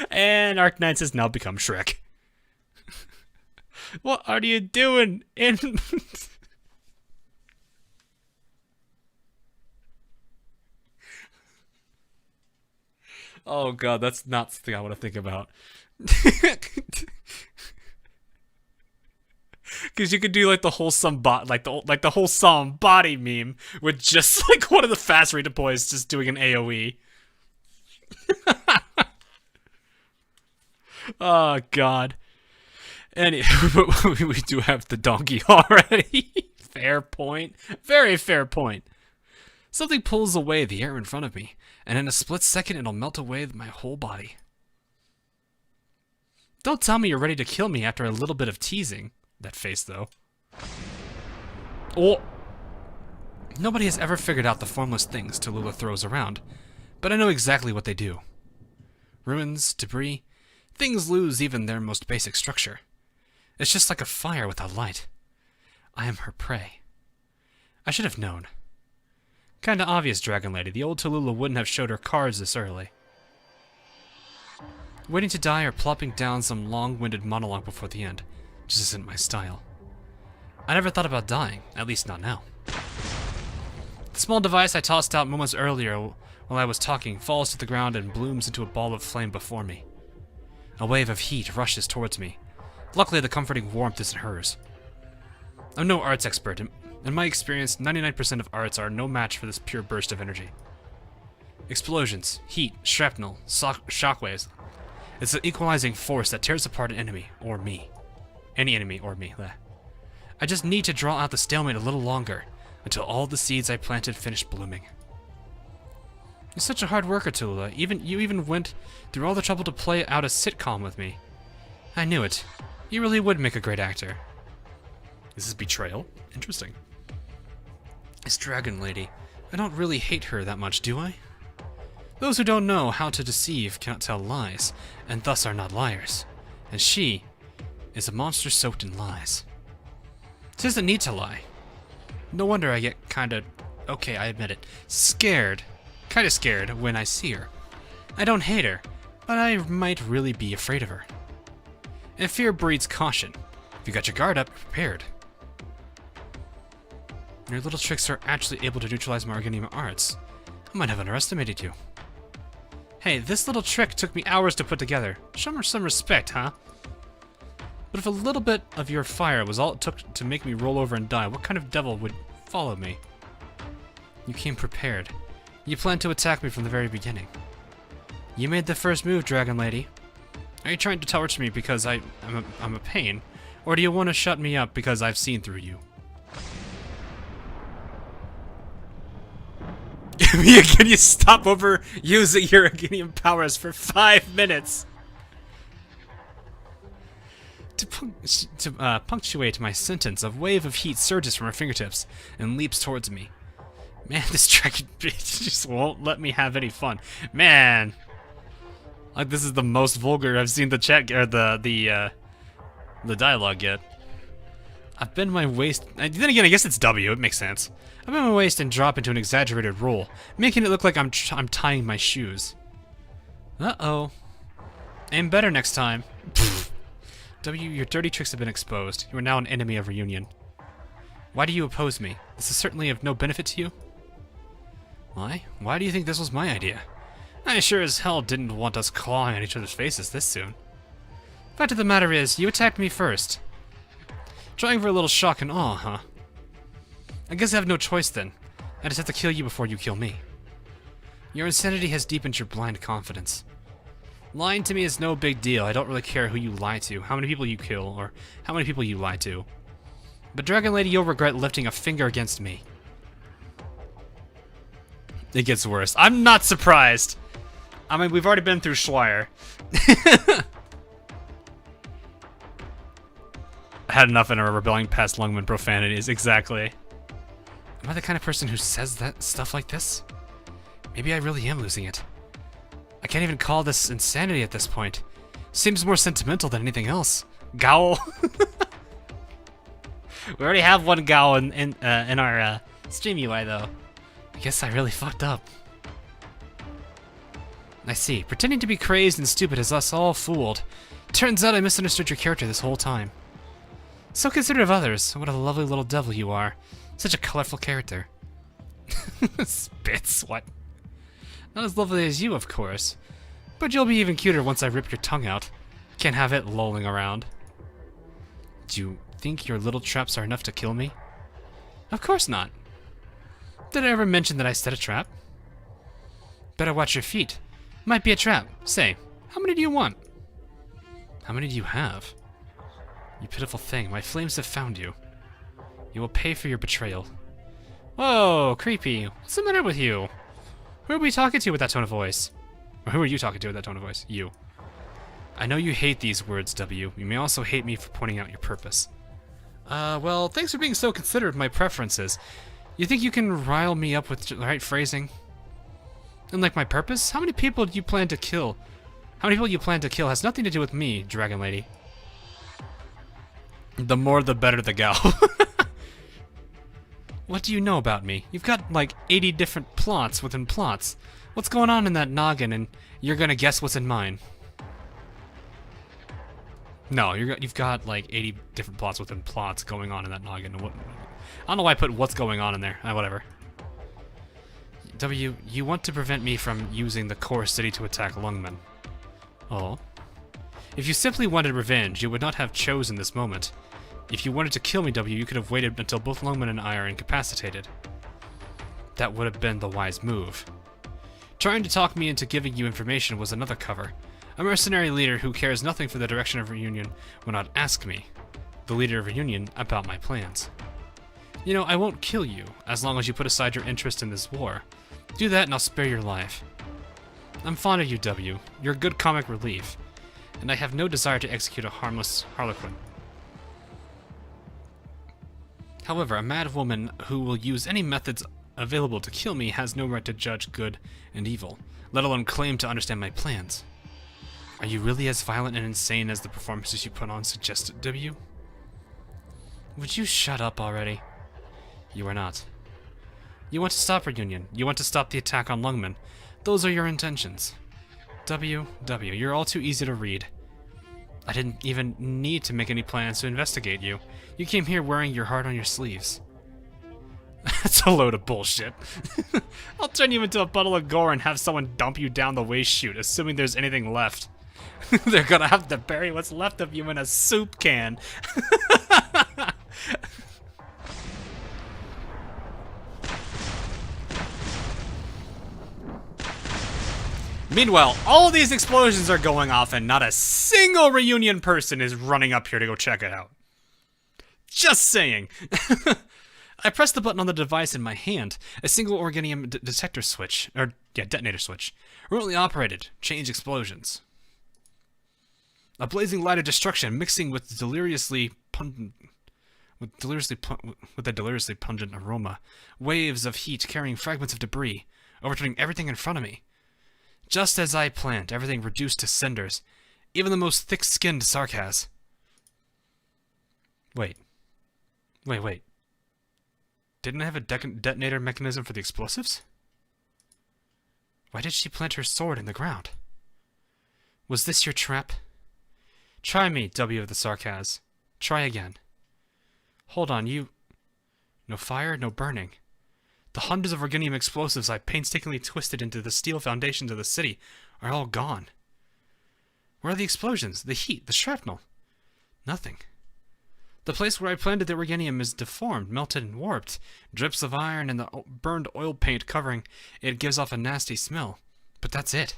And Arknights has now become Shrek. What are you doing in... Oh god, that's not something I want to think about. Because you could do the wholesome the wholesome body meme with just one of the fast redeploys just doing an AOE. Oh god. We do have the donkey already. Fair point. Very fair point. Something pulls away the air in front of me, and in a split second it'll melt away my whole body. Don't tell me you're ready to kill me after a little bit of teasing. That face, though. Oh! Nobody has ever figured out the formless things Tallulah throws around, but I know exactly what they do. Ruins, debris, things lose even their most basic structure. It's just like a fire without light. I am her prey. I should have known. Kinda obvious, Dragon Lady. The old Tallulah wouldn't have showed her cards this early. Waiting to die or plopping down some long-winded monologue before the end just isn't my style. I never thought about dying, at least not now. The small device I tossed out moments earlier while I was talking falls to the ground and blooms into a ball of flame before me. A wave of heat rushes towards me. Luckily, the comforting warmth isn't hers. I'm no arts expert. In my experience, 99% of arts are no match for this pure burst of energy. Explosions, heat, shrapnel, shockwaves. It's an equalizing force that tears apart an enemy, or me. Any enemy, or me. I just need to draw out the stalemate a little longer, until all the seeds I planted finish blooming. You're such a hard worker, Tallulah. You even went through all the trouble to play out a sitcom with me. I knew it. You really would make a great actor. Is this betrayal? Interesting. This Dragon Lady. I don't really hate her that much, do I? Those who don't know how to deceive cannot tell lies, and thus are not liars. And she is a monster soaked in lies. She doesn't need to lie. No wonder I get okay, I admit it, kinda scared when I see her. I don't hate her, but I might really be afraid of her. And fear breeds caution. If you got your guard up, prepared. Your little tricks are actually able to neutralize my Arganium arts. I might have underestimated you. Hey, this little trick took me hours to put together. Show me some respect, huh? But if a little bit of your fire was all it took to make me roll over and die, what kind of devil would follow me? You came prepared. You planned to attack me from the very beginning. You made the first move, Dragon Lady. Are you trying to torture me because I'm a pain? Or do you want to shut me up because I've seen through you? Can you stop over using your Arganium powers for 5 minutes? To punctuate my sentence, a wave of heat surges from her fingertips and leaps towards me. Man, this dragon bitch just won't let me have any fun. Man, like this is the most vulgar I've seen the chat or the dialogue yet. I've been my waist. Then again, I guess it's W. It makes sense. I bend my waist and drop into an exaggerated roll, making it look like I'm tying my shoes. Uh-oh. Aim better next time. W, your dirty tricks have been exposed. You are now an enemy of reunion. Why do you oppose me? This is certainly of no benefit to you. Why? Why do you think this was my idea? I sure as hell didn't want us clawing on each other's faces this soon. Fact of the matter is, you attacked me first. Trying for a little shock and awe, huh? I guess I have no choice then. I just have to kill you before you kill me. Your insanity has deepened your blind confidence. Lying to me is no big deal. I don't really care who you lie to, how many people you kill, or how many people you lie to. But Dragon Lady, you'll regret lifting a finger against me. It gets worse. I'm not surprised. I mean, we've already been through Schweier. I had enough in a rebelling past Lungman profanities, exactly. Am I the kind of person who says that stuff like this? Maybe I really am losing it. I can't even call this insanity at this point. Seems more sentimental than anything else. Gowl. We already have one Gowl in our stream UI though. I guess I really fucked up. I see. Pretending to be crazed and stupid has us all fooled. Turns out I misunderstood your character this whole time. So considerate of others. What a lovely little devil you are. Such a colorful character. Spits, what? Not as lovely as you, of course. But you'll be even cuter once I rip your tongue out. Can't have it lolling around. Do you think your little traps are enough to kill me? Of course not. Did I ever mention that I set a trap? Better watch your feet. Might be a trap. Say, how many do you want? How many do you have? You pitiful thing, my flames have found you. You will pay for your betrayal. Whoa, creepy. What's the matter with you? Who are we talking to with that tone of voice? Or who are you talking to with that tone of voice? You. I know you hate these words, W. You may also hate me for pointing out your purpose. Well, thanks for being so considerate of my preferences. You think you can rile me up with the right phrasing? And like my purpose? How many people do you plan to kill? How many people you plan to kill has nothing to do with me, Dragon Lady. The more the better the gal. What do you know about me? You've got like 80 different plots within plots. What's going on in that noggin and you're gonna guess what's in mine? No, you've got like 80 different plots within plots going on in that noggin. I don't know why I put what's going on in there. Whatever. W, you want to prevent me from using the core city to attack Lungman. Oh. If you simply wanted revenge, you would not have chosen this moment. If you wanted to kill me, W, you could have waited until both Lungman and I are incapacitated. That would have been the wise move. Trying to talk me into giving you information was another cover. A mercenary leader who cares nothing for the direction of Reunion will not ask me, the leader of Reunion, about my plans. You know, I won't kill you, as long as you put aside your interest in this war. Do that and I'll spare your life. I'm fond of you, W. You're a good comic relief. And I have no desire to execute a harmless harlequin. However, a mad woman who will use any methods available to kill me has no right to judge good and evil, let alone claim to understand my plans. Are you really as violent and insane as the performances you put on suggested, W? Would you shut up already? You are not. You want to stop Reunion. You want to stop the attack on Lungman. Those are your intentions. W, you're all too easy to read. I didn't even need to make any plans to investigate you. You came here wearing your heart on your sleeves. That's a load of bullshit. I'll turn you into a puddle of gore and have someone dump you down the waste chute, assuming there's anything left. They're gonna have to bury what's left of you in a soup can. Meanwhile, all of these explosions are going off and not a single reunion person is running up here to go check it out. Just saying. I pressed the button on the device in my hand. A single organium detector switch, detonator switch. Remotely operated. Change explosions. A blazing light of destruction mixing with a deliriously pungent aroma. Waves of heat carrying fragments of debris, overturning everything in front of me. Just as I planned, everything reduced to cinders. Even the most thick-skinned sarcas. Wait. Didn't I have a detonator mechanism for the explosives? Why did she plant her sword in the ground? Was this your trap? Try me, W of the Sarkaz. Try again. Hold on, you... No fire, no burning. The hundreds of organium explosives I painstakingly twisted into the steel foundations of the city are all gone. Where are the explosions, the heat, the shrapnel? Nothing. The place where I planted the organium is deformed, melted, and warped. Drips of iron and the burned oil paint covering it gives off a nasty smell. But that's it.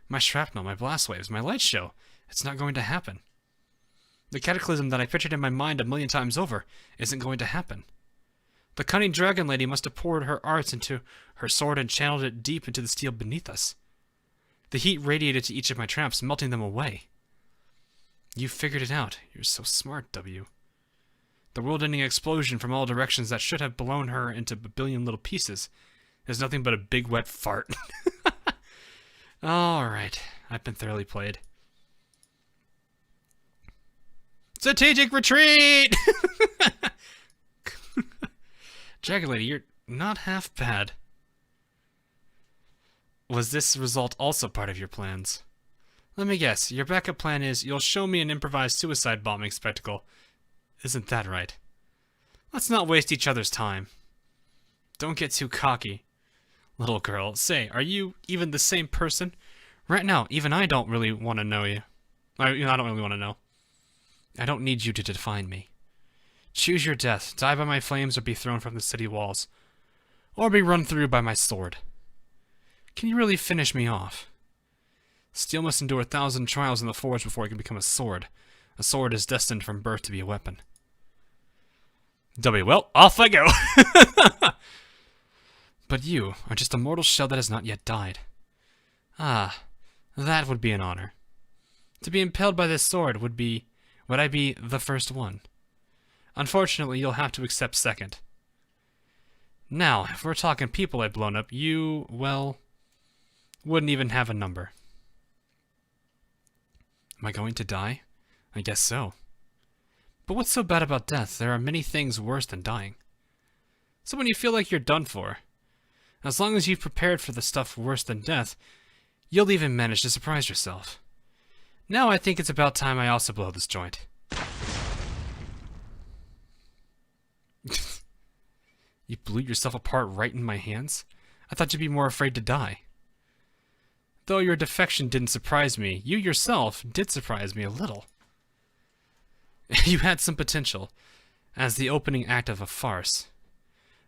My shrapnel, my blast waves, my light show. It's not going to happen. The cataclysm that I pictured in my mind a million times over isn't going to happen. The cunning dragon lady must have poured her arts into her sword and channeled it deep into the steel beneath us. The heat radiated to each of my traps, melting them away. You figured it out. You're so smart, W. The world-ending explosion from all directions that should have blown her into a billion little pieces is nothing but a big wet fart. Alright, I've been thoroughly played. Strategic retreat! Dragon Lady, you're not half bad. Was this result also part of your plans? Let me guess, your backup plan is you'll show me an improvised suicide bombing spectacle. Isn't that right? Let's not waste each other's time. Don't get too cocky. Little girl, say, are you even the same person? Right now, even I don't really want to know you. I don't really want to know. I don't need you to define me. Choose your death, die by my flames or be thrown from the city walls. Or be run through by my sword. Can you really finish me off? Steel must endure 1,000 trials in the forge before it can become a sword. A sword is destined from birth to be a weapon. W, well, off I go! But you are just a mortal shell that has not yet died. Ah, that would be an honor. To be impaled by this sword would I be the first one? Unfortunately, you'll have to accept second. Now, if we're talking people I've blown up, you, well, wouldn't even have a number. Am I going to die? I guess so. But what's so bad about death? There are many things worse than dying. So when you feel like you're done for, as long as you've prepared for the stuff worse than death, you'll even manage to surprise yourself. Now I think it's about time I also blow this joint. You blew yourself apart right in my hands? I thought you'd be more afraid to die. Though your defection didn't surprise me, you yourself did surprise me a little. You had some potential, as the opening act of a farce.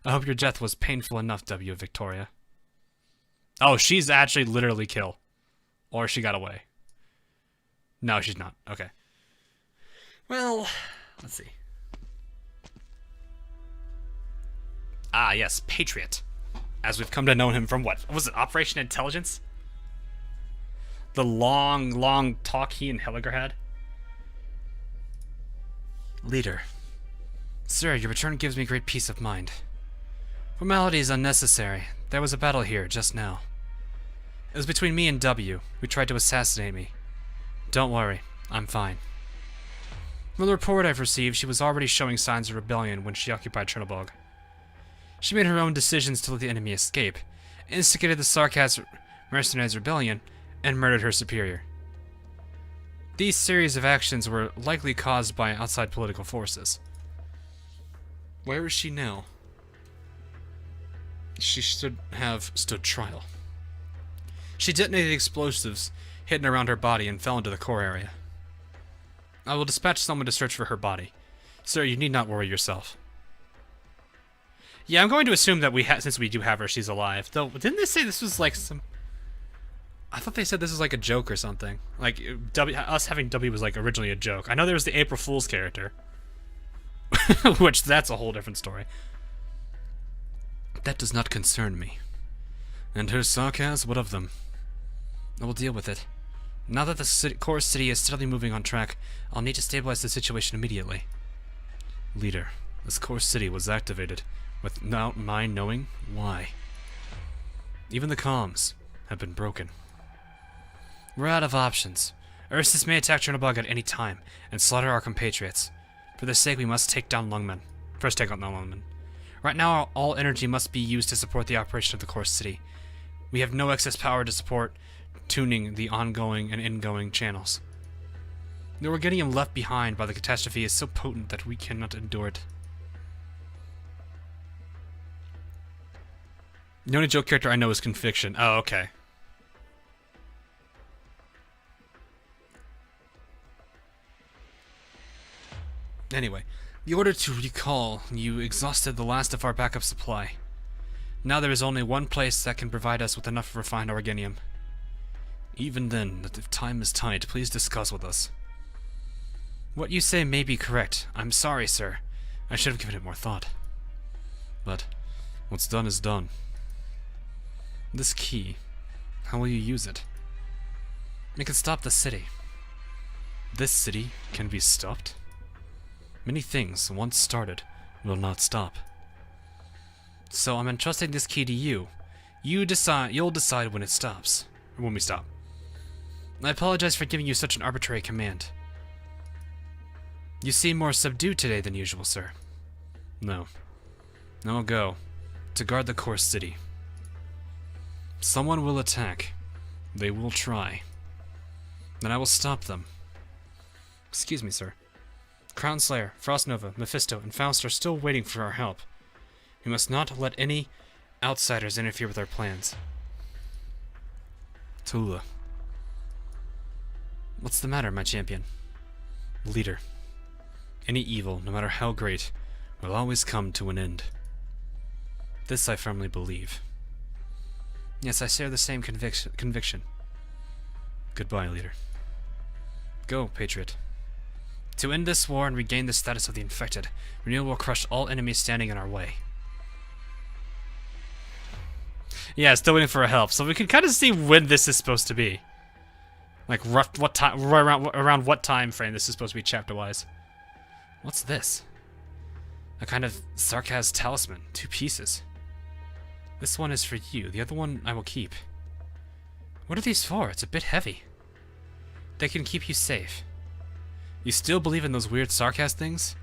I hope your death was painful enough, W. Victoria. Oh, she's actually literally kill. Or she got away. No, she's not. Okay. Well, let's see. Ah, yes, Patriot. As we've come to know him from what was it, Operation Intelligence? The long talk he and Helliger had? Leader. Sir, your return gives me great peace of mind. Formality is unnecessary. There was a battle here just now. It was between me and W, who tried to assassinate me. Don't worry, I'm fine. From the report I've received, she was already showing signs of rebellion when she occupied Chernobog. She made her own decisions to let the enemy escape, instigated the Sarkaz mercenaries' rebellion, and murdered her superior. These series of actions were likely caused by outside political forces. Where is she now? She should have stood trial. She detonated explosives hidden around her body and fell into the core area. I will dispatch someone to search for her body. Sir, you need not worry yourself. Yeah, I'm going to assume that since we do have her, she's alive. Though, didn't they say this was like some... I thought they said this was like a joke or something. Like, us having W was like originally a joke. I know there was the April Fool's character. Which, that's a whole different story. That does not concern me. And her sarcasm, what of them? I will deal with it. Now that the core city is steadily moving on track, I'll need to stabilize the situation immediately. Leader, this core city was activated without my knowing why. Even the comms have been broken. We're out of options. Ursus may attack Chernobog at any time and slaughter our compatriots. For their sake, we must take down Lungmen. First take out Lungmen. Right now, all energy must be used to support the operation of the core city. We have no excess power to support tuning the ongoing and ingoing channels. The organium left behind by the catastrophe is so potent that we cannot endure it. The only joke character I know is Conviction. Oh, okay. Anyway, the order to recall, you exhausted the last of our backup supply. Now there is only one place that can provide us with enough refined organium. Even then, if time is tight, please discuss with us. What you say may be correct. I'm sorry, sir. I should have given it more thought. But what's done is done. This key, how will you use it? It can stop the city. This city can be stopped? Many things, once started, will not stop. So I'm entrusting this key to you. You'll decide when it stops. Or when we stop. I apologize for giving you such an arbitrary command. You seem more subdued today than usual, sir. No. Now I'll go. To guard the core city. Someone will attack. They will try. Then I will stop them. Excuse me, sir. Crown Slayer, Frostnova, Mephisto, and Faust are still waiting for our help. We must not let any outsiders interfere with our plans. Tula. What's the matter, my champion? Leader. Any evil, no matter how great, will always come to an end. This I firmly believe. Yes, I share the same conviction. Goodbye, leader. Go, Patriot. To end this war and regain the status of the infected, Renewal will crush all enemies standing in our way. Yeah, still waiting for help, so we can kind of see when this is supposed to be. Like, what time, around what time frame this is supposed to be chapter-wise. What's this? A kind of Sarkaz talisman, 2 pieces. This one is for you, the other one I will keep. What are these for? It's a bit heavy. They can keep you safe. You still believe in those weird Sarkaz things?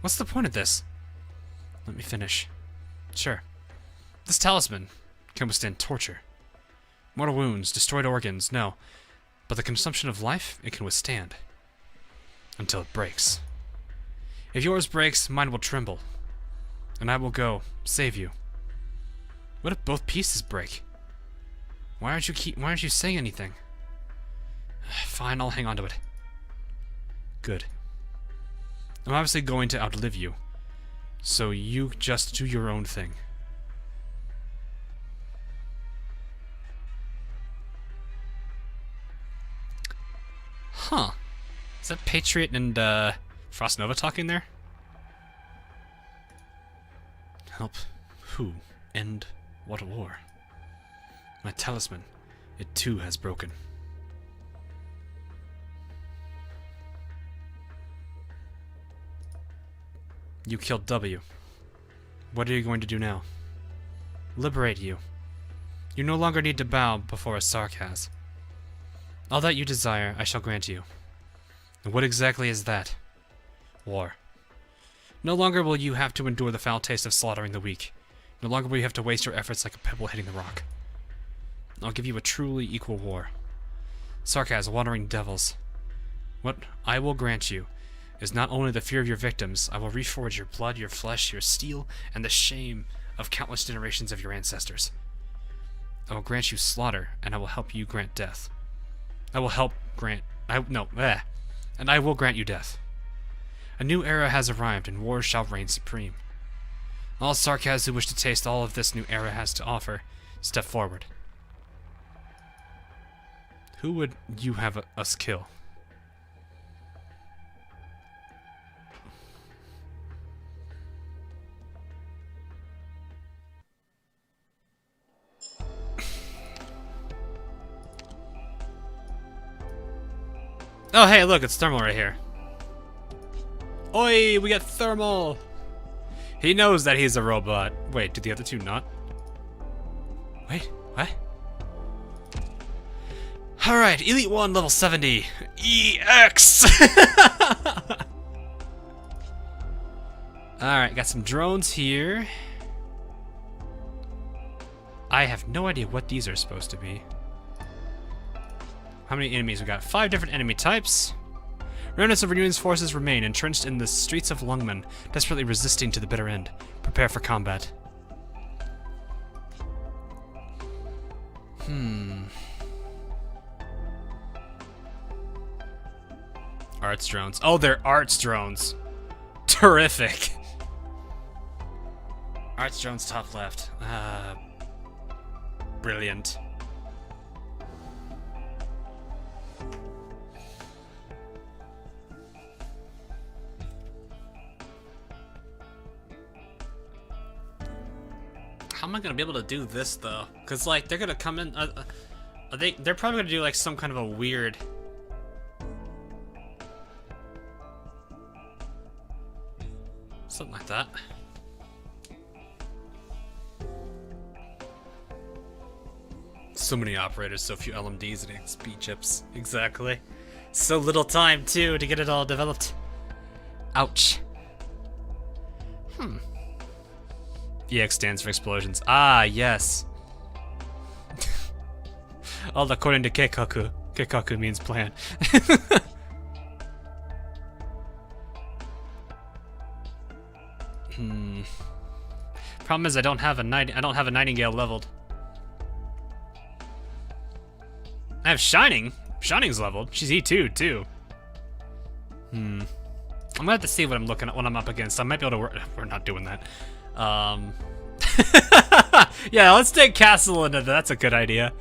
What's the point of this? Let me finish. Sure. This talisman can withstand torture. Mortal wounds, destroyed organs, no. But the consumption of life, it can withstand. Until it breaks. If yours breaks, mine will tremble. And I will go, save you. What if both pieces break? Why aren't you saying anything? Fine, I'll hang on to it. Good. I'm obviously going to outlive you. So you just do your own thing. Huh. Is that Patriot and Frostnova talking there? Help who? End what war? My talisman. It too has broken. You killed W. What are you going to do now? Liberate you. You no longer need to bow before a Sarkaz. All that you desire, I shall grant you. And what exactly is that? War. No longer will you have to endure the foul taste of slaughtering the weak. No longer will you have to waste your efforts like a pebble hitting the rock. I'll give you a truly equal war. Sarkaz, wandering devils. What I will grant you is not only the fear of your victims, I will reforge your blood, your flesh, your steel, and the shame of countless generations of your ancestors. I will grant you slaughter, and I will help you grant death. I will help grant... And I will grant you death. A new era has arrived, and war shall reign supreme. All Sarkaz who wish to taste all of this new era has to offer, step forward. Who would you have us kill? Oh, hey, look, it's Thermal right here. Oi, we got Thermal! He knows that he's a robot. Wait, did the other two not? Wait, what? Alright, Elite 1, level 70. EX! Alright, got some drones here. I have no idea what these are supposed to be. How many enemies we got? 5 different enemy types. Remnants of Renewing's forces remain entrenched in the streets of Lungmen, desperately resisting to the bitter end. Prepare for combat. Arts drones. Oh, they're arts drones. Terrific. Arts drones top left. Brilliant. How am I gonna be able to do this though? Cause like they're gonna come in. They're probably gonna do like some kind of a weird. Something like that. So many operators, so few LMDs and XP chips. Exactly. So little time too to get it all developed. Ouch. EX stands for explosions. Ah, yes. All according to Keikaku. Keikaku means plan. Problem is I don't have a Nightingale leveled. I have Shining. Shining's leveled. She's E2 too. I'm gonna have to see what I'm looking at, what I'm up against. I might be able to work. We're not doing that. Yeah, let's take Castle into that. That's a good idea.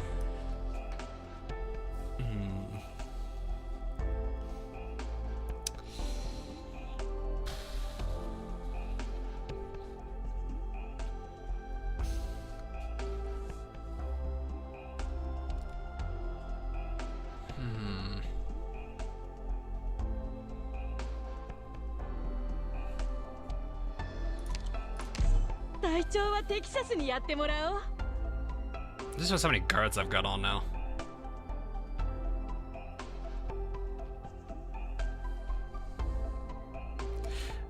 This shows how many guards I've got on now.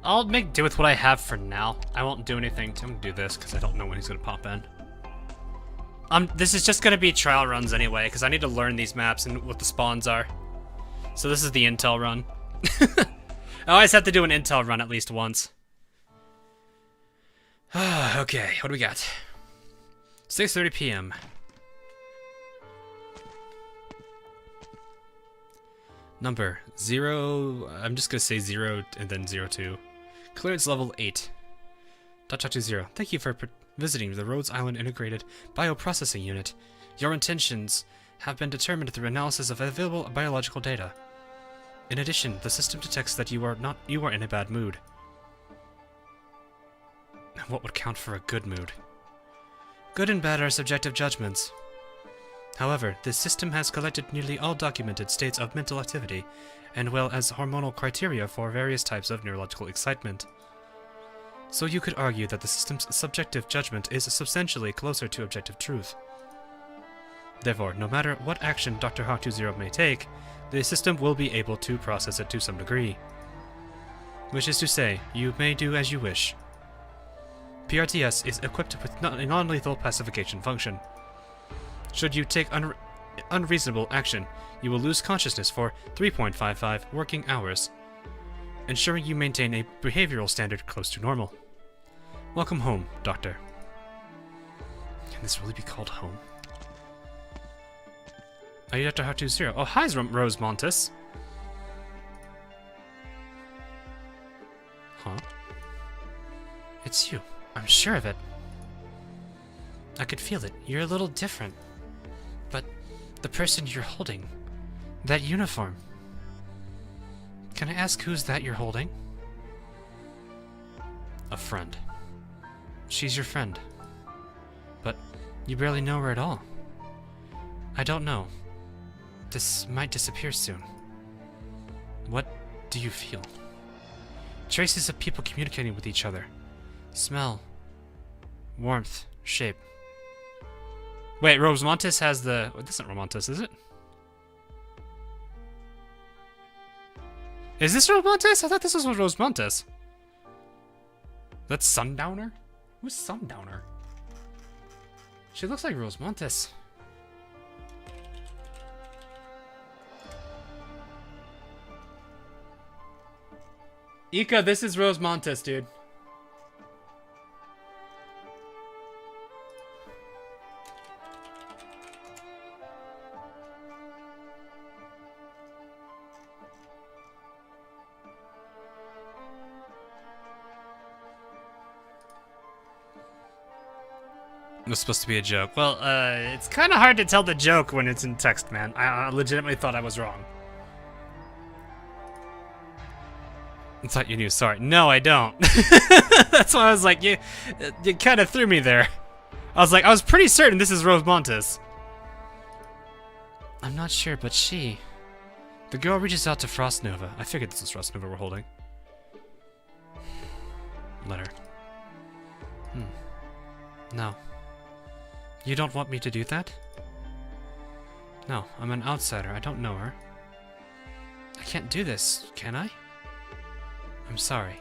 I'll make do with what I have for now. I won't do anything. I'm gonna do this because I don't know when he's gonna pop in. This is just gonna be trial runs anyway, because I need to learn these maps and what the spawns are. So this is the intel run. I always have to do an intel run at least once. Okay, what do we got? 6:30 p.m. Number 0, I'm just gonna say 0 and then 02. Clearance level 8. .0. Thank you for visiting the Rhodes Island Integrated Bioprocessing Unit. Your intentions have been determined through analysis of available biological data. In addition, the system detects that you are in a bad mood. What would count for a good mood? Good and bad are subjective judgments. However, this system has collected nearly all documented states of mental activity, and well as hormonal criteria for various types of neurological excitement. So you could argue that the system's subjective judgment is substantially closer to objective truth. Therefore, no matter what action Dr. Hawk 20 may take, the system will be able to process it to some degree. Which is to say, you may do as you wish. PRTS is equipped with a non-lethal pacification function. Should you take unreasonable action, you will lose consciousness for 3.55 working hours, ensuring you maintain a behavioral standard close to normal. Welcome home, Doctor. Can this really be called home? Are you Dr. Hatu Zero? Oh, hi, Rose Montes. Huh? It's you. I'm sure of it. I could feel it. You're a little different. But the person you're holding, that uniform. Can I ask who's that you're holding? A friend. She's your friend. But you barely know her at all. I don't know. This might disappear soon. What do you feel? Traces of people communicating with each other. Smell. Warmth. Shape. Wait, Rose Montes has the... Oh, this isn't Romantis, is it? Is this Rose Montes? I thought this was Rose Montes. That's Sundowner? Who's Sundowner? She looks like Rose Montes. Ika, this is Rose Montes, dude. It was supposed to be a joke. Well, it's kind of hard to tell the joke when it's in text, man. I legitimately thought I was wrong. I thought you knew. Sorry. No, I don't. That's why I was like, you kind of threw me there. I was pretty certain this is Rose Montes. I'm not sure, but she... The girl reaches out to Frost Nova. I figured this was Frost Nova we're holding. Letter. No. You don't want me to do that? No, I'm an outsider. I don't know her. I can't do this, can I? I'm sorry.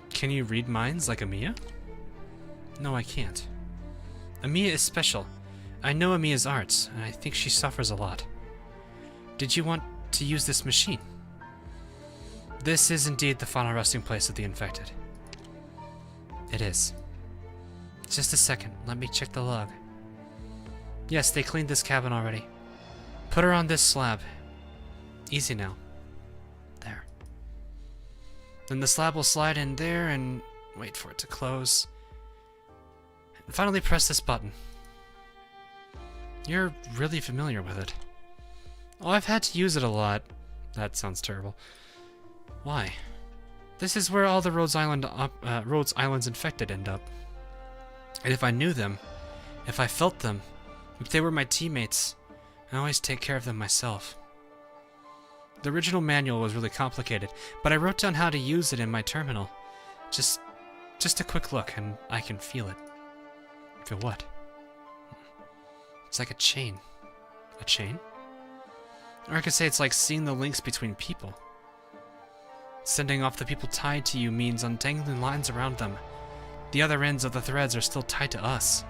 Can you read minds like Amiya? No, I can't. Amiya is special. I know Amiya's arts, and I think she suffers a lot. Did you want to use this machine? This is indeed the final resting place of the infected. It is. Just a second, let me check the log. Yes, they cleaned this cabin already. Put her on this slab. Easy now. There. Then the slab will slide in there and wait for it to close. And finally press this button. You're really familiar with it. Oh, I've had to use it a lot. That sounds terrible. Why? This is where all the Rhodes Island's infected end up. And if I knew them, if I felt them, if they were my teammates, I always take care of them myself. The original manual was really complicated, but I wrote down how to use it in my terminal. Just a quick look, and I can feel it. Feel what? It's like a chain. A chain? Or I could say it's like seeing the links between people. Sending off the people tied to you means untangling lines around them. The other ends of the threads are still tied to us.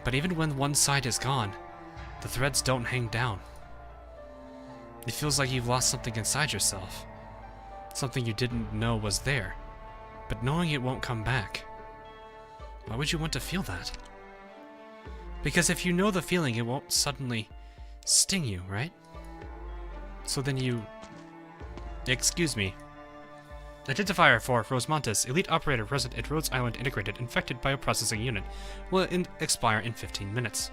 But even when one side is gone, the threads don't hang down. It feels like you've lost something inside yourself. Something you didn't know was there, but knowing it won't come back. Why would you want to feel that? Because if you know the feeling, it won't suddenly sting you, right? So then you... Excuse me. Identifier for Rose Montes, elite operator present at Rhodes Island Integrated Infected Bioprocessing Unit, will expire in 15 minutes.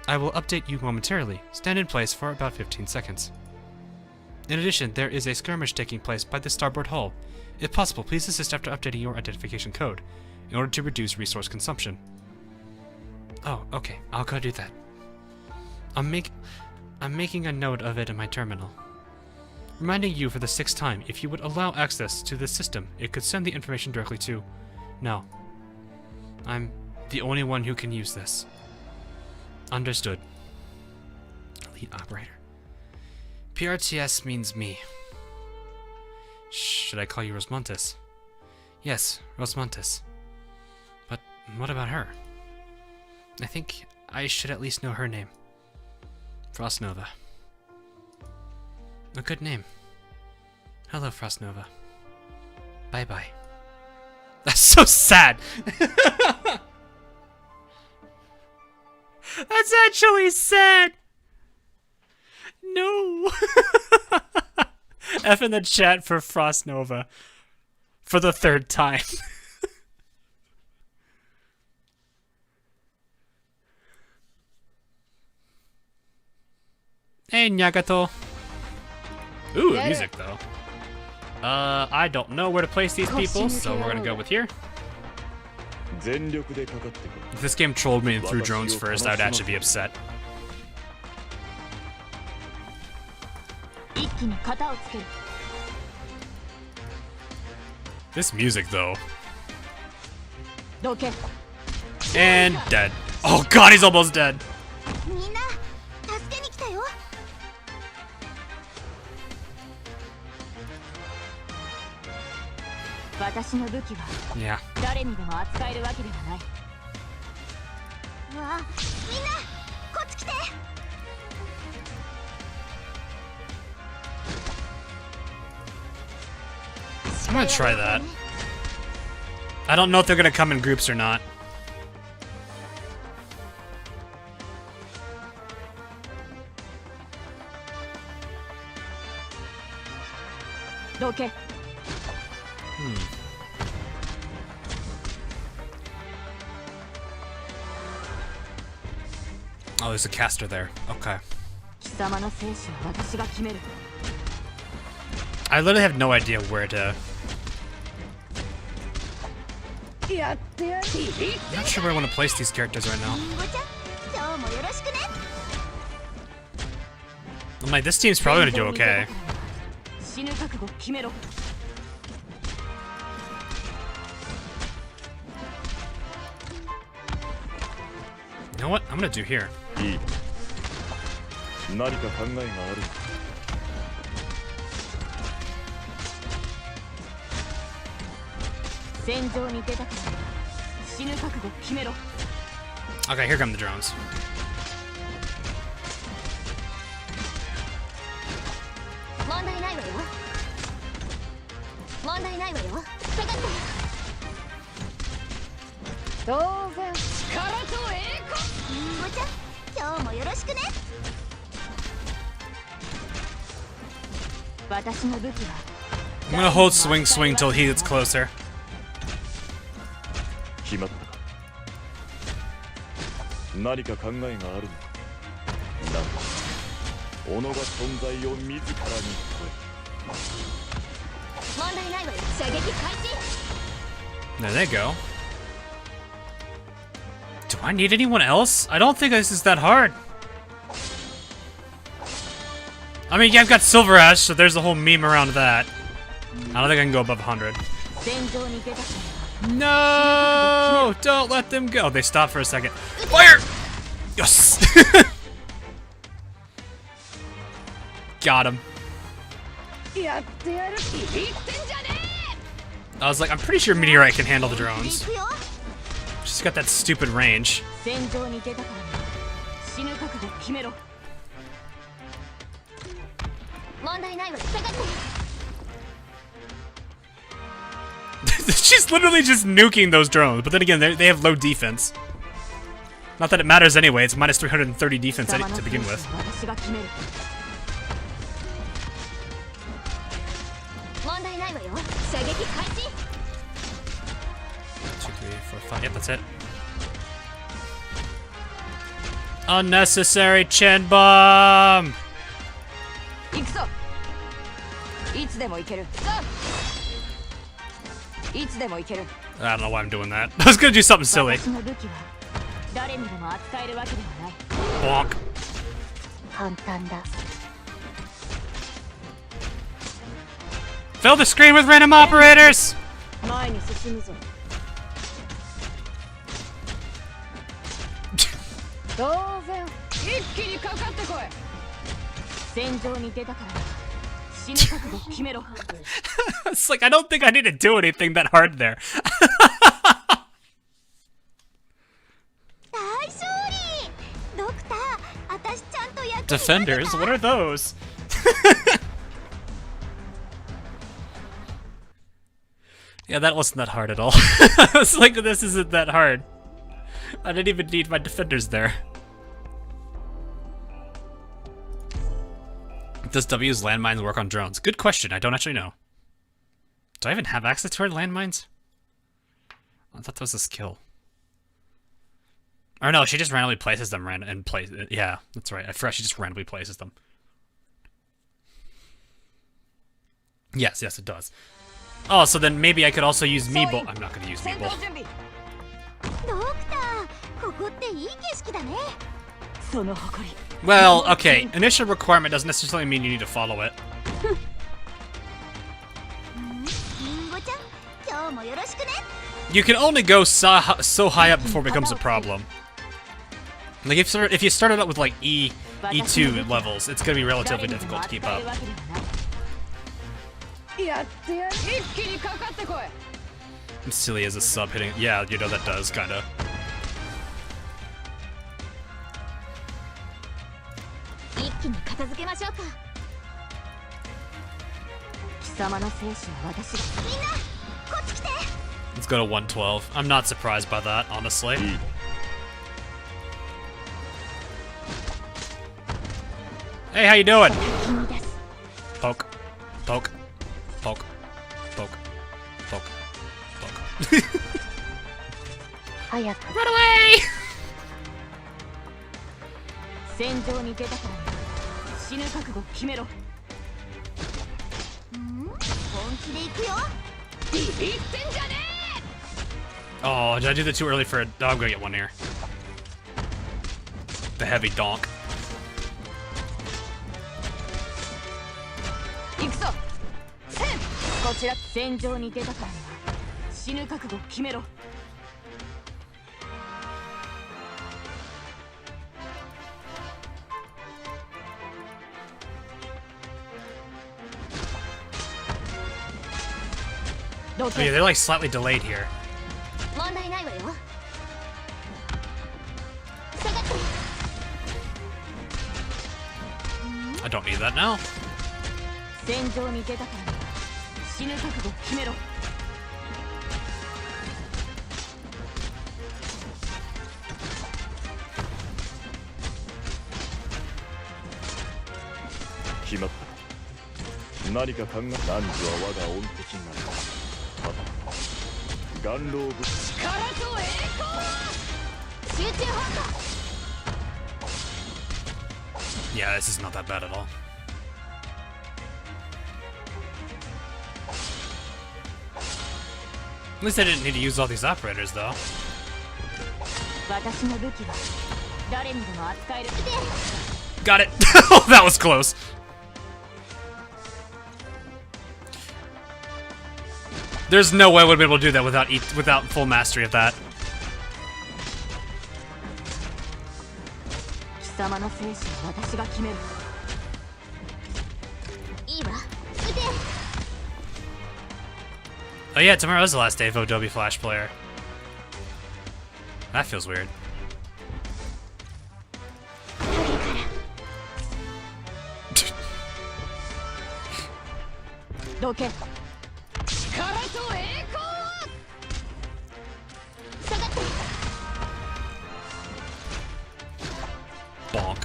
I will update you momentarily. Stand in place for about 15 seconds. In addition, there is a skirmish taking place by the starboard hull. If possible, please assist after updating your identification code, in order to reduce resource consumption. Oh, okay, I'll go do that. I'm making a note of it in my terminal. Reminding you for the 6th time, if you would allow access to this system, it could send the information directly to... No. I'm the only one who can use this. Understood. Elite operator. PRTS means me. Should I call you Rose Montes? Yes, Rose Montes. But what about her? I think I should at least know her name. Frostnova. A good name. Hello, Frostnova. Bye-bye. That's so sad! That's actually sad! No! F in the chat for Frostnova. For the 3rd time. Hey, Nyagato. Ooh, music though. I don't know where to place these people, so we're gonna go with here. If this game trolled me and threw drones first, I would actually be upset. This music though. And dead. Oh god, he's almost dead. Yeah. I'm gonna try that. I don't know if they're gonna come in groups or not. Oh, there's a caster there. Okay. I literally have no idea where to... I'm not sure where I want to place these characters right now. I'm like, this team's probably gonna do okay. You know what? I'm gonna do here. Okay, here come the drones. I'm gonna hold swing till he gets closer. There they go. Do I need anyone else? I don't think this is that hard. I mean, yeah, I've got Silver Ash, so there's a whole meme around that. I don't think I can go above 100. No! Don't let them go. They stopped for a second. Fire! Yes! Got him. I was like, I'm pretty sure Meteorite can handle the drones. She's got that stupid range. She's literally just nuking those drones, but then again, they have low defense. Not that it matters anyway, it's minus 330 defense to begin with. 2, 3, 4, 5. Yep, that's it. Unnecessary chin bomb! I don't know why I'm doing that. I was gonna do something silly. Bonk. Fill the screen with random operators! It's like, I don't think I need to do anything that hard there. Defenders? What are those? Yeah, that wasn't that hard at all. I was like, this isn't that hard. I didn't even need my defenders there. Does W's landmines work on drones? Good question, I don't actually know. Do I even have access to her landmines? I thought that was a skill. Or no, she just randomly places them yeah, that's right. I forgot she just randomly places them. Yes, it does. Oh, so then maybe I could also use Meeble. I'm not gonna use Meeble. Well, okay, initial requirement doesn't necessarily mean you need to follow it. You can only go so high up before it becomes a problem. Like if you started out with like E2 levels, it's gonna be relatively difficult to keep up. I'm silly as a sub hitting. Yeah, you know that does kinda. Let's go to 112. I'm not surprised by that, honestly. Hey, how you doing? Poke. Poke. Poke. Poke. Poke. Poke. Run away! Oh, did I do that too early for a... Oh, I'm gonna get one here. The heavy donk. Oh yeah, they're like slightly delayed here. I don't need that now. Yeah, this is not that bad at all. At least I didn't need to use all these operators, though. Got it! Oh, that was close! There's no way I would be able to do that without full mastery of that. Oh yeah, tomorrow is the last day of Adobe Flash Player. That feels weird. Bonk.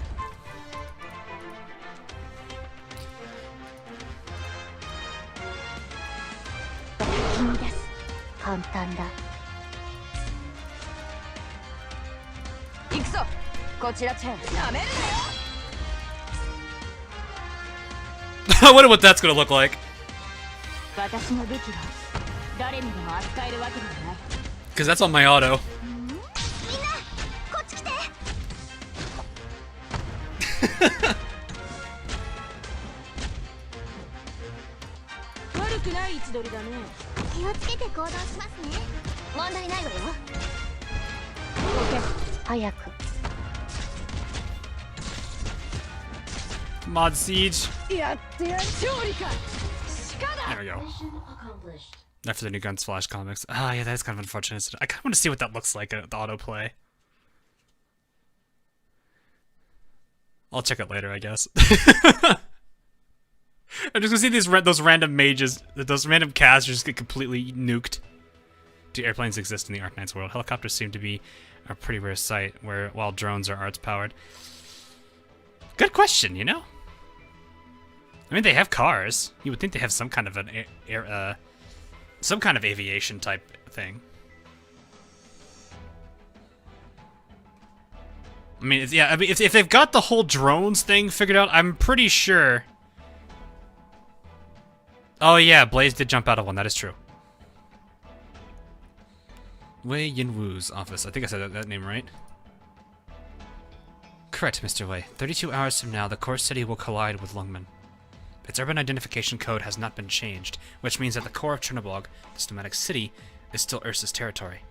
I wonder what that's gonna look like. Because that's on my auto. Mod Siege. There we go. After the new Guns Flash comics. Ah, yeah, that's kind of unfortunate. I kind of want to see what that looks like at the autoplay. I'll check it later, I guess. I'm just gonna see those random mages, those random casters get completely nuked. Do airplanes exist in the Arknights world? Helicopters seem to be a pretty rare sight, while drones are arts powered. Good question, you know? I mean, they have cars. You would think they have some kind of some kind of aviation type thing. I mean, if they've got the whole drones thing figured out, I'm pretty sure. Oh yeah, Blaze did jump out of one. That is true. Wei Yinwu's office. I think I said that name right. Correct, Mr. Wei. 32 hours from now, the core city will collide with Lungmen. Its urban identification code has not been changed, which means that the core of Chernobog, this nomadic city, is still Ursa's territory.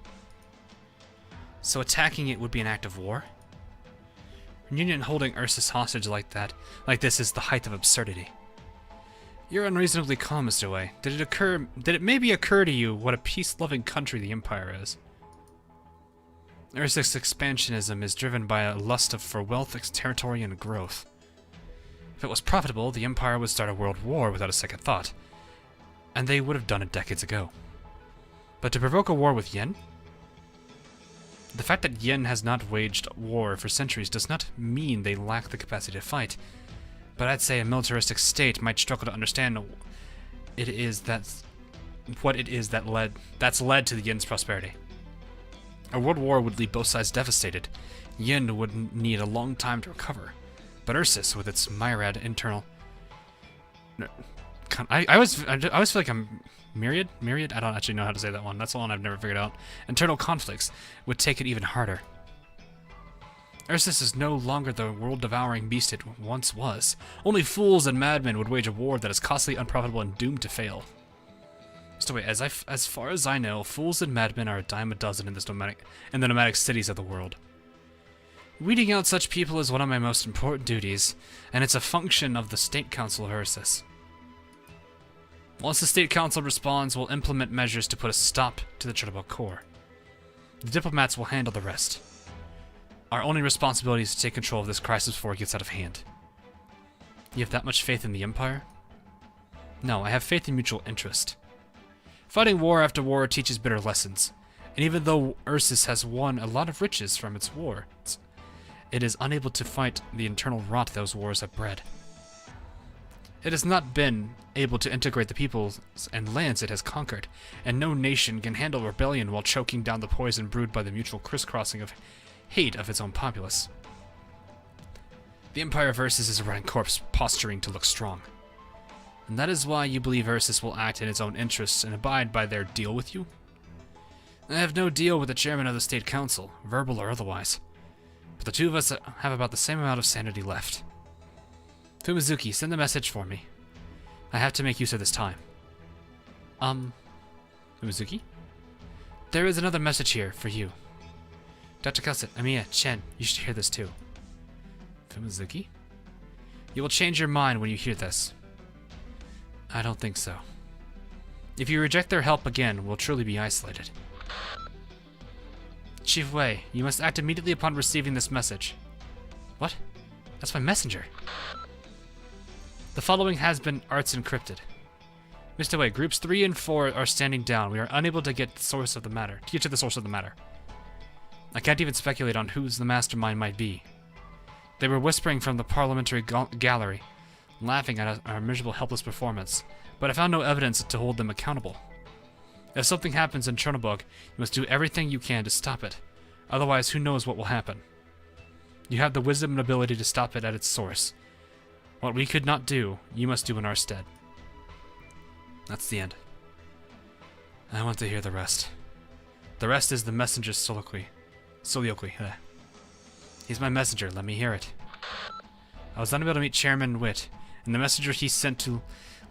So attacking it would be an act of war? Reunion holding Ursus hostage like this is the height of absurdity. You're unreasonably calm, Mr. Wei. Did it maybe occur to you what a peace-loving country the Empire is? Ursus expansionism is driven by a lust for wealth, territory, and growth. If it was profitable, the Empire would start a world war without a second thought. And they would have done it decades ago. But to provoke a war with Yen? The fact that Yen has not waged war for centuries does not mean they lack the capacity to fight. But I'd say a militaristic state might struggle to understand what it is that's led to the Yen's prosperity. A world war would leave both sides devastated. Yen would need a long time to recover. But Ursus, with its myriad internal... I always feel like I'm... Myriad? I don't actually know how to say that one. That's the one I've never figured out. Internal conflicts would take it even harder. Ursus is no longer the world-devouring beast it once was. Only fools and madmen would wage a war that is costly, unprofitable, and doomed to fail. So wait, as far as I know, fools and madmen are a dime a dozen in the nomadic cities of the world. Weeding out such people is one of my most important duties, and it's a function of the State Council of Ursus. Once the State Council responds, we'll implement measures to put a stop to the Chernobog core. The diplomats will handle the rest. Our only responsibility is to take control of this crisis before it gets out of hand. You have that much faith in the Empire? No, I have faith in mutual interest. Fighting war after war teaches bitter lessons, and even though Ursus has won a lot of riches from its wars, it is unable to fight the internal rot those wars have bred. It has not been able to integrate the peoples and lands it has conquered, and no nation can handle rebellion while choking down the poison brewed by the mutual crisscrossing of hate of its own populace. The Empire of Ursus is a running corpse posturing to look strong. And that is why you believe Ursus will act in its own interests and abide by their deal with you? I have no deal with the chairman of the State Council, verbal or otherwise. But the two of us have about the same amount of sanity left. Fumizuki, send the message for me. I have to make use of this time. Fumizuki? There is another message here for you. Dr. Kelsey, Amiya, Chen, you should hear this too. Fumizuki? You will change your mind when you hear this. I don't think so. If you reject their help again, we'll truly be isolated. Chief Wei, you must act immediately upon receiving this message. What? That's my messenger. The following has been arts encrypted. Mr. Wei, groups 3 and 4 are standing down. We are unable to get to the source of the matter. I can't even speculate on whose the mastermind might be. They were whispering from the parliamentary gallery, laughing at our miserable, helpless performance, but I found no evidence to hold them accountable. If something happens in Chernobog, you must do everything you can to stop it. Otherwise, who knows what will happen. You have the wisdom and ability to stop it at its source. What we could not do, you must do in our stead. That's the end. I want to hear the rest. The rest is the messenger's soliloquy. He's my messenger, let me hear it. I was unable to meet Chairman Witt, and the messenger he sent to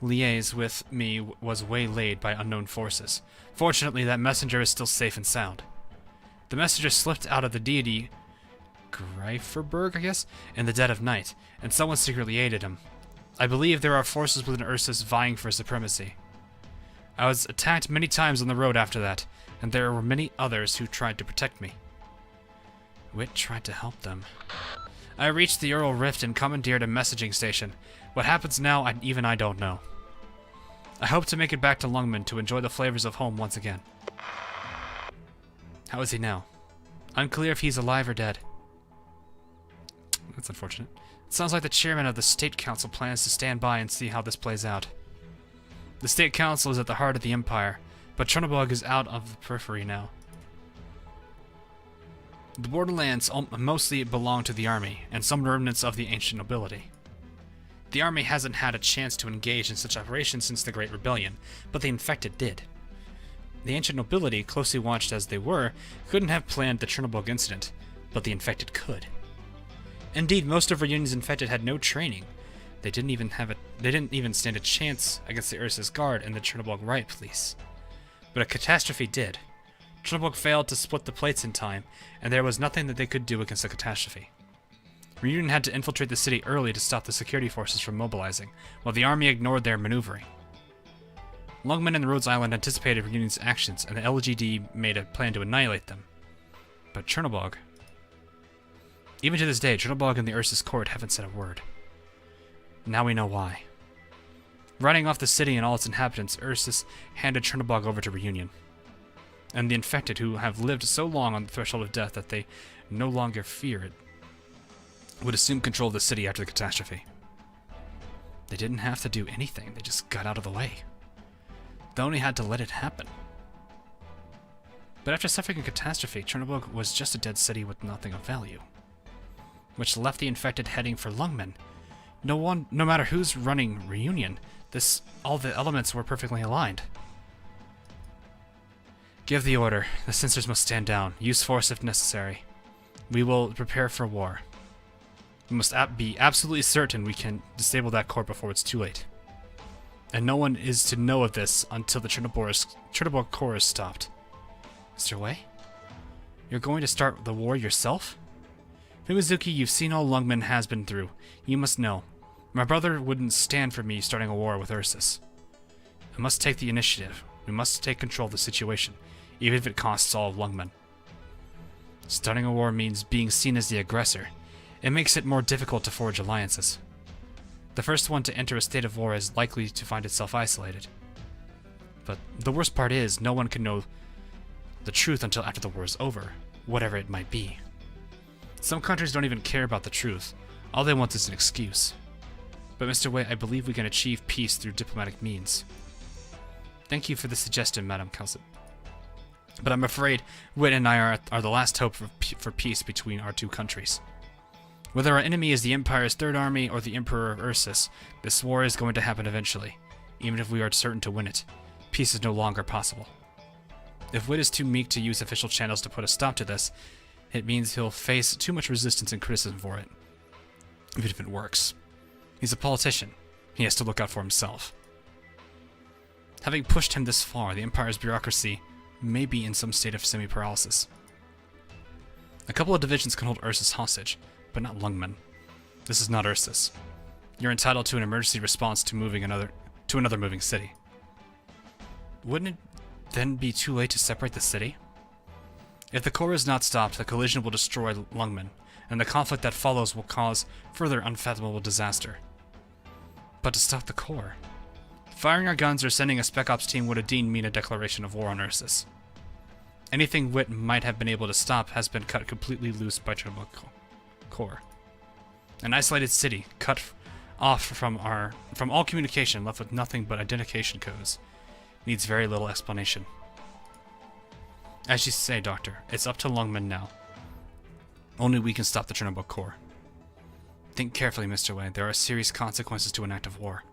liaise with me was waylaid by unknown forces. Fortunately, that messenger is still safe and sound. The messenger slipped out of the deity Greiferberg, I guess, in the dead of night, and someone secretly aided him. I believe there are forces within Ursus vying for supremacy. I was attacked many times on the road after that, and there were many others who tried to protect me. Witt tried to help them. I reached the Ural Rift and commandeered a messaging station. What happens now, I don't know. I hope to make it back to Lungmen to enjoy the flavors of home once again. How is he now? Unclear if he's alive or dead. That's unfortunate. It sounds like the chairman of the State Council plans to stand by and see how this plays out. The State Council is at the heart of the Empire, but Chernobog is out of the periphery now. The borderlands mostly belong to the army, and some remnants of the ancient nobility. The army hasn't had a chance to engage in such operations since the Great Rebellion, but the infected did. The ancient nobility, closely watched as they were, couldn't have planned the Chernobog incident, but the infected could. Indeed, most of Reunion's infected had no training. They didn't even stand a chance against the Ursus Guard and the Chernobog Riot Police. But a catastrophe did. Chernobog failed to split the plates in time, and there was nothing that they could do against the catastrophe. Reunion had to infiltrate the city early to stop the security forces from mobilizing, while the army ignored their maneuvering. Lungmen and Rhodes Island anticipated Reunion's actions, and the LGD made a plan to annihilate them. But Chernobog... Even to this day, Chernobog and the Ursus court haven't said a word. Now we know why. Writing off the city and all its inhabitants, Ursus handed Chernobog over to Reunion. And the infected, who have lived so long on the threshold of death that they no longer fear it, would assume control of the city after the catastrophe. They didn't have to do anything, they just got out of the way. They only had to let it happen. But after suffering a catastrophe, Chernobog was just a dead city with nothing of value, which left the infected heading for Lungmen. No matter who's running Reunion, all the elements were perfectly aligned. Give the order. The censors must stand down. Use force if necessary. We will prepare for war. We must be absolutely certain we can disable that core before it's too late. And no one is to know of this until the Chernobog core is stopped. Mr. Wei? You're going to start the war yourself? Fumizuki, you've seen all Lungmen has been through. You must know. My brother wouldn't stand for me starting a war with Ursus. I must take the initiative. We must take control of the situation, even if it costs all of Lungmen. Starting a war means being seen as the aggressor. It makes it more difficult to forge alliances. The first one to enter a state of war is likely to find itself isolated. But the worst part is, no one can know the truth until after the war is over, whatever it might be. Some countries don't even care about the truth. All they want is an excuse. But Mr. Wei, I believe we can achieve peace through diplomatic means. Thank you for the suggestion, Madame Kelsip. But I'm afraid Wit and I are the last hope for peace between our two countries. Whether our enemy is the Empire's Third Army or the Emperor of Ursus, this war is going to happen eventually. Even if we are certain to win it, peace is no longer possible. If Wit is too meek to use official channels to put a stop to this, it means he'll face too much resistance and criticism for it. Even if it works. He's a politician. He has to look out for himself. Having pushed him this far, the Empire's bureaucracy may be in some state of semi-paralysis. A couple of divisions can hold Ursus hostage, but not Lungmen. This is not Ursus. You're entitled to an emergency response to another moving city. Wouldn't it then be too late to separate the city? If the core is not stopped, the collision will destroy Lungmen, and the conflict that follows will cause further unfathomable disaster. But to stop the core, firing our guns or sending a Spec Ops team would indeed mean a declaration of war on Ursus. Anything Wit might have been able to stop has been cut completely loose by Chernobog core. An isolated city, cut off from all communication, left with nothing but identification codes, needs very little explanation. As you say, Doctor, it's up to Lungmen now. Only we can stop the Chernobog core. Think carefully, Mr. Wei. There are serious consequences to an act of war.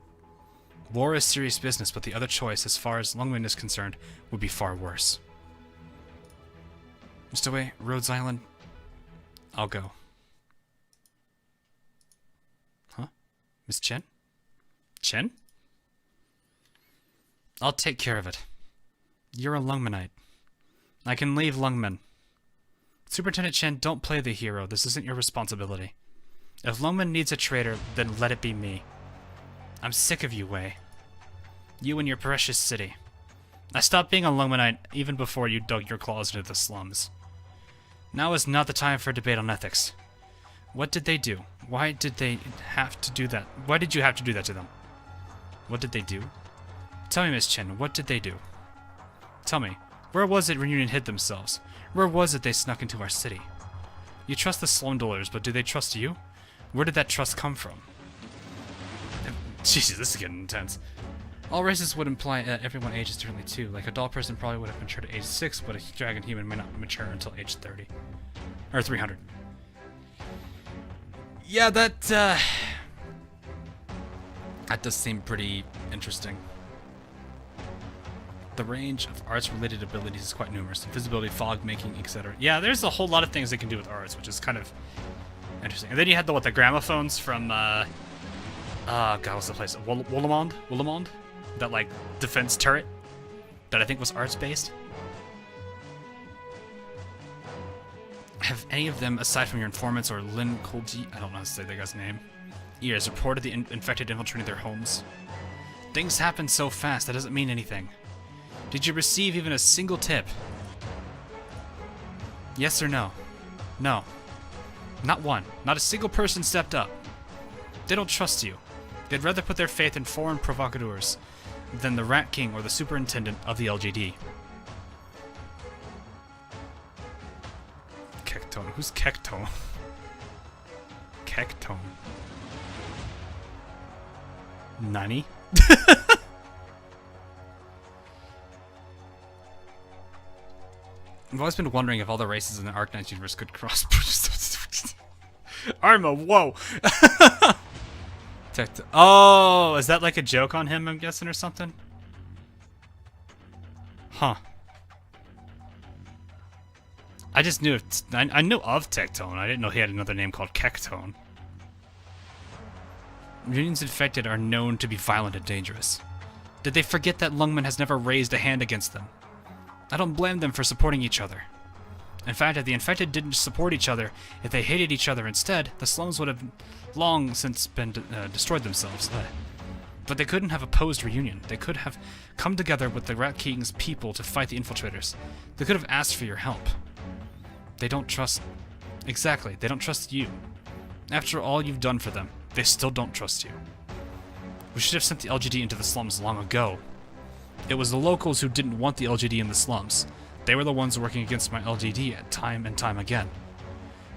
War is serious business, but the other choice, as far as Lungmen is concerned, would be far worse. Mr. Wei, Rhodes Island, I'll go. Huh? Miss Chen? Chen? I'll take care of it. You're a Lungmenite. I can leave Lungmen. Superintendent Chen, don't play the hero. This isn't your responsibility. If Lungmen needs a traitor, then let it be me. I'm sick of you, Wei. You and your precious city. I stopped being a Lungmenite even before you dug your claws into the slums. Now is not the time for a debate on ethics. What did they do? Why did they have to do that? Why did you have to do that to them? What did they do? Tell me, Miss Chen, what did they do? Tell me, where was it Reunion hid themselves? Where was it they snuck into our city? You trust the slum dwellers, but do they trust you? Where did that trust come from? Jesus, this is getting intense. All races would imply everyone ages differently too. Like a doll person probably would have matured at age 6, but a dragon human may not mature until age 30. Or 300. Yeah, that does seem pretty interesting. The range of arts-related abilities is quite numerous. Invisibility, fog making, etc. Yeah, there's a whole lot of things they can do with arts, which is kind of interesting. And then you had the gramophones from God, what's the place? Woolamond? That like defense turret that I think was arts based. Have any of them, aside from your informants or Lin Kolji, I don't know how to say that guy's name, ears reported the infected infiltrating their homes? Things happen so fast, that doesn't mean anything. Did you receive even a single tip? Yes or no? No. Not one. Not a single person stepped up. They don't trust you. They'd rather put their faith in foreign provocateurs than the Rat King or the superintendent of the LGD. Kectone. Who's Kectone? Kectone. Nani? I've always been wondering if all the races in the Arknights universe could cross. Arma, whoa! Oh, is that like a joke on him, I'm guessing, or something? Huh. I just knew I knew of Tectone. I didn't know he had another name called Kectone. Reunion's infected are known to be violent and dangerous. Did they forget that Lungman has never raised a hand against them? I don't blame them for supporting each other. In fact, if the infected didn't support each other, if they hated each other instead, the slums would have long since been destroyed themselves. But they couldn't have opposed Reunion. They could have come together with the Rat King's people to fight the infiltrators. They could have asked for your help. They don't trust... Exactly, they don't trust you. After all you've done for them, they still don't trust you. We should have sent the LGD into the slums long ago. It was the locals who didn't want the LGD in the slums. They were the ones working against my LGD at time and time again.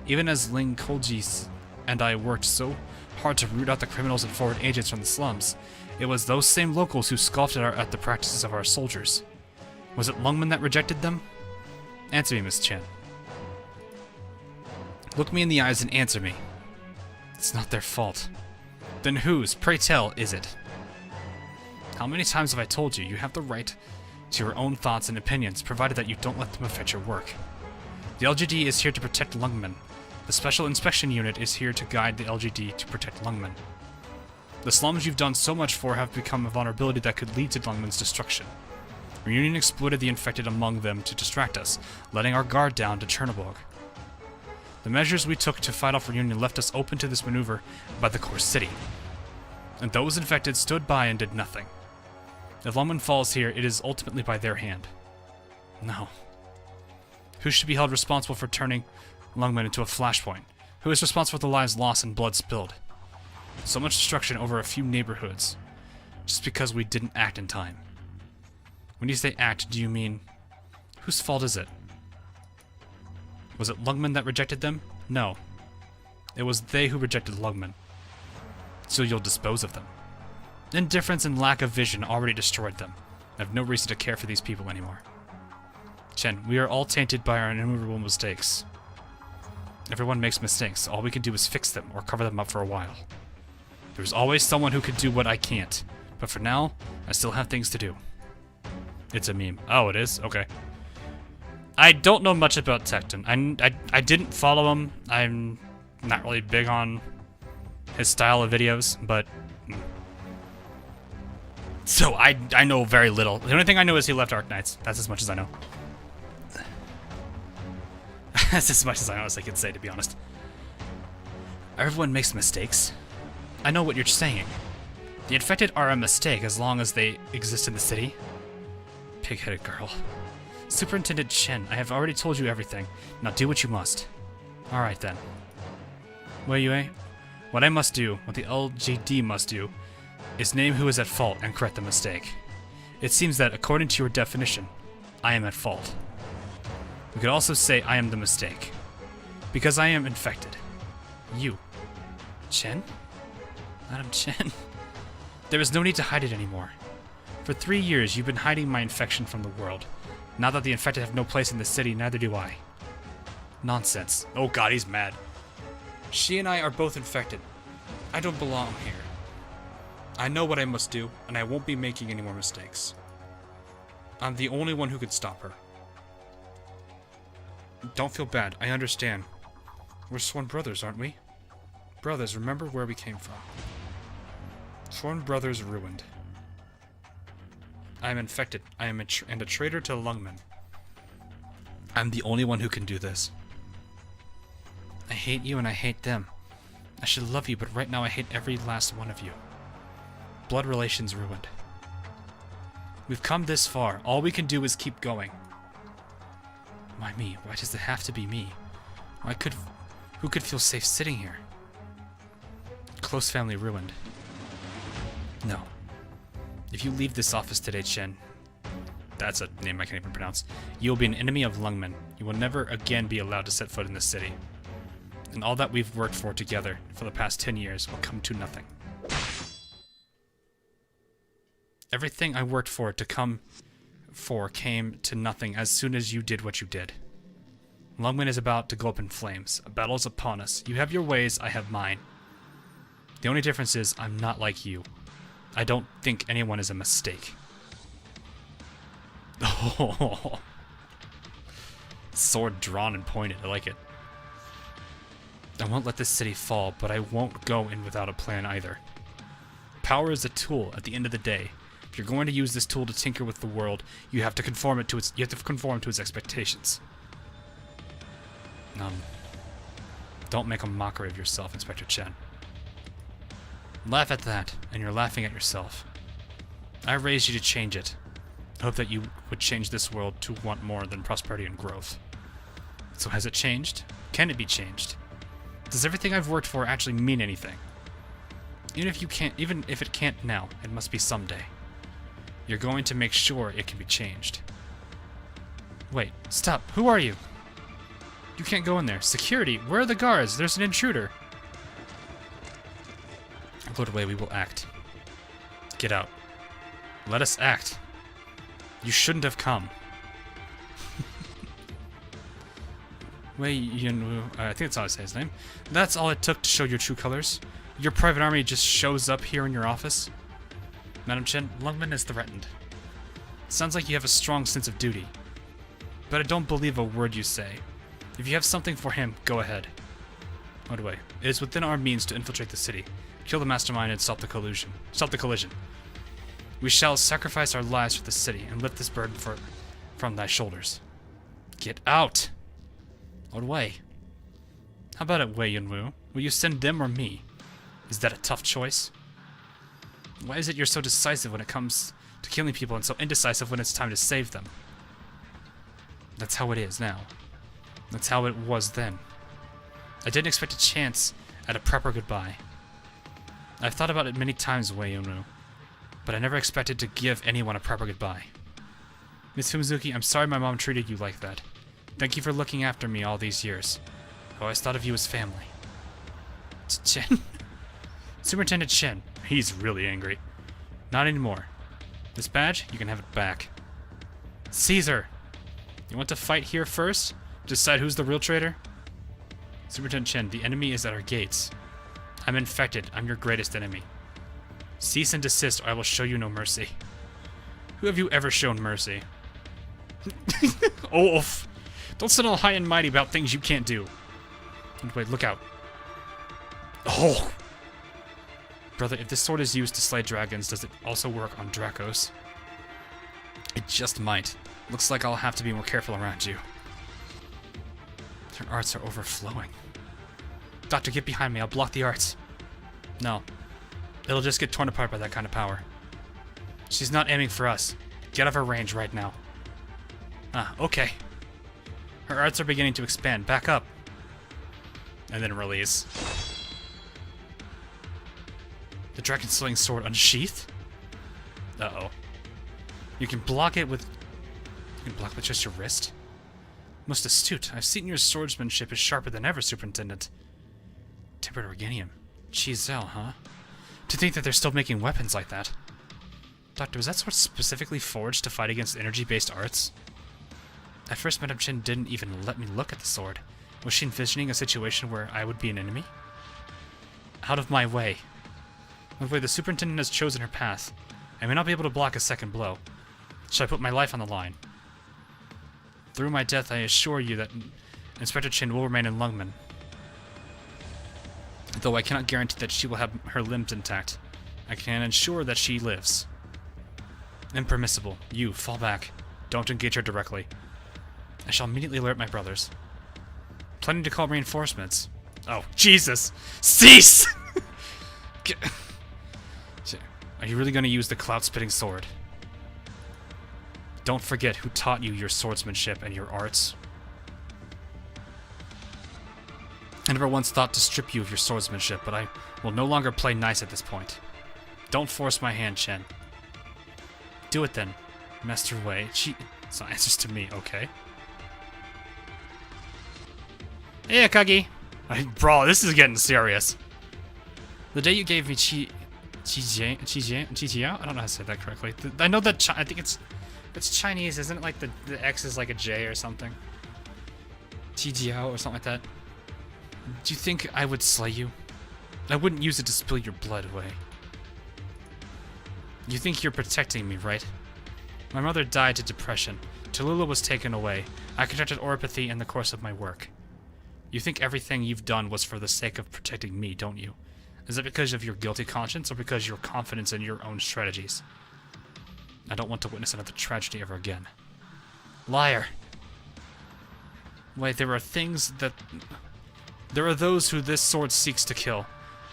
Even as Ling Kolji and I worked so hard to root out the criminals and forward agents from the slums, it was those same locals who scoffed at the practices of our soldiers. Was it Lungman that rejected them? Answer me, Miss Chen. Look me in the eyes and answer me. It's not their fault. Then whose, pray tell, is it? How many times have I told you, you have the right to your own thoughts and opinions, provided that you don't let them affect your work. The LGD is here to protect Lungman. The Special Inspection Unit is here to guide the LGD to protect Lungman. The slums you've done so much for have become a vulnerability that could lead to Lungman's destruction. Reunion exploited the infected among them to distract us, letting our guard down to Chernobog. The measures we took to fight off Reunion left us open to this maneuver by the core city. And those infected stood by and did nothing. If Lungman falls here, it is ultimately by their hand. No. Who should be held responsible for turning Lungman into a flashpoint? Who is responsible for the lives lost and blood spilled? So much destruction over a few neighborhoods, just because we didn't act in time. When you say act, do you mean... whose fault is it? Was it Lungman that rejected them? No. It was they who rejected Lungman. So you'll dispose of them. Indifference and lack of vision already destroyed them. I have no reason to care for these people anymore. Chen, we are all tainted by our innumerable mistakes. Everyone makes mistakes. All we can do is fix them or cover them up for a while. There's always someone who can do what I can't. But for now, I still have things to do. It's a meme. Oh, it is? Okay. I don't know much about Tecton. I didn't follow him. I'm not really big on his style of videos, but... So, I know very little. The only thing I know is he left Arknights. That's as much as I know. That's as much as I honestly can say, to be honest. Everyone makes mistakes. I know what you're saying. The infected are a mistake as long as they exist in the city. Pig-headed girl. Superintendent Chen, I have already told you everything. Now do what you must. Alright then. Wei Yue, what I must do, what the LGD must do, is name who is at fault and correct the mistake. It seems that, according to your definition, I am at fault. We could also say I am the mistake. Because I am infected. You. Chen? Madam Chen? There is no need to hide it anymore. For 3 years, you've been hiding my infection from the world. Now that the infected have no place in the city, neither do I. Nonsense. Oh god, he's mad. She and I are both infected. I don't belong here. I know what I must do, and I won't be making any more mistakes. I'm the only one who could stop her. Don't feel bad, I understand. We're sworn brothers, aren't we? Brothers, remember where we came from. Sworn brothers ruined. I am infected. I am and a traitor to Lungmen. I'm the only one who can do this. I hate you and I hate them. I should love you, but right now I hate every last one of you. Blood relations ruined. We've come this far. All we can do is keep going. Why me? Why does it have to be me? Who could feel safe sitting here? Close family ruined. No. If you leave this office today, Chen, that's a name I can't even pronounce, you will be an enemy of Lungmen. You will never again be allowed to set foot in this city. And all that we've worked for together for the past 10 years will come to nothing. Everything I worked for came to nothing as soon as you did what you did. Lungmen is about to go up in flames. A battle is upon us. You have your ways, I have mine. The only difference is I'm not like you. I don't think anyone is a mistake. Oh. Sword drawn and pointed. I like it. I won't let this city fall, but I won't go in without a plan either. Power is a tool at the end of the day. If you're going to use this tool to tinker with the world, you have to conform to its expectations. Don't make a mockery of yourself, Inspector Chen. Laugh at that, and you're laughing at yourself. I raised you to change it. I hope that you would change this world to want more than prosperity and growth. So has it changed? Can it be changed? Does everything I've worked for actually mean anything? Even if it can't now, it must be someday. You're going to make sure it can be changed. Wait, stop. Who are you? You can't go in there. Security, where are the guards? There's an intruder. Lord Wei, we will act. Get out. Let us act. You shouldn't have come. Wei Yunwu, I think that's how I say his name. That's all it took to show your true colors. Your private army just shows up here in your office. Madam Chen, Lungmen is threatened. Sounds like you have a strong sense of duty. But I don't believe a word you say. If you have something for him, go ahead. Lord Wei, it is within our means to infiltrate the city, kill the mastermind, and stop the collision. We shall sacrifice our lives for the city and lift this burden from thy shoulders. Get out! Lord Wei. How about it, Wei Yunwu? Will you send them or me? Is that a tough choice? Why is it you're so decisive when it comes to killing people and so indecisive when it's time to save them? That's how it is now. That's how it was then. I didn't expect a chance at a proper goodbye. I've thought about it many times, Wei Yunwu, but I never expected to give anyone a proper goodbye. Miss Fumizuki, I'm sorry my mom treated you like that. Thank you for looking after me all these years. I always thought of you as family. Chen? Superintendent Chen. He's really angry. Not anymore. This badge, you can have it back. Caesar! You want to fight here first? Decide who's the real traitor? Superintendent Chen, the enemy is at our gates. I'm infected. I'm your greatest enemy. Cease and desist, or I will show you no mercy. Who have you ever shown mercy? Olaf! Don't sit all high and mighty about things you can't do. And wait, look out. Oh! Brother, if this sword is used to slay dragons, does it also work on Dracos? It just might. Looks like I'll have to be more careful around you. Their arts are overflowing. Doctor, get behind me. I'll block the arts. No. It'll just get torn apart by that kind of power. She's not aiming for us. Get out of her range right now. Ah, okay. Her arts are beginning to expand. Back up. And then release. The dragon-slaying sword unsheathed? Uh-oh. You can block it with just your wrist? Most astute. I've seen your swordsmanship is sharper than ever, Superintendent. Tempered organium. Chizel, huh? To think that they're still making weapons like that. Doctor, was that sword specifically forged to fight against energy-based arts? At first, Madame Chen didn't even let me look at the sword. Was she envisioning a situation where I would be an enemy? Out of my way. By the way, the Superintendent has chosen her path. I may not be able to block a second blow. Shall I put my life on the line? Through my death, I assure you that Inspector Chen will remain in Lungmen. Though I cannot guarantee that she will have her limbs intact, I can ensure that she lives. Impermissible. You, fall back. Don't engage her directly. I shall immediately alert my brothers. Planning to call reinforcements. Oh, Jesus! Cease! Are you really going to use the cloud-spitting sword? Don't forget who taught you your swordsmanship and your arts. I never once thought to strip you of your swordsmanship, but I will no longer play nice at this point. Don't force my hand, Chen. Do it then. Master Wei. It's not answers to me, okay? Hey, Akagi. Bro, this is getting serious. The day you gave me Qi, I don't know how to say that correctly. I know that I think it's Chinese, isn't it? Like the X is like a J or something. Jiao or something like that. Do you think I would slay you? I wouldn't use it to spill your blood away. You think you're protecting me, right? My mother died to depression. Tallulah was taken away. I contracted oropathy in the course of my work. You think everything you've done was for the sake of protecting me, don't you? Is it because of your guilty conscience or because of your confidence in your own strategies? I don't want to witness another tragedy ever again. Liar! Wait, there are those who this sword seeks to kill,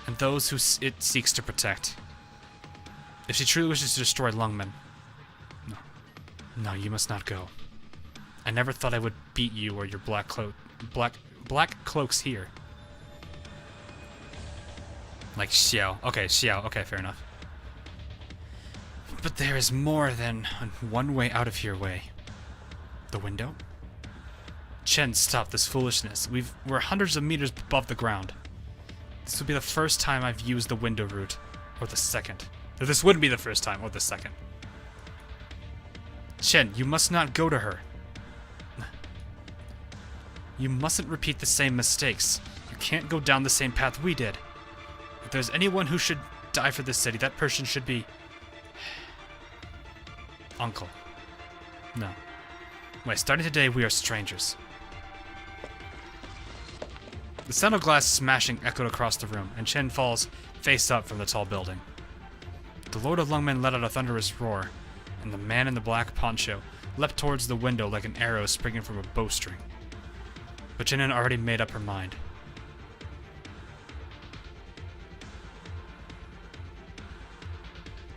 and those who it seeks to protect. If she truly wishes to destroy Lungmen... No, you must not go. I never thought I would beat you or your black cloaks here. Like Xiao. Okay, Xiao. Okay, fair enough. But there is more than one way out of here, Wei. The window? Chen, stop this foolishness. We're hundreds of meters above the ground. This would be the first time I've used the window route. Or the second. This wouldn't be the first time, or the second. Chen, you must not go to her. You mustn't repeat the same mistakes. You can't go down the same path we did. If there's anyone who should die for this city, that person should be... Uncle. No. Wait, starting today, we are strangers. The sound of glass smashing echoed across the room, and Chen falls face up from the tall building. The Lord of Lungmen let out a thunderous roar, and the man in the black poncho leapt towards the window like an arrow springing from a bowstring. But Chen had already made up her mind.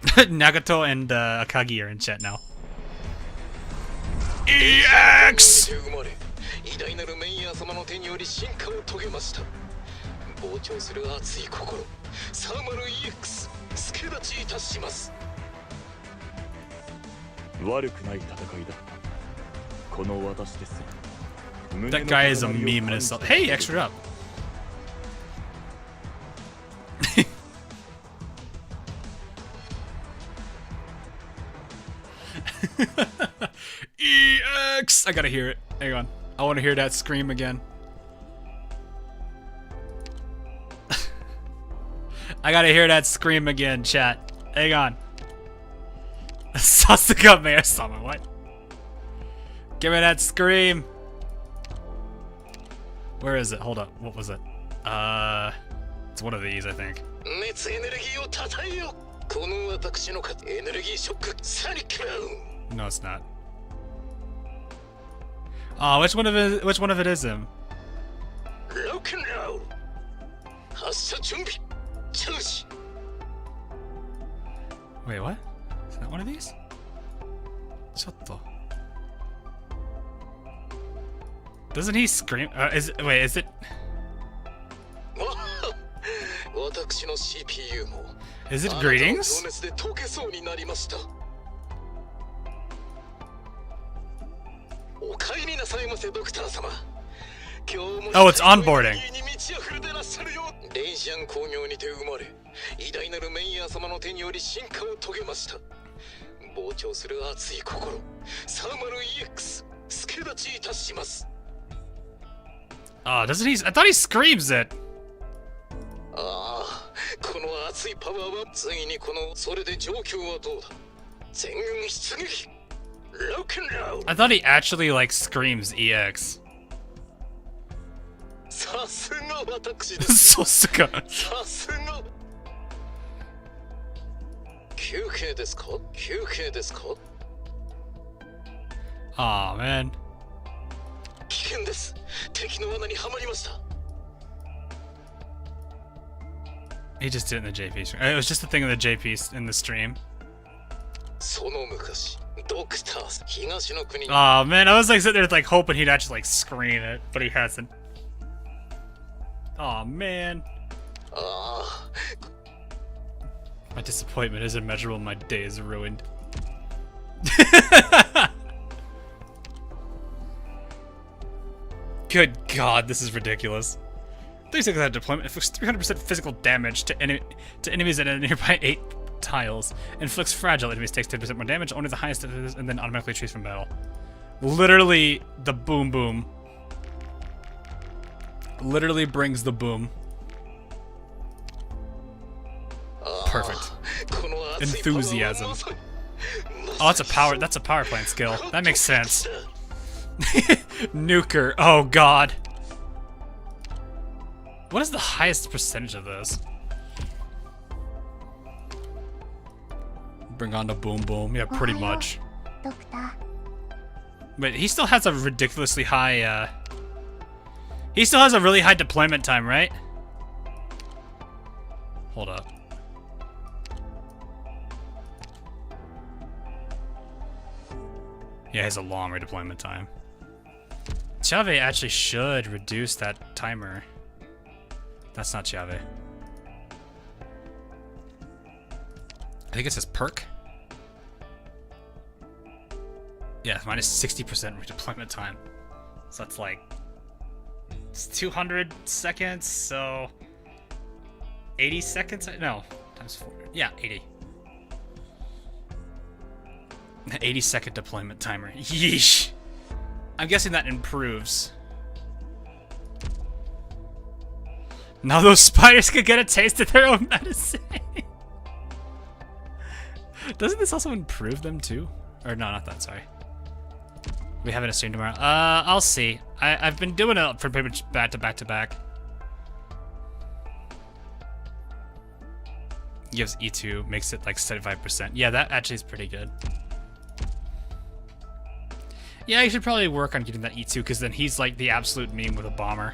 Nagato and Akagi are in chat now. EX! 偉大なるメイヤー様の手により進化を遂げました。膨張する熱い心、サーマル EX、助立ちいたします。悪くない戦いだ。この私です。That guy is a meme in himself. Hey, extra up. EX! I gotta hear it. Hang on. I want to hear that scream again. I gotta hear that scream again, chat. Hang on. Sasuke Mayor-sama, what? Give me that scream. Where is it? Hold up. What was it? It's one of these, I think. No, it's not. Oh, which one of it is him? Wait, what? Is that one of these? Chotto. Doesn't he scream? Is it? 私の CPU も Is it あなたの greetings? 情熱で溶けそうになりました。お帰りなさいませドクター様。今日も Oh, it's onboarding. に満ち溢れてらっしゃるよ。レイジアン工業にて生まれ、偉大なるメイヤー様の手により進化を遂げました。膨張する熱い心、サーマル EX 助立ちいたします。Doesn't he? I thought he screams it. ああ、この熱いパワーはついにこのそれで状況はどうだ。全軍出撃。ロックンロール。 I thought he actually like screams EX. さすが私です。そすか。さすが。休憩ですか？休憩ですか？ Aw, man. 危険です。敵の罠にはまりました。 He just did it in the JP stream. It was just the thing in the JP in the stream. その昔、ドクター東の国。 Aw, man, I was like sitting there like hoping he'd actually like scream it, but he hasn't. Aw, man. ああ。 My disappointment is immeasurable. My day is ruined. Good God, this is ridiculous. 36 that deployment inflicts 300% physical damage to enemies at nearby 8 tiles. Inflicts fragile enemies, takes 10% more damage, only the highest and then automatically retreats from battle. Literally, the boom boom. Literally brings the boom. Perfect. Enthusiasm. Oh, that's a power plant skill. That makes sense. Nuker. Oh God. What is the highest percentage of this? Bring on the boom boom. Yeah, pretty much. ドクター。 But he still has a ridiculously high, he still has a really high deployment time, right? Hold up. Yeah, he has a long redeployment time. Chave actually should reduce that timer. That's not Chave. I think it says perk. Yeah, minus 60% redeployment time. So that's like it's 200 seconds, so 80 seconds? No, times 4. Yeah, 80. 80-second deployment timer. Yeesh. I'm guessing that improves. Now those spiders could get a taste of their own medicine. Doesn't this also improve them too? Or no, not that, sorry. We have it a stream tomorrow. I'll see. I've been doing it for pretty much back to back to back. Gives E2, makes it like 75%. Yeah, that actually is pretty good. Yeah, you should probably work on getting that E2, because then he's like the absolute meme with a bomber.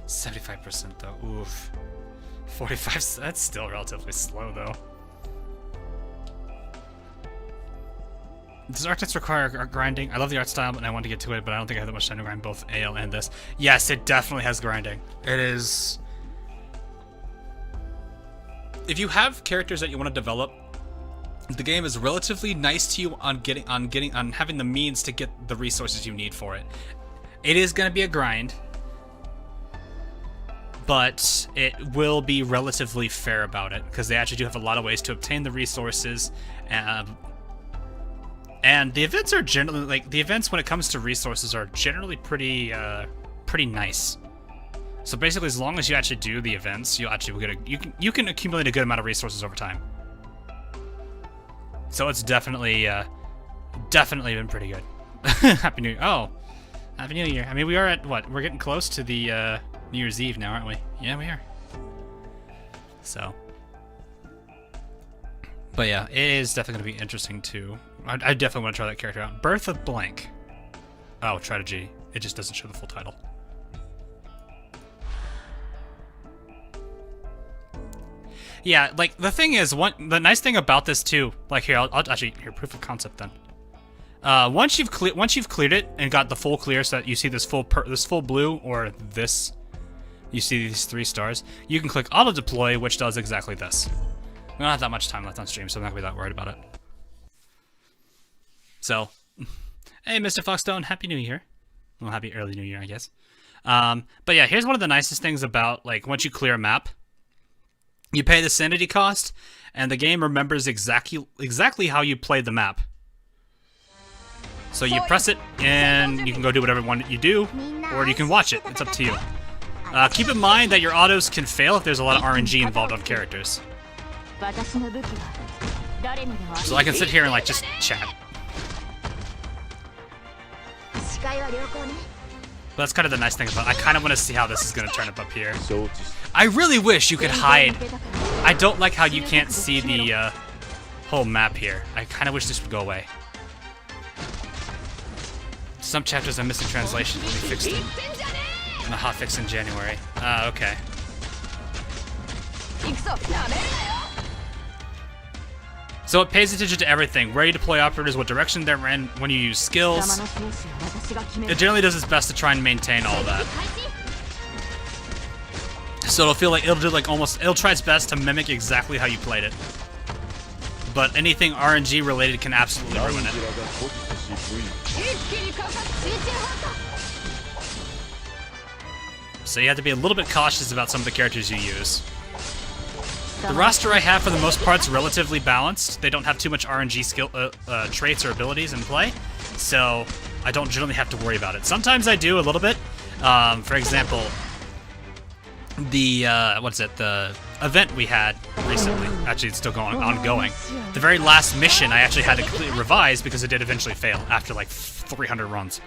75% though, oof. 45, that's still relatively slow though. Does Arknights require grinding? I love the art style, but I want to get to it, but I don't think I have that much time to grind both AL and this. Yes, it definitely has grinding. It is... If you have characters that you want to develop, the game is relatively nice to you on having the means to get the resources you need for it. It is going to be a grind, but it will be relatively fair about it, because they actually do have a lot of ways to obtain the resources, and the events are generally, like, the events when it comes to resources are generally pretty nice. So basically, as long as you actually do the events, you'll actually get you can accumulate a good amount of resources over time. So it's definitely been pretty good. Happy New Year. Oh, Happy New Year. I mean, we are at what? We're getting close to the New Year's Eve now, aren't we? Yeah, we are. So. But yeah, it is definitely going to be interesting too. I definitely want to try that character out. Birth of Blank. Oh, try to G. It just doesn't show the full title. Yeah, like, the thing is, the nice thing about this too, like, here, I'll actually, here, proof of concept then. Once you've cleared it and got the full clear, so that you see this full blue or this, you see these 3 stars, you can click auto deploy, which does exactly this. We don't have that much time left on stream, so I'm not gonna be that worried about it. So, hey, Mr. Foxstone, Happy New Year. Well, Happy Early New Year, I guess. But yeah, here's one of the nicest things about, like, once you clear a map, you pay the sanity cost, and the game remembers exactly how you played the map. So you press it, and you can go do whatever you do, or you can watch it. It's up to you. Keep in mind that your autos can fail if there's a lot of RNG involved on characters. So I can sit here and, like, just chat. But that's kind of the nice thing about it. I kind of want to see how this is going to turn up here. I really wish you could hide. I don't like how you can't see the whole map here. I kind of wish this would go away. Some chapters are missing translations when we fixed them. And a hotfix in January. Okay. So it pays attention to everything. Where you deploy operators, what direction they're in, when you use skills. It generally does its best to try and maintain all of that. So it'll feel like it'll try its best to mimic exactly how you played it. But anything RNG related can absolutely ruin it. So you have to be a little bit cautious about some of the characters you use. The roster I have, for the most part, is relatively balanced. They don't have too much RNG skill traits or abilities in play, so I don't generally have to worry about it. Sometimes I do a little bit. For example, the the event we had recently. Actually, it's still ongoing. The very last mission I actually had to completely revise because it did eventually fail after like 300 runs.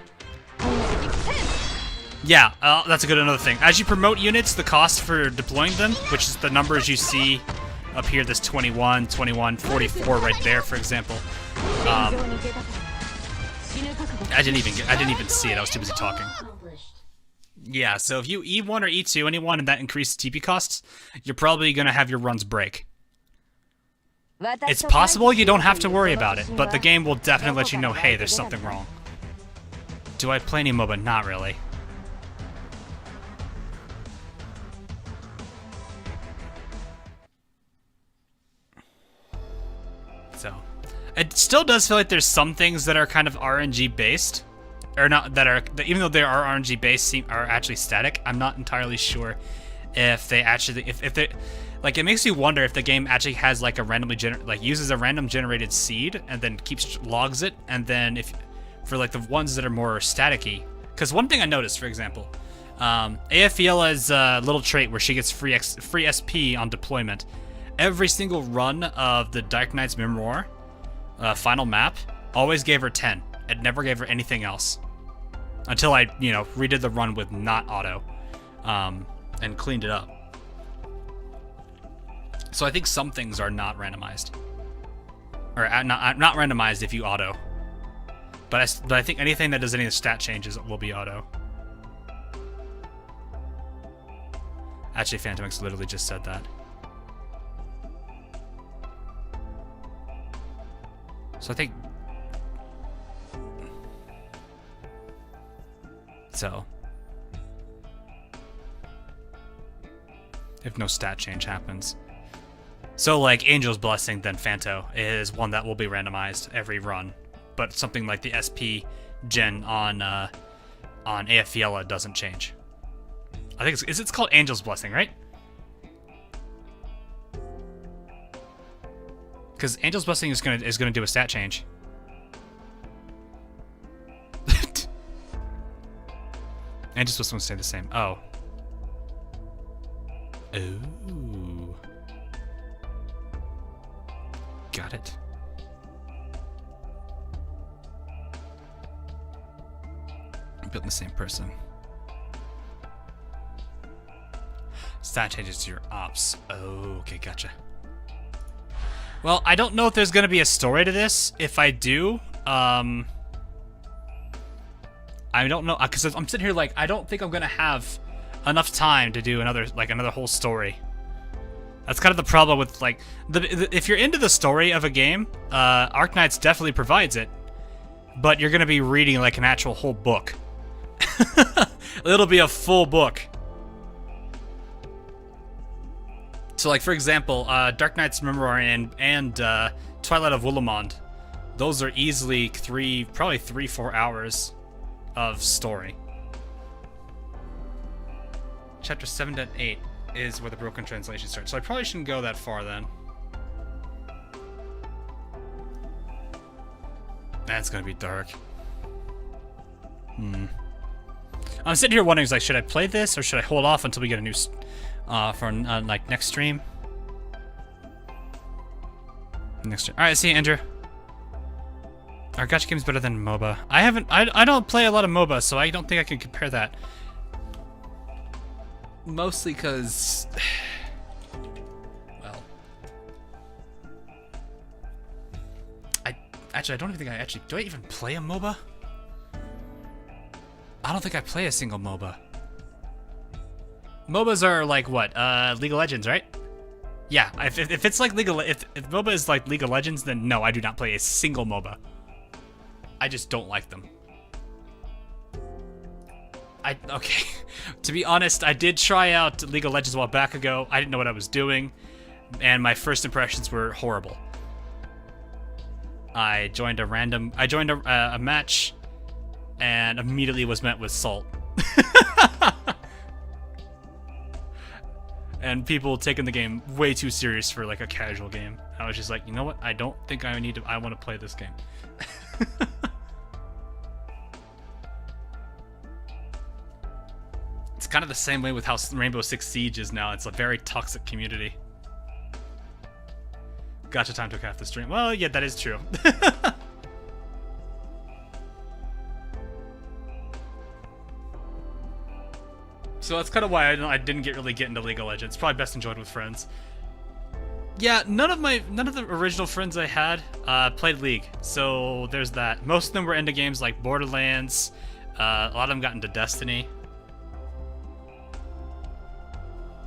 Yeah, that's another thing. As you promote units, the cost for deploying them, which is the numbers you see up here, this 21, 21, 44 right there, for example. I didn't even see it. I was too busy talking. Yeah, so if you E1 or E2 anyone and that increases TP costs, you're probably gonna have your runs break. It's possible you don't have to worry about it, but the game will definitely let you know, hey, there's something wrong. Do I play any MOBA? Not really. So, it still does feel like there's some things that are kind of RNG based, or not that even though they are RNG based, are actually static. I'm not entirely sure if they actually, if they, like, it makes you wonder if the game actually has like a uses a random generated seed and then logs it, and then if for like the ones that are more staticky. Because one thing I noticed, for example, Aefiela's little trait where she gets free SP on deployment. Every single run of the Darknights Memoir final map always gave her 10. It never gave her anything else. Until I, redid the run with not auto and cleaned it up. So I think some things are not randomized. Or not randomized if you auto. But I think anything that does any of the stat changes will be auto. Actually, Phantomix literally just said that. So I think... So... if no stat change happens. So like Angel's Blessing, then Phanto is one that will be randomized every run. But something like the SP gen on Aefiela doesn't change. I think it's called Angel's Blessing, right? Because Angel's Blessing is gonna do a stat change. Angel's Blessing will stay the same. Oh. Ooh. Got it. I'm building the same person. Stat changes to your ops. Oh, okay, gotcha. Well, I don't know if there's gonna be a story to this. If I do, I don't know, because I'm sitting here like, I don't think I'm gonna have enough time to do another whole story. That's kind of the problem with, like, if you're into the story of a game, Arknights definitely provides it, but you're gonna be reading like an actual whole book. It'll be a full book. So, like, for example, Darknights, Memoir, and Twilight of Willamond, those are easily probably 3-4 hours of story. Chapter 7 to 8 is where the broken translation starts, so I probably shouldn't go that far then. That's gonna be dark. I'm sitting here wondering, like, should I play this or should I hold off until we get a new, for like next stream? All right, see you, Andrew. Our gacha game's better than MOBA. I don't play a lot of MOBA, so I don't think I can compare that. Mostly because, well, I don't even think do I even play a MOBA? I don't think I play a single MOBA. MOBAs are like what? League of Legends, right? Yeah, if it's like if MOBA is like League of Legends, then no, I do not play a single MOBA. I just don't like them. Okay, to be honest, I did try out League of Legends a while back ago. I didn't know what I was doing, and my first impressions were horrible. I joined a match, and immediately was met with salt. And people taking the game way too serious for like a casual game. I was just like, you know what? I don't think I want to play this game. It's kind of the same way with how Rainbow Six Siege is now. It's a very toxic community. Gotcha time took half the stream. Well, yeah, that is true. So that's kind of why I didn't really get into League of Legends. Probably best enjoyed with friends. Yeah, none of the original friends I had played League, so there's that. Most of them were into games like Borderlands. A lot of them got into Destiny.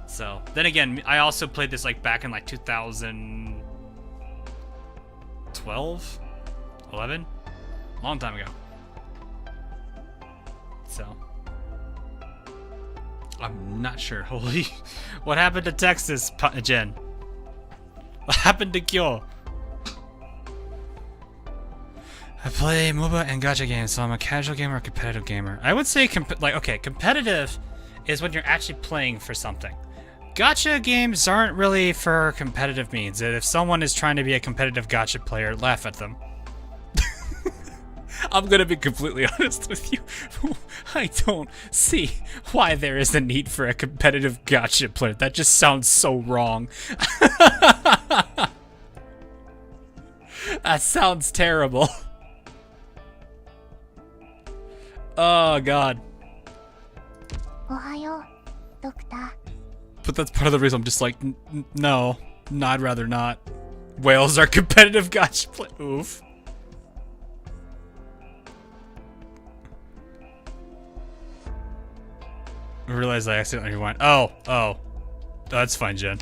So then again, I also played this like back in like 2012, 11, long time ago. So. I'm not sure. Holy... What happened to Texas, Jen? What happened to Kyo? I play MOBA and gacha games, so I'm a casual gamer or competitive gamer. I would say, competitive is when you're actually playing for something. Gacha games aren't really for competitive means. If someone is trying to be a competitive gacha player, laugh at them. I'm gonna be completely honest with you. I don't see why there is a need for a competitive gacha player. That just sounds so wrong. That sounds terrible. Oh god. Ohayo, Doctor. But that's part of the reason I'm just like, no, I'd rather not. Whales are competitive gacha play. Oof. I realized I accidentally rewind. Oh. That's fine, Jen.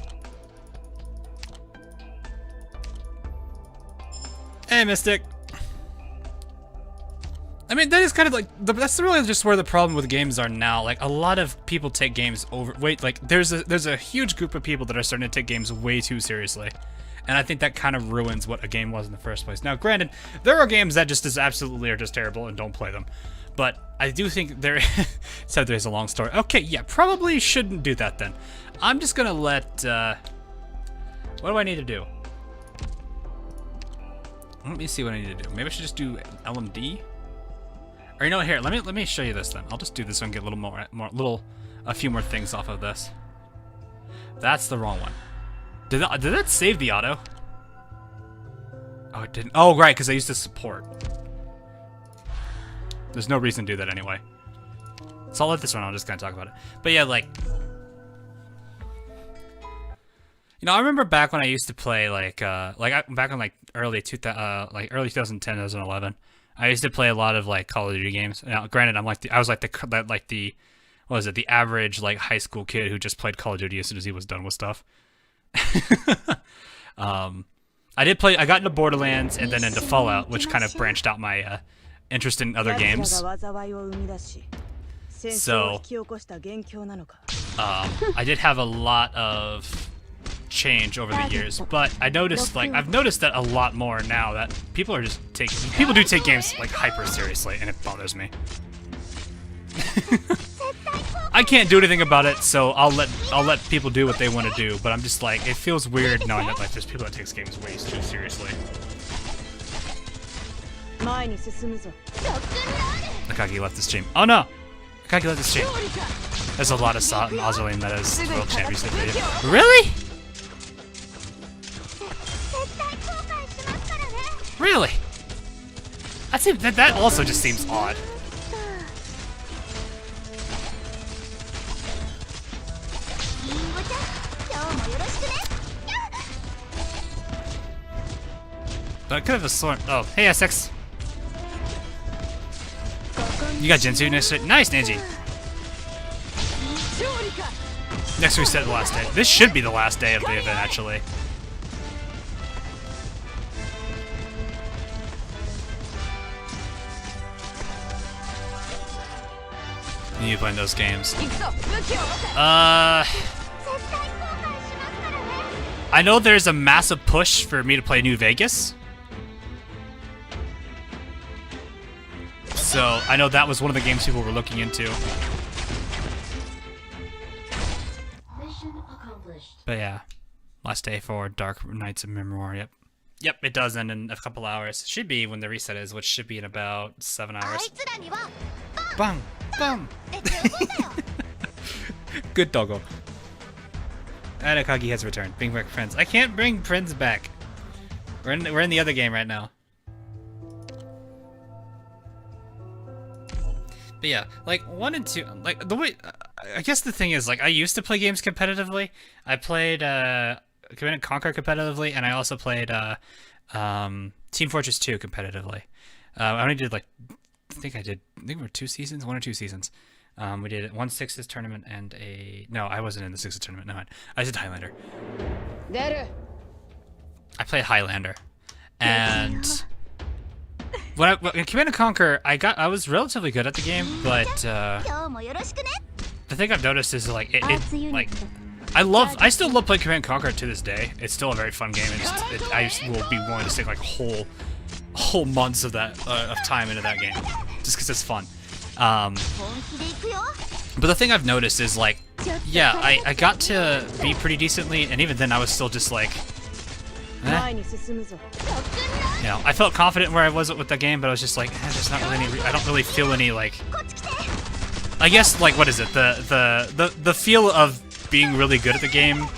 Hey, Mystic. I mean, that is kind of like, that's really just where the problem with games are now. Like, a lot of people take games there's a huge group of people that are starting to take games way too seriously. And I think that kind of ruins what a game was in the first place. Now, granted, there are games that just are just terrible and don't play them. But I do think there said there's a long story. Okay, yeah, probably shouldn't do that then. I'm just gonna let what do I need to do? Let me see what I need to do. Maybe I should just do LMD? Or you know, here, let me show you this then. I'll just do this one and get a little a few more things off of this. That's the wrong one. Did that save the auto? Oh, it didn't. Oh, right, because I used to support. There's no reason to do that anyway. So I'll let this one, I'll just kind of talk about it. But yeah, like... You know, I remember back when I used to play, back in, like, early 2010, 2011. I used to play a lot of, like, Call of Duty games. Now, granted, I was the average, like, high school kid who just played Call of Duty as soon as he was done with stuff. I got into Borderlands and then into Fallout, which kind of branched out my, interest in other games. So, I did have a lot of change over the years, but I noticed, like, I've noticed that a lot more now that people are just people do take games like hyper seriously, and it bothers me. I can't do anything about it, so I'll let people do what they want to do. But I'm just like, it feels weird knowing that like there's people that takes games way too seriously. Akagi left the stream. Oh no! Akagi left the stream. There's a lot of Sot and Ozzy metas World Championship video. Really? Really? That also just seems odd. But I could have sworn. Oh, hey Essex. You got Jinsu next week. Nice, Ninji. Next week said the last day. This should be the last day of the event, actually. You playing those games? I know there's a massive push for me to play New Vegas. So I know that was one of the games people were looking into. But yeah, last day for Darknights and Memoir. Yep. Yep, it does end in a couple hours. Should be when the reset is, which should be in about 7 hours. Bang! Bang! Good doggo. And Akagi has returned. Bring back friends. I can't bring friends back. We're in the other game right now. But yeah, like 1 and 2, like the way I guess the thing is, like, I used to play games competitively. I played Command & Conquer competitively, and I also played Team Fortress 2 competitively. I only did like I think we were 2 seasons, 1 or 2 seasons. We did 1 6's tournament and no, I wasn't in the 6's tournament. No, I did Highlander. I played Highlander, and when in Command & Conquer, I was relatively good at the game, but the thing I've noticed is like I still love playing Command & Conquer to this day. It's still a very fun game, and I will be willing to stick like whole months of that of time into that game just because it's fun. But the thing I've noticed is like, yeah, I got to be pretty decently, and even then I was still just like, you know, I felt confident where I was with the game, but I was just like, there's not really any. I don't really feel any like. I guess like what is it? The feel of being really good at the game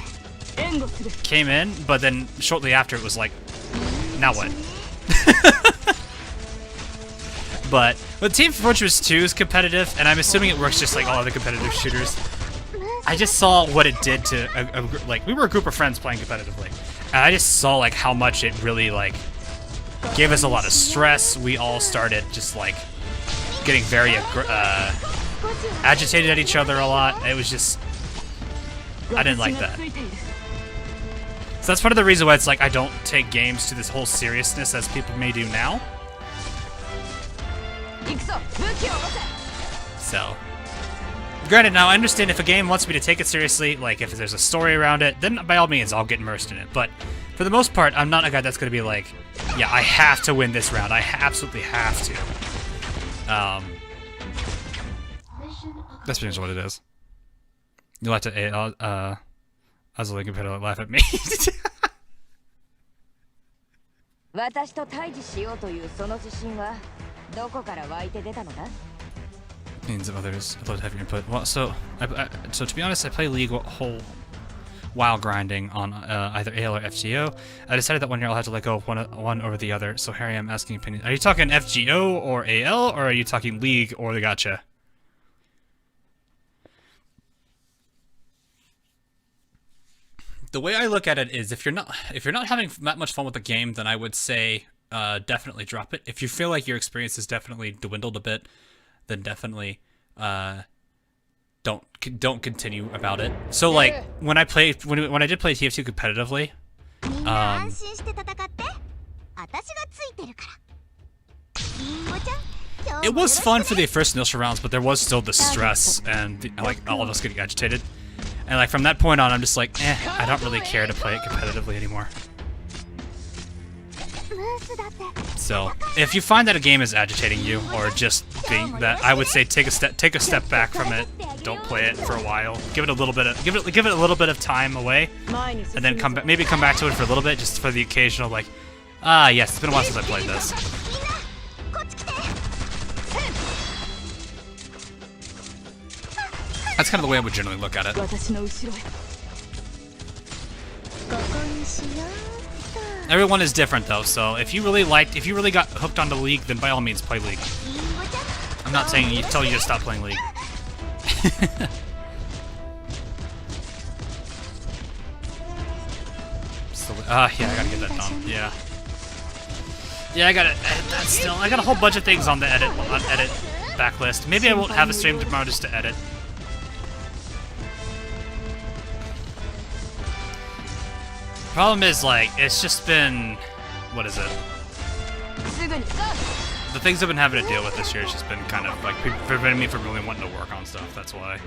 came in, but then shortly after it was like, now what? But Team Fortress 2 is competitive, and I'm assuming it works just like all other competitive shooters. I just saw what it did to like we were a group of friends playing competitively, and I just saw like how much it really like gave us a lot of stress. We all started just like getting very agitated at each other a lot. It was just I didn't like that. So that's part of the reason why it's like I don't take games to this whole seriousness as people may do now. So, granted, now I understand if a game wants me to take it seriously, like if there's a story around it, then by all means I'll get immersed in it. But for the most part, I'm not a guy that's going to be like, yeah, I have to win this round. I absolutely have to. That's pretty much what it is. You'll have to, Azuli competitor laugh at me. Means of others. I'd love to have your input. Well, so to be honest, I play League while grinding on either AL or FGO. I decided that one year I'll have to let go of one over the other. So Harry, I'm asking opinion. Are you talking FGO or AL, or are you talking League or the Gacha? The way I look at it is, if you're not having that much fun with the game, then I would say definitely drop it. If you feel like your experience has definitely dwindled a bit, then definitely don't continue about it. So like when I did play TF2 competitively, it was fun for the first initial rounds, but there was still the stress and like all of us getting agitated. And like from that point on, I'm just like, I don't really care to play it competitively anymore. So, if you find that a game is agitating you, or just being that, I would say take a step back from it. Don't play it for a while. Give it a little bit of time away, and then maybe come back to it for a little bit, just for the occasional like, yes, it's been a while since I played this. That's kind of the way I would generally look at it. Everyone is different though, so if you really got hooked onto League, then by all means play League. I'm not saying tell you to stop playing League. Yeah, I gotta get that done. Yeah, I gotta edit that still. I got a whole bunch of things on the edit backlist. Maybe I won't have a stream tomorrow just to edit. Problem is, like, it's just been, what is it? The things I've been having to deal with this year has just been kind of, like, preventing me from really wanting to work on stuff, that's why.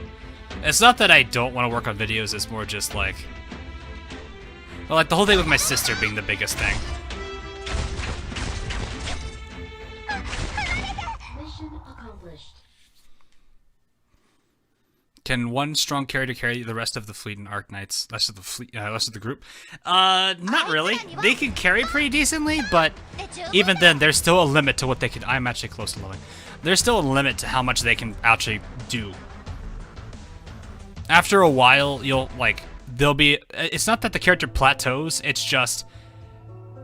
It's not that I don't want to work on videos, it's more just, like... Well, like, the whole thing with my sister being the biggest thing. Mission accomplished. Can one strong character carry the rest of the fleet in Arknights? Rest of the group? Not really. They can carry pretty decently, but even then, there's still a limit to what they can. I'm actually close to leveling. There's still a limit to how much they can actually do. After a while, there'll be. It's not that the character plateaus. It's just,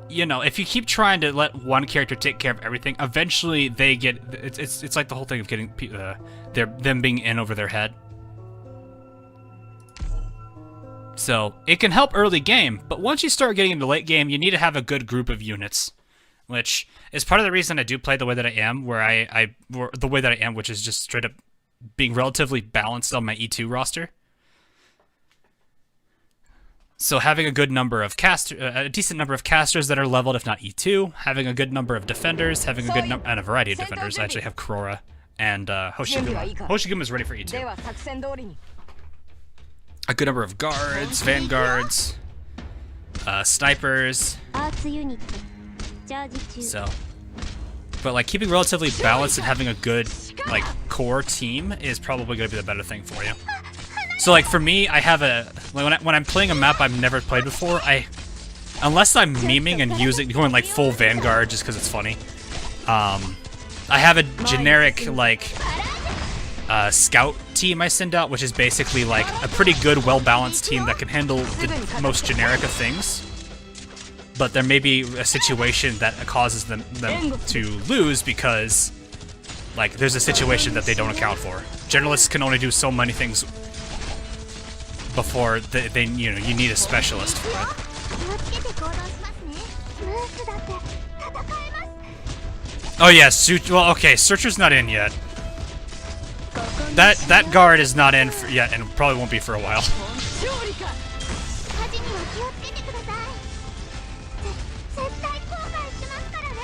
you know, if you keep trying to let one character take care of everything, eventually they get. It's like the whole thing of getting them being in over their head. So, it can help early game, but once you start getting into late game, you need to have a good group of units. Which is part of the reason I do play the way that I am, which is just straight up being relatively balanced on my E2 roster. So having a good number of a decent number of casters that are leveled, if not E2, having a good number of defenders, having a good number, and a variety of defenders. I actually have Kurora and Hoshiguma. Hoshiguma's ready for E2. A good number of guards, vanguards, snipers. So, but like keeping relatively balanced and having a good like core team is probably going to be the better thing for you. So like for me, I have when I'm playing a map I've never played before, unless I'm memeing and going like full Vanguard just because it's funny, I have a generic like scout team I send out, which is basically like a pretty good, well-balanced team that can handle the most generic of things. But there may be a situation that causes them to lose because, like, there's a situation that they don't account for. Generalists can only do so many things before you need a specialist for it. Oh yeah, well, okay, Searcher's not in yet. That guard is not in yet, and probably won't be for a while.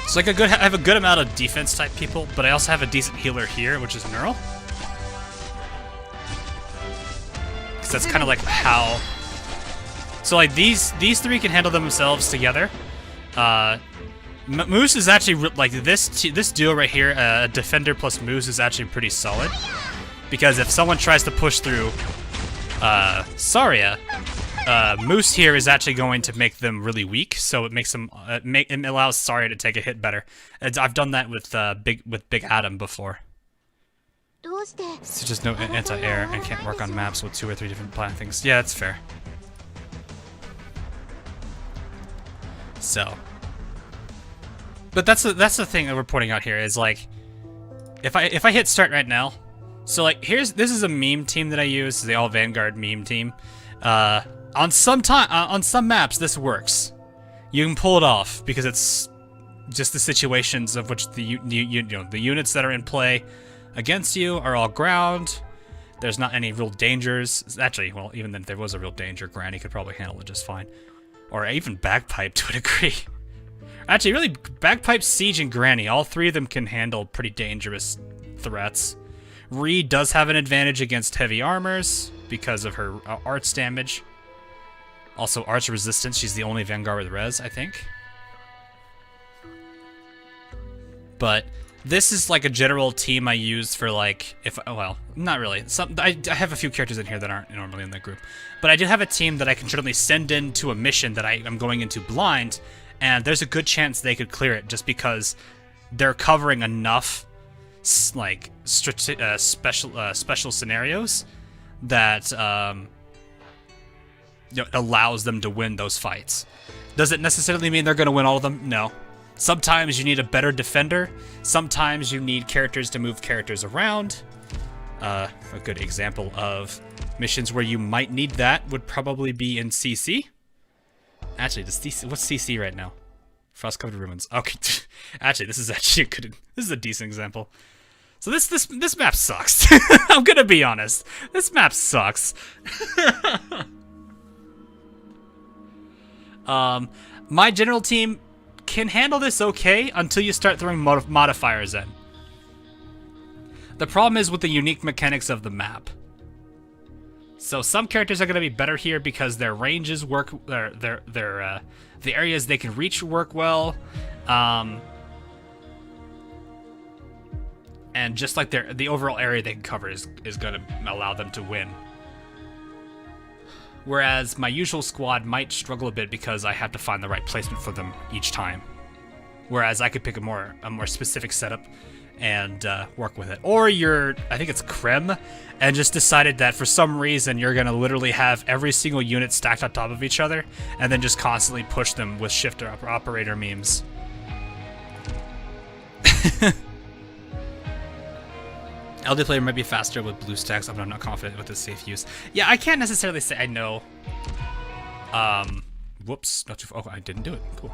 It's like I have a good amount of defense type people, but I also have a decent healer here, which is Neural. Because that's kind of like how. So like these three can handle themselves together. Moose is actually like this duo right here. Defender plus Moose is actually pretty solid. Because if someone tries to push through Saria, Moose here is actually going to make them really weak, so it makes them it allows Saria to take a hit better. I've done that with Big Adam before. It's just no anti-air and can't work on maps with 2 or 3 different plant things. Yeah, that's fair. So, but that's the thing that we're pointing out here is like, if I hit start right now. So like this is a meme team that I use, the all Vanguard meme team. On some maps this works. You can pull it off because it's just the situations of which the units that are in play against you are all ground. There's not any real dangers. Actually, well, even if there was a real danger, Granny could probably handle it just fine. Or even Bagpipe to a degree. Actually, really, Bagpipe, Siege, and Granny, all 3 of them can handle pretty dangerous threats. Reed does have an advantage against heavy armors. because of her arts damage. Also, arts resistance. She's the only Vanguard with res, I think. But this is like a general team I use for like, well, not really. I have a few characters in here that aren't normally in the group. But I do have a team that I can certainly send into a mission that I am going into blind, and there's a good chance they could clear it just because they're covering enough like special scenarios that allows them to win those fights. Does it necessarily mean they're going to win all of them? No. Sometimes you need a better defender. Sometimes you need characters to move characters around. A good example of missions where you might need that would probably be in CC. Actually, what's CC right now? Frost-covered ruins. Okay, actually, this is a decent example. So this map sucks. I'm gonna be honest. This map sucks. My general team can handle this okay until you start throwing modifiers in. The problem is with the unique mechanics of the map. So some characters are going to be better here because their ranges work, the areas they can reach work well, and just like the overall area they can cover is going to allow them to win. Whereas my usual squad might struggle a bit because I have to find the right placement for them each time. Whereas I could pick a more specific setup and work with it. Or I think it's Krem, and just decided that for some reason you're gonna literally have every single unit stacked on top of each other, and then just constantly push them with shifter operator memes. LD player might be faster with blue stacks, but I'm not confident with the safe use. Yeah, I can't necessarily say I know. Whoops, not too far. Oh, I didn't do it. Cool.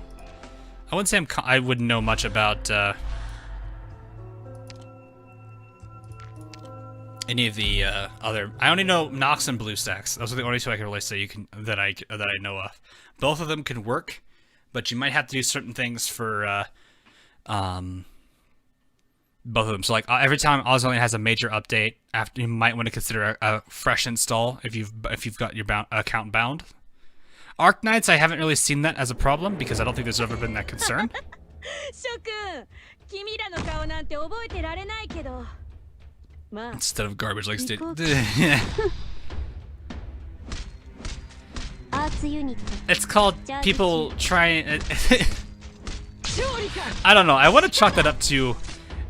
I wouldn't say I wouldn't know much about any of the other. I only know Nox and blue stacks. Those are the only two I can really say that I know of. Both of them can work, but you might have to do certain things for both of them. So like every time Ozone has a major update, after you might want to consider a fresh install if you've got your account bound. Arknights, I haven't really seen that as a problem because I don't think there's ever been that concern. Instead of garbage like state. It's called people trying. I don't know. I want to chalk that up to.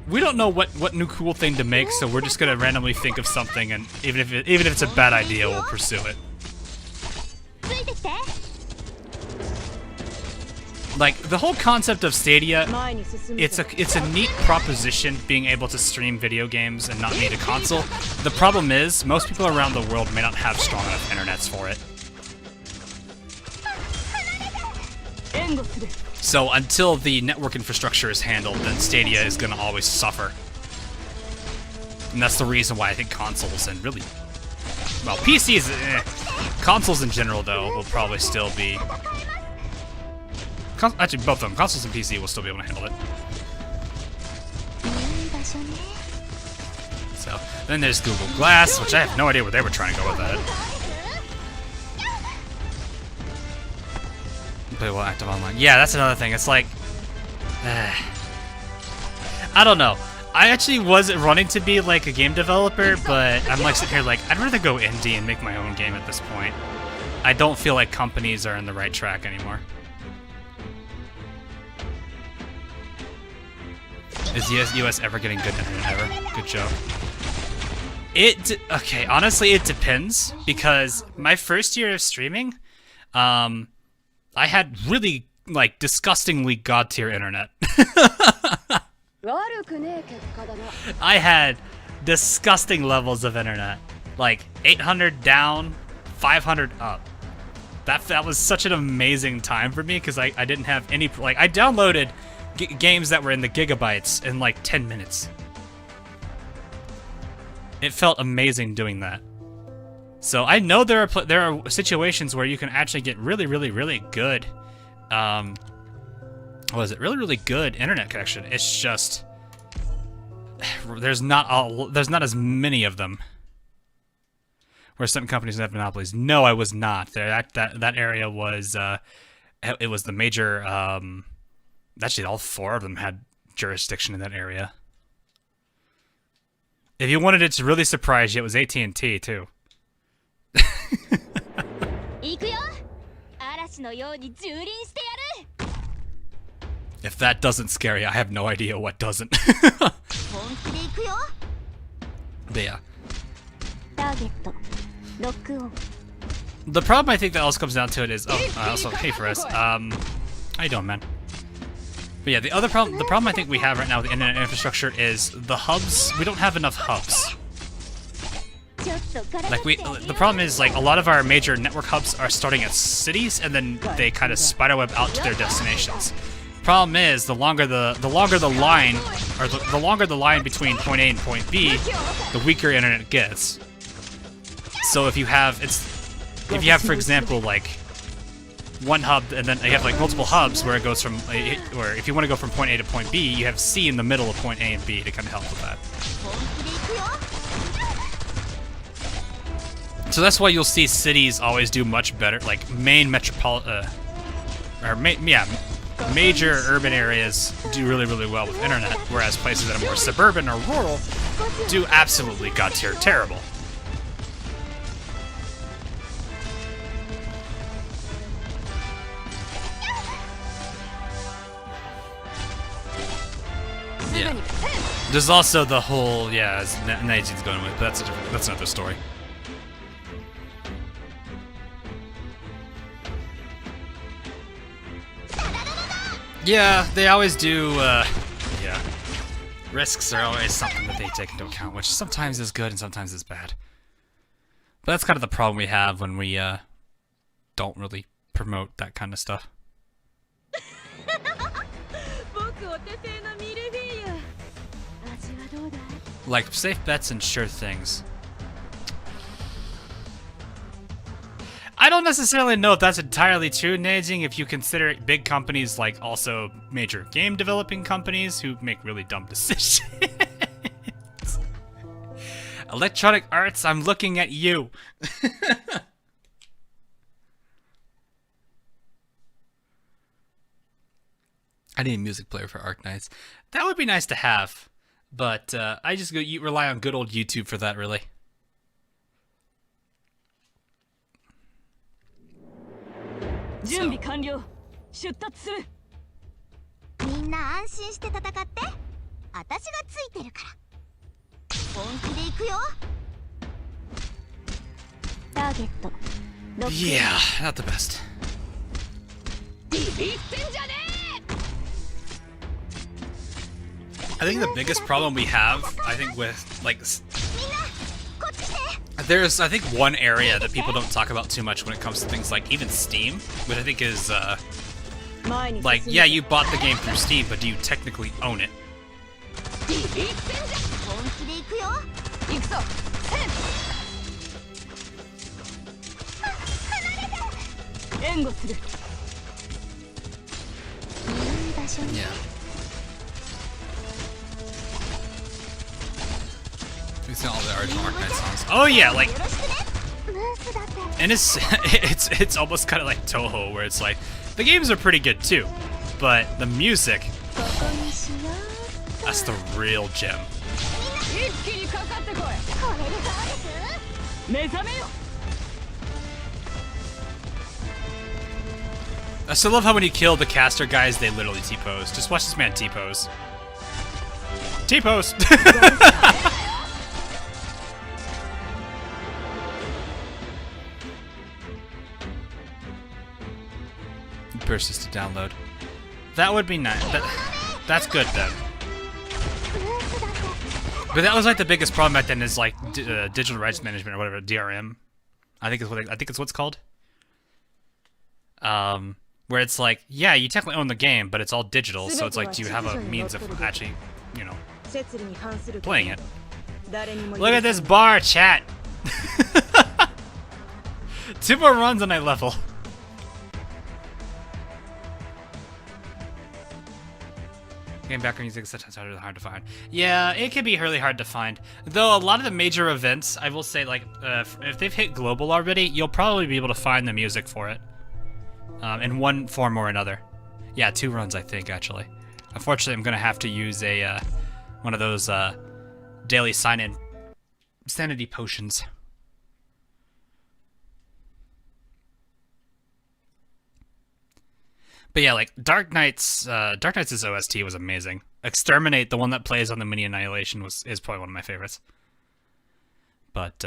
We don't know what new cool thing to make, so we're just gonna randomly think of something, and even if it's a bad idea, we'll pursue it. Like the whole concept of Stadia, it's a neat proposition, being able to stream video games and not need a console. The problem is most people around the world may not have strong enough internets for it. So until the network infrastructure is handled, then Stadia is going to always suffer. And that's the reason why I think consoles and really, well, PCs, consoles in general though, will probably still be. Actually, both of them, consoles and PC, will still be able to handle it. So then there's Google Glass, which I have no idea where they were trying to go with that. Play well active online. Yeah, that's another thing. It's like, I don't know. I actually wasn't running to be like a game developer, but I'm like sitting here like, I'd rather go indie and make my own game at this point. I don't feel like companies are on the right track anymore. Is US ever getting good internet ever? Good joke. Okay, honestly, it depends, because my first year of streaming, I had really, like, disgustingly god-tier internet. I had disgusting levels of internet. Like, 800 down, 500 up. That was such an amazing time for me, because I didn't have any, like, I downloaded games that were in the gigabytes in, like, 10 minutes. It felt amazing doing that. So I know there are situations where you can actually get really, really, really good, what is it? Really, really good internet connection. It's just there's not as many of them. where certain companies have monopolies. No, I was not. That area was it was the major. Actually, all 4 of them had jurisdiction in that area. If you wanted it to really surprise you, it was AT&T too. If that doesn't scare you, I have no idea what doesn't. But yeah. The problem I think that also comes down to it is, also, hey Ferris, how you doing, man? But yeah, the problem I think we have right now with the internet infrastructure is the hubs. We don't have enough hubs. Like the problem is like a lot of our major network hubs are starting at cities and then they kind of spiderweb out to their destinations. Problem is the longer the line, or the longer the line between point A and point B, the weaker internet gets. So if you have for example like one hub and then you have like multiple hubs where it goes from, or if you want to go from point A to point B, you have C in the middle of point A and B to kind of help with that. So that's why you'll see cities always do much better, like major urban areas do really, really well with internet, whereas places that are more suburban or rural do absolutely god-tier terrible. Yeah. There's also the whole, as Naiji's going with, but that's another story. Yeah, they always do, yeah. Risks are always something that they take into account, which sometimes is good and sometimes is bad. But that's kind of the problem we have when we, don't really promote that kind of stuff. Like, safe bets and sure things. I don't necessarily know if that's entirely true, Neijing, if you consider big companies like also major game developing companies who make really dumb decisions. Electronic Arts, I'm looking at you. I need a music player for Arknights. That would be nice to have, but I just rely on good old YouTube for that, really. So. みんな安心して戦って。私がついてるから。本気で行くよ。ターゲット。Yeah, not the best. I think the biggest problem we have, I think with like, there's I think one area that people don't talk about too much when it comes to things like even Steam, which I think is like, yeah, you bought the game through Steam, but do you technically own it? Yeah. We've all the original Arknights songs. Oh yeah, like, and it's almost kind of like Toho, where it's like the games are pretty good too, but the music, that's the real gem. I still love how when you kill the caster guys, they literally T-pose. Just watch this man T-pose. T-pose! Persistent download. That would be nice. That's good then. But that was like the biggest problem back then is like digital rights management or whatever, DRM. I think it's what's called. Where it's like, yeah, you technically own the game, but it's all digital, so it's like, do you have a means of actually, you know, playing it? Look at this bar, chat! 2 more runs and I level. Game background music is sometimes hard to find. Yeah, it can be really hard to find. Though a lot of the major events, I will say, like, if they've hit global already, you'll probably be able to find the music for it. In one form or another. Yeah, 2 runs, I think, actually. Unfortunately, I'm gonna have to use a, one of those, daily sign-in sanity potions. But yeah, like, Darknights' OST was amazing. Exterminate, the one that plays on the Mini Annihilation, is probably one of my favorites. But,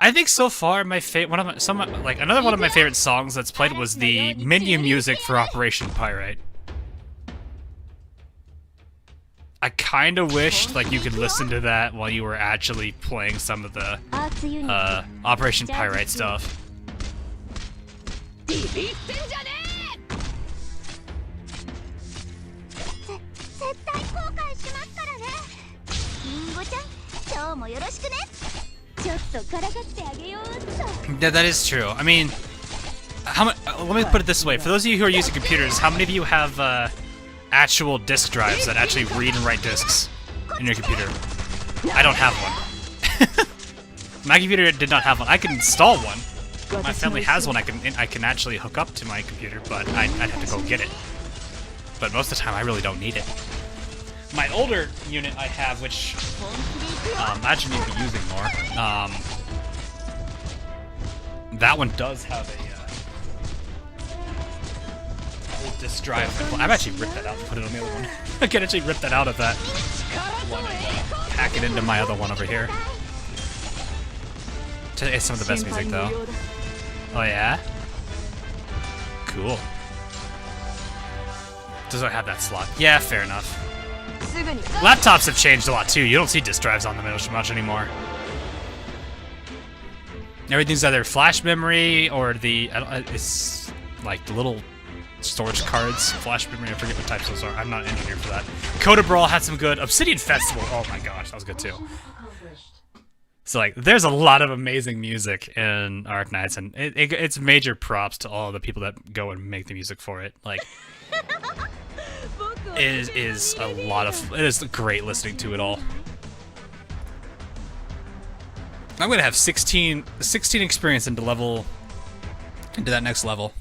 I think so far another one of my favorite songs that's played was the menu music for Operation Pyrite. I kind of wished, like, you could listen to that while you were actually playing some of the, Operation Pyrite stuff. Yeah, that is true. I mean, let me put it this way. For those of you who are using computers, how many of you have actual disk drives that actually read and write disks in your computer? I don't have one. My computer did not have one. I can install one. My family has one I can actually hook up to my computer, but I'd have to go get it. But most of the time, I really don't need it. My older unit I have, which I actually need to be using more, that one does have a old disk drive. I've actually ripped that out and put it on the other one. I can actually rip that out of that one and pack it into my other one over here. It's some of the best music, though. Oh, yeah? Cool. Does it have that slot? Yeah, fair enough. Laptops have changed a lot, too. You don't see disk drives on them as much anymore. Everything's either flash memory or it's like the little storage cards. Flash memory, I forget what types those are. I'm not an engineer for that. Coda Brawl had some good. Obsidian Festival, oh my gosh, that was good, too. So, like, there's a lot of amazing music in Arknights, and it's major props to all the people that go and make the music for it. Like, it is great listening to it all. I'm gonna have 16 experience into that next level.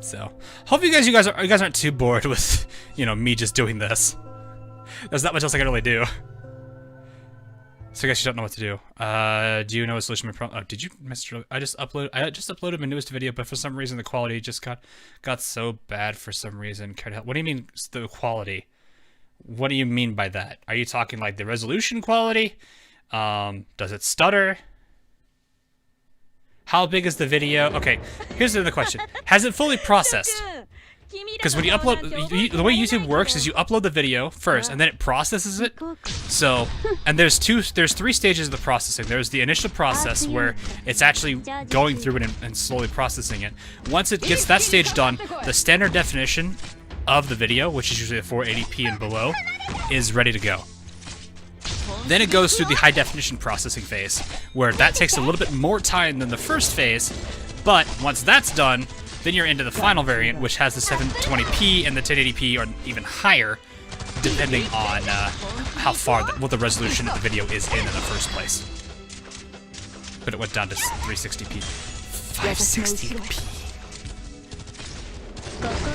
So, hope you guys aren't too bored with, you know, me just doing this. There's not much else I can really do. So I guess you don't know what to do. Do you know a solution? Oh, did you miss? I just uploaded my newest video, but for some reason the quality just got so bad for some reason. What do you mean the quality? What do you mean by that? Are you talking like the resolution quality? Does it stutter? How big is the video? Okay, here's the other question. Has it fully processed? Because when you upload, the way YouTube works is you upload the video first, and then it processes it. So, and there's 3 stages of the processing. There's the initial process where it's actually going through it and slowly processing it. Once it gets that stage done, the standard definition of the video, which is usually a 480p and below, is ready to go. Then it goes through the high definition processing phase, where that takes a little bit more time than the first phase, but once that's done, then you're into the final variant, which has the 720p and the 1080p or even higher, depending on how far, what the resolution of the video is in the first place. But it went down to 360p. 560p.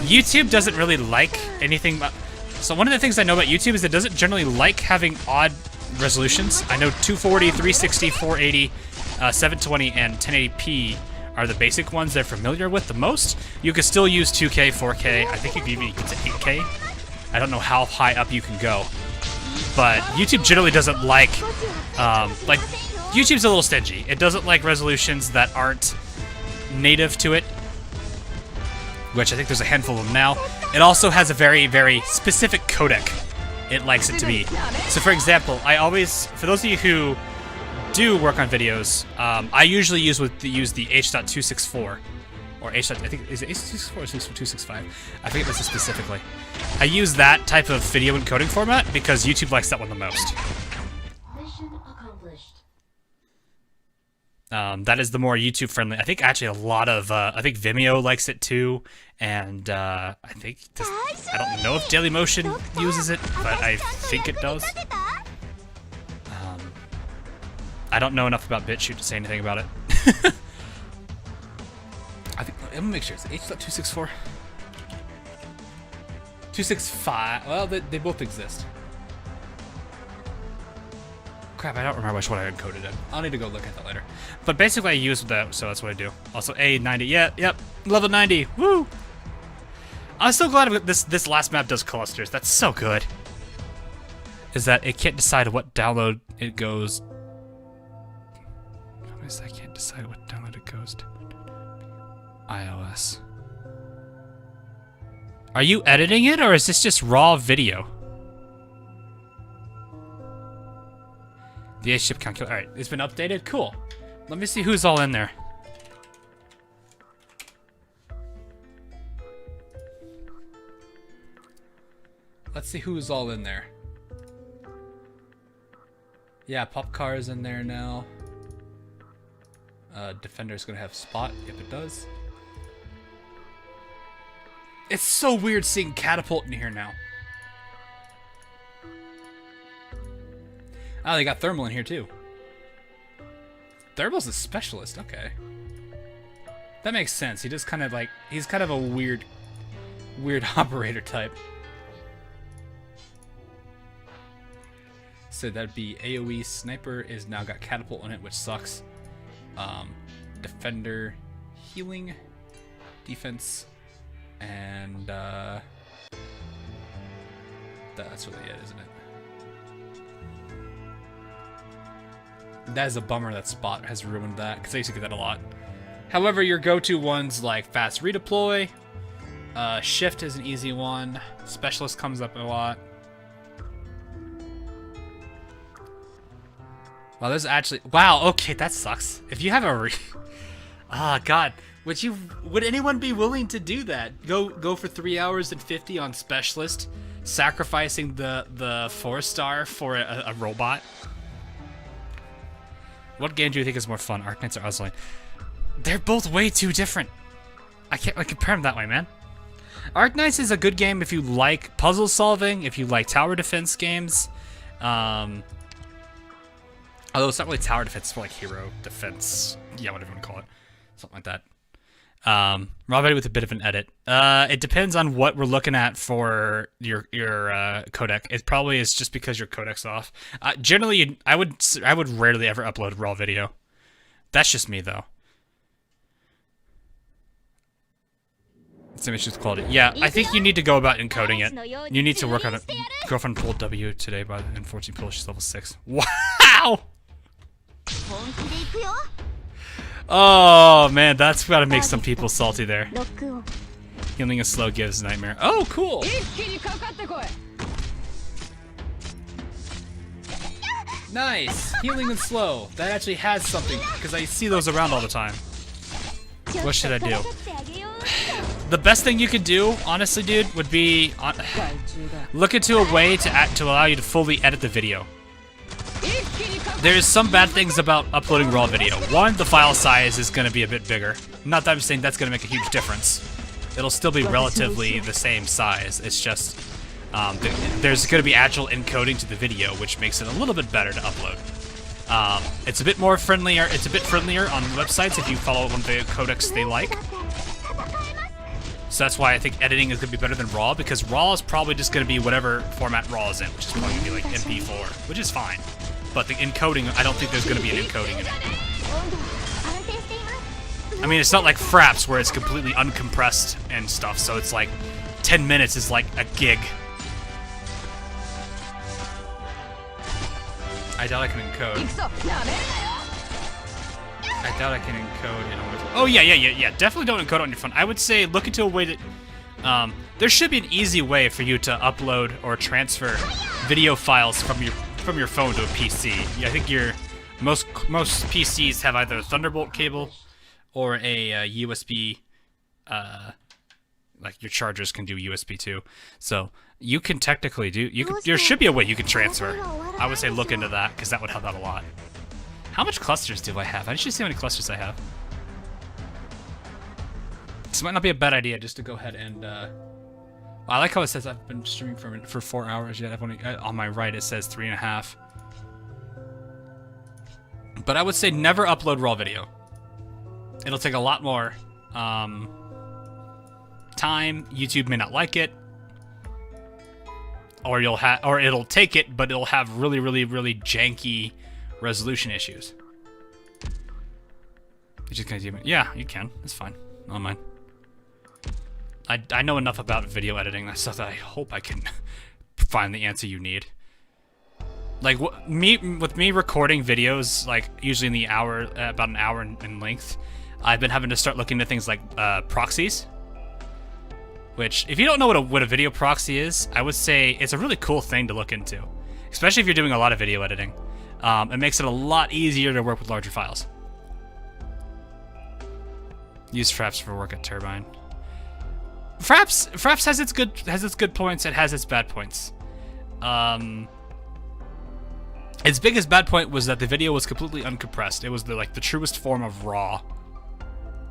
YouTube doesn't really like anything but... So one of the things I know about YouTube is it doesn't generally like having odd resolutions. I know 240, 360, 480, 720, and 1080p are the basic ones they're familiar with the most. You can still use 2K, 4K. I think you can even get to 8K. I don't know how high up you can go. But YouTube generally doesn't like YouTube's a little stingy. It doesn't like resolutions that aren't native to it, which I think there's a handful of them now. It also has a very, very specific codec it likes it to be. So for example, for those of you who do work on videos, I usually use the H.264 or I think is it H.264 or 265? I forget this specifically. I use that type of video encoding format because YouTube likes that one the most. Mission accomplished. That is the more YouTube friendly. I think actually a lot of I think Vimeo likes it too, and I think I don't know if Dailymotion uses it, but I think it does. I don't know enough about BitChute to say anything about it. I think I'm gonna make sure it's H.264. 265. Well, they both exist. Crap, I don't remember which one I encoded in. I'll need to go look at that later. But basically, I use that, so that's what I do. Also, A90. Yeah, yep. Level 90. Woo! I'm so glad this last map does clusters. That's so good. Is that it can't decide what download it goes. I can't decide what download it goes to. iOS. Are you editing it, or is this just raw video? The A-ship calculator. Alright, it's been updated? Cool. Let me see who's all in there. Let's see who's all in there. Yeah, Popcar is in there now. Defender's gonna have Spot, if it does. It's so weird seeing Catapult in here now. Oh, they got Thermal in here too. Thermal's a specialist, okay. That makes sense. He just kind of like, he's kind of a weird operator type. So that'd be AoE. Sniper is now got Catapult on it, which sucks. Defender, Healing, Defense, and that's really it, isn't it? That is a bummer that Spot has ruined that, because I used to get that a lot. However, your go-to ones like Fast Redeploy, Shift is an easy one, Specialist comes up a lot. Wow, there's actually... Wow, okay, that sucks. If you have a... Ah, God. Would anyone be willing to do that? Go for 3 hours and 50 on Specialist, sacrificing the 4-star for a robot? What game do you think is more fun, Arknights or Uzline? They're both way too different. I can't compare them that way, man. Arknights is a good game if you like puzzle solving, if you like tower defense games. Although it's not really tower defense, it's more like hero defense. Yeah, whatever you want to call it. Something like that. Raw video with a bit of an edit. It depends on what we're looking at for your codec. It probably is just because your codec's off. Generally, I would rarely ever upload raw video. That's just me though. It's image with quality. Yeah, I think you need to go about encoding it. You need to work on it. Girlfriend pulled W today by and 14 pull. She's level 6. Wow. Oh man, that's gotta make some people salty there. Healing is slow gives nightmare. Oh, cool! Nice! Healing and slow. That actually has something, because I see those around all the time. What should I do? The best thing you could do, honestly, dude, would be look into a way to allow you to fully edit the video. There's some bad things about uploading raw video. One, the file size is going to be a bit bigger. Not that I'm saying that's going to make a huge difference. It'll still be relatively the same size. It's just there's going to be actual encoding to the video, which makes it a little bit better to upload. It's a bit more friendlier. It's a bit friendlier on websites if you follow one of the codecs they like. So that's why I think editing is going to be better than raw, because raw is probably just going to be whatever format raw is in, which is probably going to be like MP4, which is fine. But the encoding, I don't think there's going to be an encoding in it. I mean, it's not like Fraps where it's completely uncompressed and stuff, so it's like 10 minutes is like a gig. I doubt I can encode. I doubt I can encode in order to... Oh, yeah. Definitely don't encode on your phone. I would say look into a way that... there should be an easy way for you to upload or transfer video files from your phone to a PC. I think most PCs have either a Thunderbolt cable or a USB. Like your chargers can do USB too. So you can technically do. There should be a way you can transfer. I would say look into that because that would help out a lot. How much clusters do I have? I should see how many clusters I have. This might not be a bad idea just to go ahead and, I like how it says I've been streaming for 4 hours yet. I've only, on my right it says 3.5. But I would say never upload raw video. It'll take a lot more time. YouTube may not like it, or it'll take it, but it'll have really, really, really janky resolution issues. You just kind of, yeah, you can. It's fine. Not mine. I know enough about video editing and stuff that I hope I can find the answer you need. Like with me recording videos, like usually in the hour, about an hour in length, I've been having to start looking at things like proxies. Which, if you don't know what a video proxy is, I would say it's a really cool thing to look into, especially if you're doing a lot of video editing. It makes it a lot easier to work with larger files. Use Fraps for work at Turbine. Fraps has its good points. It has its bad points. Its biggest bad point was that the video was completely uncompressed. It was the truest form of raw.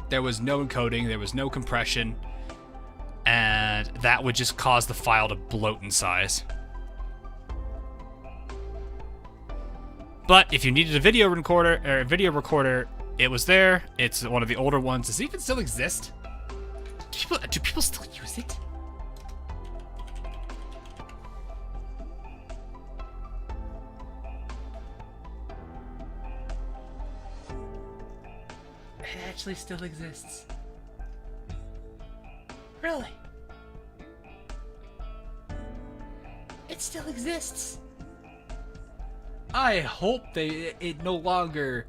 There was no encoding. There was no compression, and that would just cause the file to bloat in size. But if you needed a video recorder, it was there. It's one of the older ones. Does it even still exist? Do people still use it? It actually still exists. Really? It still exists. I hope it no longer.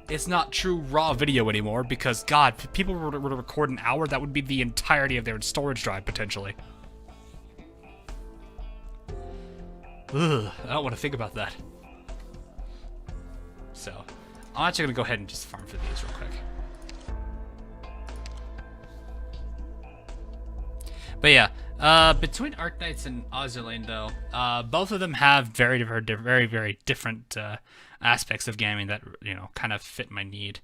It's not true raw video anymore, because God, if people were to record an hour, that would be the entirety of their storage drive, potentially. Ugh, I don't want to think about that. So, I'm actually going to go ahead and just farm for these real quick. But yeah, between Arknights and Ozerlane, though, both of them have very, very different aspects of gaming that, you know, kind of fit my need.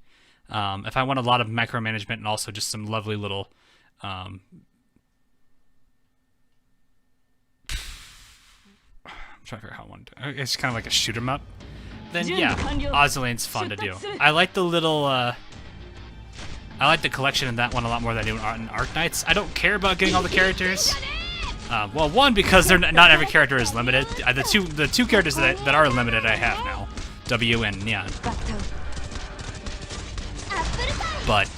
If I want a lot of micromanagement and also just some lovely little, I'm trying to figure out how I want to. It's kind of like a shoot 'em up. Then yeah, Ozerlane's fun to do. I like the little. I like the collection in that one a lot more than I do in Arknights. I don't care about getting all the characters. Well, one, because not every character is limited. The two characters that are limited I have now, W and Neon. But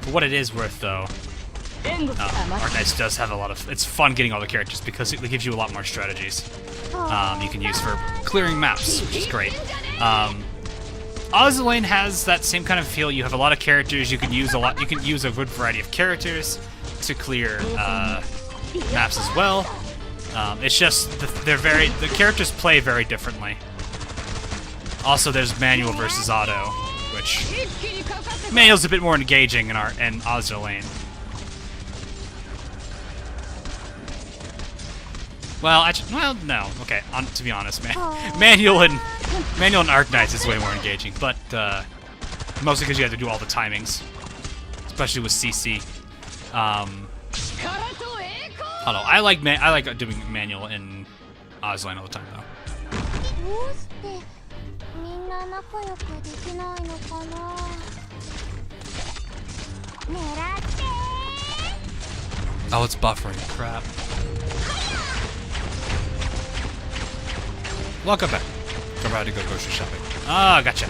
for what it is worth, though, Arknights does have a lot of. It's fun getting all the characters because it gives you a lot more strategies you can use for clearing maps, which is great. Ozerlane has that same kind of feel. You have a lot of characters. You can use a good variety of characters to clear maps as well. It's just the characters play very differently. Also, there's manual versus auto, which manual's a bit more engaging in Ozerlane. Well, no. Okay, to be honest, manual and Arknights is way more engaging, but mostly because you have to do all the timings, especially with CC. I don't know. I like doing manual in Ozerlane all the time, though. Oh, it's buffering. Crap. Welcome back. Come out to go grocery shopping. Ah, gotcha.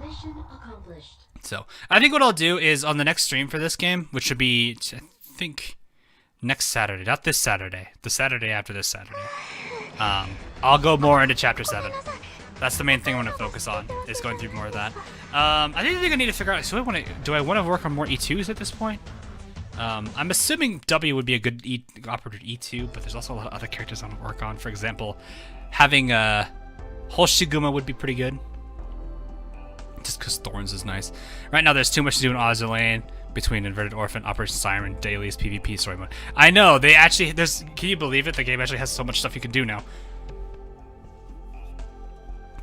Mission accomplished. So, I think what I'll do is on the next stream for this game, which should be, I think, next Saturday. Not this Saturday. The Saturday after this Saturday. I'll go more into Chapter 7. That's the main thing I want to focus on, is going through more of that. I think I need to figure out, do I want to work on more E2s at this point? I'm assuming W would be a good operator E2, but there's also a lot of other characters I want to work on. For example, having Hoshiguma would be pretty good. Just because Thorns is nice. Right now, there's too much to do in Ozerlane between Inverted Orphan, Operation Siren, Dailies, PvP, story mode. I know, they actually, can you believe it? The game actually has so much stuff you can do now.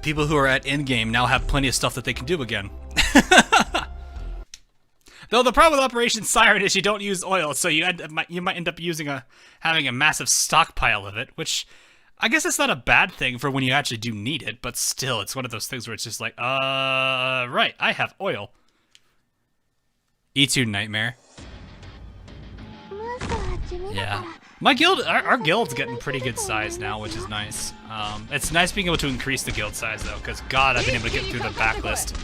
People who are at endgame now have plenty of stuff that they can do again. Though the problem with Operation Siren is you don't use oil, so you might end up having a massive stockpile of it, which I guess it's not a bad thing for when you actually do need it, but still, it's one of those things where it's just like, right, I have oil. E2 Nightmare. Yeah. My guild, our guild's getting pretty good size now, which is nice. It's nice being able to increase the guild size, though, because God, I've been able to get through the backlist.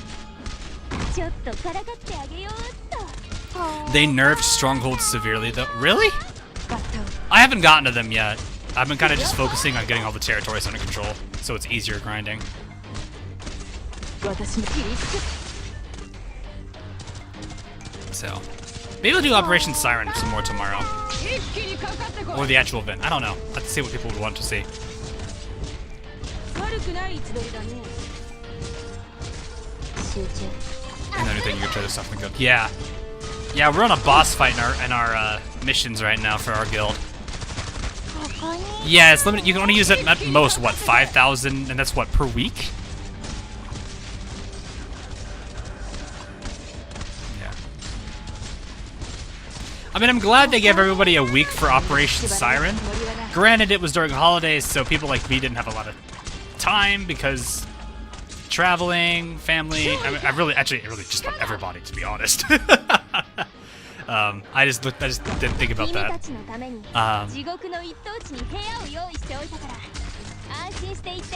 They nerfed strongholds severely, though. Really? I haven't gotten to them yet. I've been kind of just focusing on getting all the territories under control, so it's easier grinding. So, maybe we'll do Operation Siren some more tomorrow. Or the actual event. I don't know. Let's see what people would want to see. And anything you can try to stuff and go. Yeah. Yeah, we're on a boss fight in our missions right now for our guild. Yeah, it's limited. You can only use it at most, what, 5,000? And that's what, per week? Yeah. I mean, I'm glad they gave everybody a week for Operation Siren. Granted, it was during holidays, so people like me didn't have a lot of time because traveling, family. I mean, I really just want everybody, to be honest. I just didn't think about that.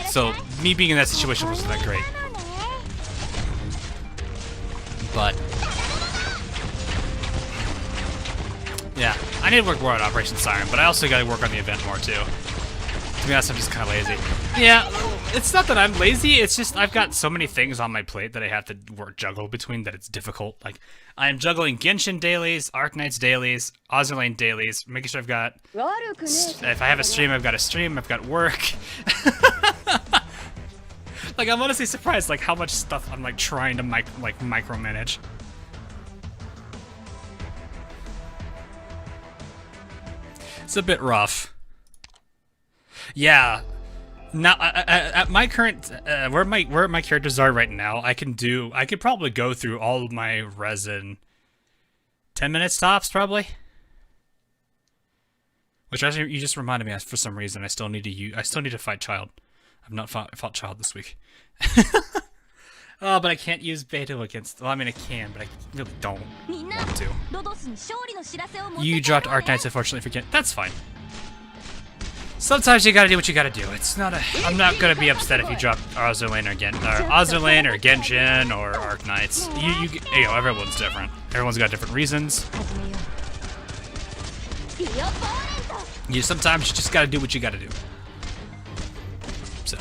So me being in that situation wasn't that great. But yeah, I need to work more on Operation Siren, but I also got to work on the event more too. To be honest, I'm just kind of lazy. Yeah, it's not that I'm lazy, it's just I've got so many things on my plate that I have to juggle between that it's difficult. Like, I'm juggling Genshin dailies, Arknights dailies, Ozerlane dailies, making sure I've got... If I have a stream, I've got a stream, I've got work. Like, I'm honestly surprised, like, how much stuff I'm, like, trying to, micromanage. It's a bit rough. Yeah. Now, at my current, where my characters are right now, I could probably go through all of my resin 10 minutes tops, probably. Which actually, you just reminded me, for some reason, I still need to fight Child. I've not fought Child this week. Oh, but I can't use Beto against, well, I mean, I can, but I really don't want to. You dropped Arknights, unfortunately, forget. That's fine. Sometimes you gotta do what you gotta do. It's not a. I'm not gonna be upset if you drop Ozerlane or Genshin or Arknights. You know, everyone's different. Everyone's got different reasons. Sometimes you just gotta do what you gotta do. So.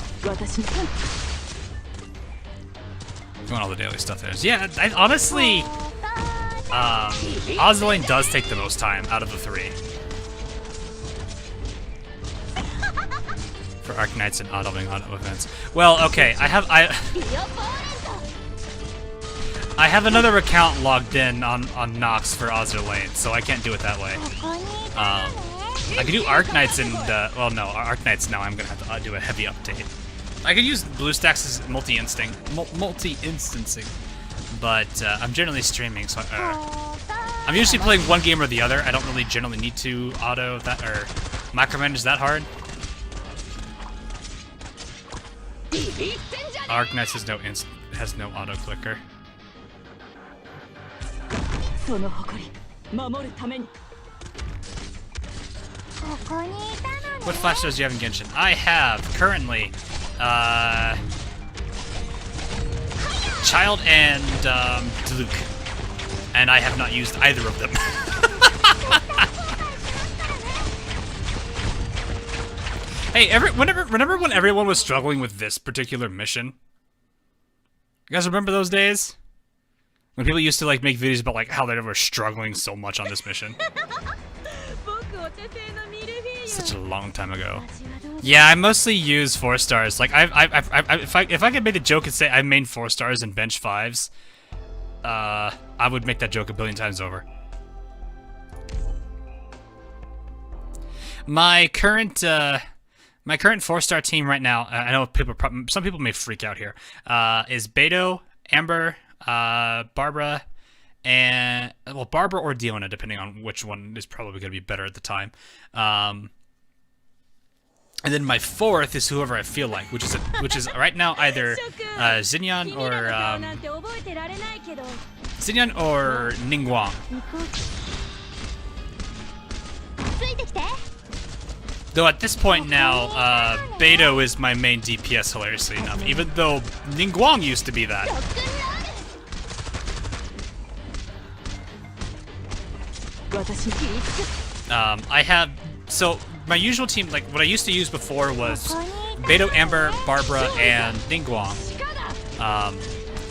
Doing all the daily stuff there. Yeah, honestly, Ozerlane does take the most time out of the three. For Arknights and auto events. Well, okay, I have another account logged in on Nox for Ozerlane, so I can't do it that way. I could do Arknights and well, no, Arknights now. I'm gonna have to do a heavy update. I could use BlueStacks' multi-instancing, but I'm generally streaming, so I'm usually playing one game or the other. I don't really generally need to auto that or micromanage that hard. Arknights has no auto clicker. What flash shows do you have in Genshin? I have currently Child and Diluc, and I have not used either of them. Hey, remember when everyone was struggling with this particular mission? You guys remember those days? When people used to like make videos about like how they were struggling so much on this mission. Such a long time ago. Yeah, I mostly use 4 stars. Like if I could make a joke and say I main 4 stars and bench 5s, I would make that joke a billion times over. My current 4-star team right now, I know some people may freak out here, is Beto, Amber, Barbara, and well, Barbara or Diona, depending on which one is probably going to be better at the time. And then my 4th is whoever I feel like, which is right now either Xinyan or Ningguang. Though at this point now, Beto is my main DPS, hilariously enough, even though Ningguang used to be that. I have, so my usual team, like what I used to use before was Beto, Amber, Barbara, and Ningguang.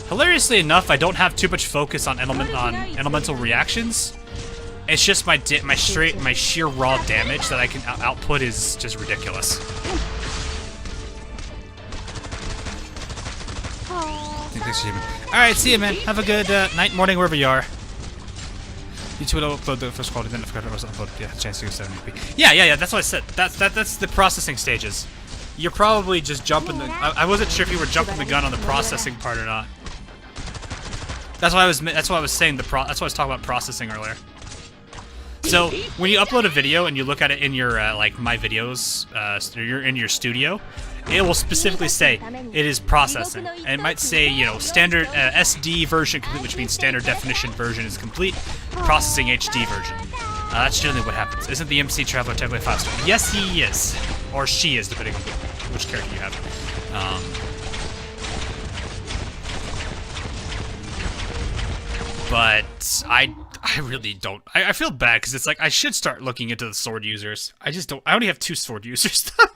Hilariously enough, I don't have too much focus on elemental reactions. It's just my sheer raw damage that I can output is just ridiculous. Alright, see you, man. Have a good night, morning, wherever you are. YouTube will upload the first quality, then if I upload, yeah, chance to go 70p. Yeah, that's what I said. That's the processing stages. You're probably just jumping the... I wasn't sure if you were jumping the gun on the processing part or not. That's why I was saying that's why I was talking about processing earlier. So when you upload a video and you look at it in your like my videos, you're in your studio, it will specifically say it is processing, and it might say, you know, standard SD version complete, which means standard definition version is complete, processing HD version. That's generally what happens. Isn't the MC Traveler technically faster? Yes, he is, or she is, depending on which character you have. But I really don't. I feel bad because it's like I should start looking into the sword users. I just don't. I only have 2 sword users though.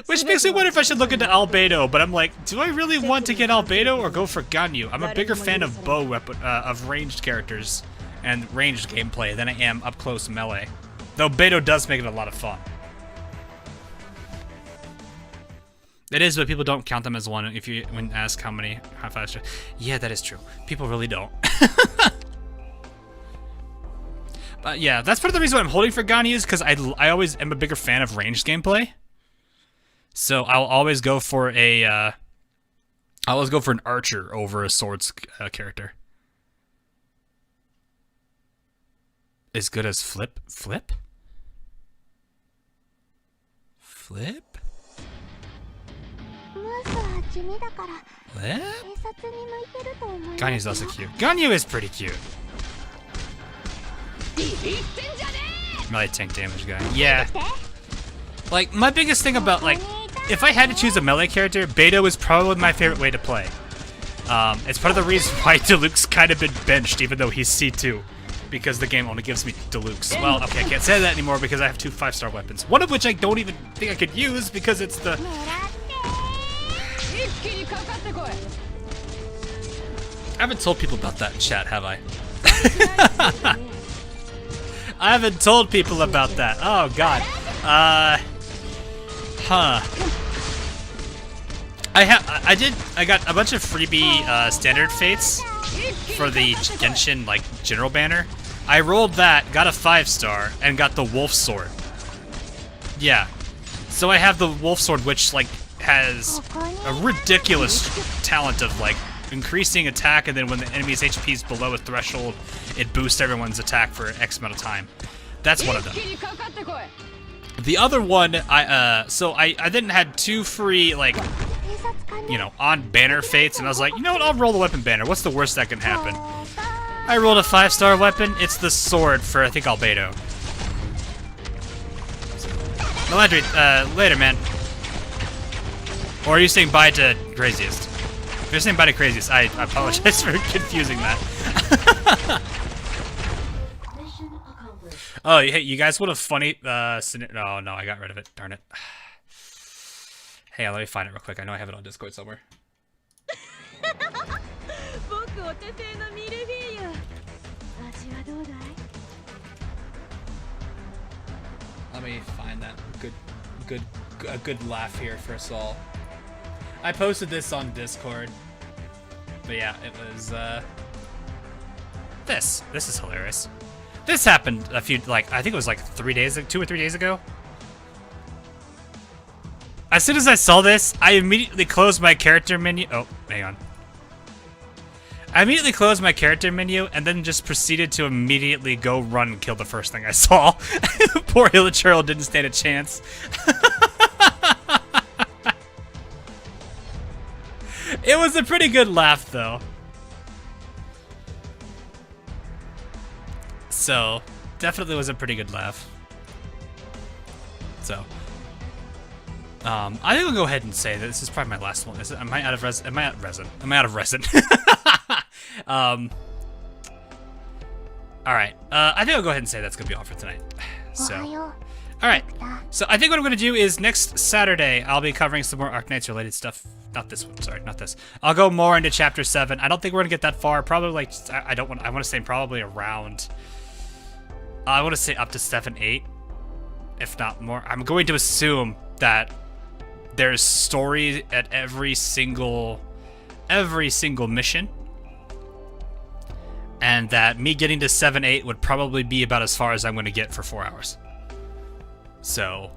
Which makes me wonder if I should look into Albedo, but I'm like, do I really want to get Albedo or go for Ganyu? I'm a bigger fan of bow weapon, of ranged characters and ranged gameplay than I am up close melee. Though Beto does make it a lot of fun. It is, but people don't count them as one if you when ask how fast. Yeah, that is true. People really don't. But yeah, that's part of the reason why I'm holding for Ganyu's, because I always am a bigger fan of ranged gameplay. So I'll always go for an archer over a swords character. As good as Flip? Flip? Flip? Flip? Ganyu's also cute. Ganyu is pretty cute. Melee tank damage guy. Yeah. Like, my biggest thing about, like, if I had to choose a melee character, Beto is probably my favorite way to play. It's part of the reason why Deluxe kind of been benched, even though he's C2. Because the game only gives me Deluxe. Well, okay, I can't say that anymore because I have 2 5-star weapons. One of which I don't even think I could use because it's the... I haven't told people about that in chat, have I? I haven't told people about that. Oh, God. I got a bunch of freebie standard fates for the Genshin like general banner. I rolled that, got a 5-star, and got the wolf sword. Yeah, so I have the wolf sword, which like has a ridiculous talent of like increasing attack, and then when the enemy's HP is below a threshold, it boosts everyone's attack for X amount of time. That's one of them. The other one, I then had 2 free, like, you know, on banner fates, and I was like, you know what, I'll roll the weapon banner. What's the worst that can happen? I rolled a 5-star weapon. It's the sword for, I think, Albedo. Melandry, later, man. Or are you saying bye to Craziest? If you're saying bye to Craziest, I apologize for confusing that. Oh, hey, you guys want a funny, oh, no, I got rid of it. Darn it. Hey, let me find it real quick. I know I have it on Discord somewhere. Let me find that a good laugh here for us all. I posted this on Discord. But yeah, it was, This is hilarious. This happened a few, like, I think it was like 2 or 3 days ago. As soon as I saw this, I immediately closed my character menu. Oh, hang on. I immediately closed my character menu and then just proceeded to immediately go run and kill the first thing I saw. Poor Hilichurl didn't stand a chance. It was a pretty good laugh, though. So, definitely was a pretty good laugh. So, I think I'll go ahead and say that this is probably my last one. Am I out of resin? Am I out of resin? Am I out of resin? Alright, I think I'll go ahead and say that's gonna be all for tonight. So, alright. So I think what I'm gonna do is next Saturday, I'll be covering some more Arknights related stuff. Not this one, sorry, not this. I'll go more into chapter 7. I don't think we're gonna get that far. Probably like, I wanna say probably around, I wanna say up to 7, 8. If not more. I'm going to assume that there's story at every single mission. And that me getting to 7, 8 would probably be about as far as I'm going to get for 4 hours. So,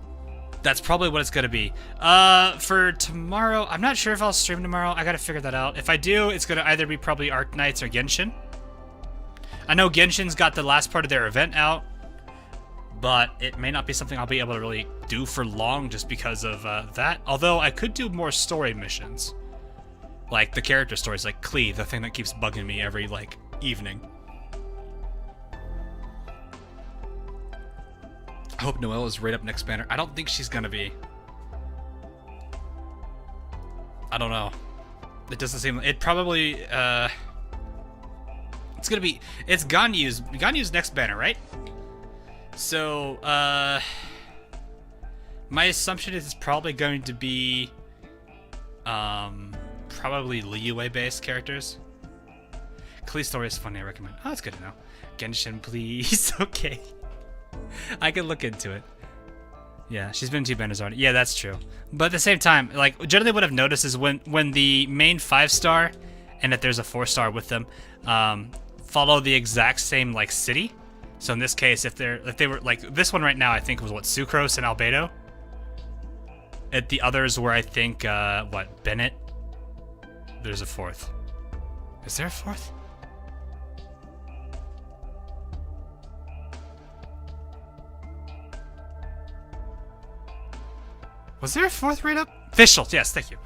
that's probably what it's going to be. For tomorrow, I'm not sure if I'll stream tomorrow. I got to figure that out. If I do, it's going to either be probably Arknights or Genshin. I know Genshin's got the last part of their event out, but it may not be something I'll be able to really do for long just because of that. Although, I could do more story missions. Like the character stories, like Klee, the thing that keeps bugging me every, like, evening. I hope Noelle is right up next banner. I don't think she's gonna be. I don't know. It doesn't seem. It probably. It's gonna be. It's Ganyu's next banner, right? So, my assumption is it's probably going to be, probably Liyue based characters. Klee's story is funny, I recommend. Oh, that's good to know. Genshin, please. Okay. I can look into it. Yeah, she's been 2 banners already. Yeah, that's true. But at the same time, like, generally what I've noticed is when the main 5-star, and if there's a 4-star with them, follow the exact same, like, city. So in this case, if they were, like, this one right now, I think was, what, Sucrose and Albedo? At the others were, I think, what, Bennett? There's a 4th. Is there a 4th? Was there a 4th right up? Officials, yes, thank you.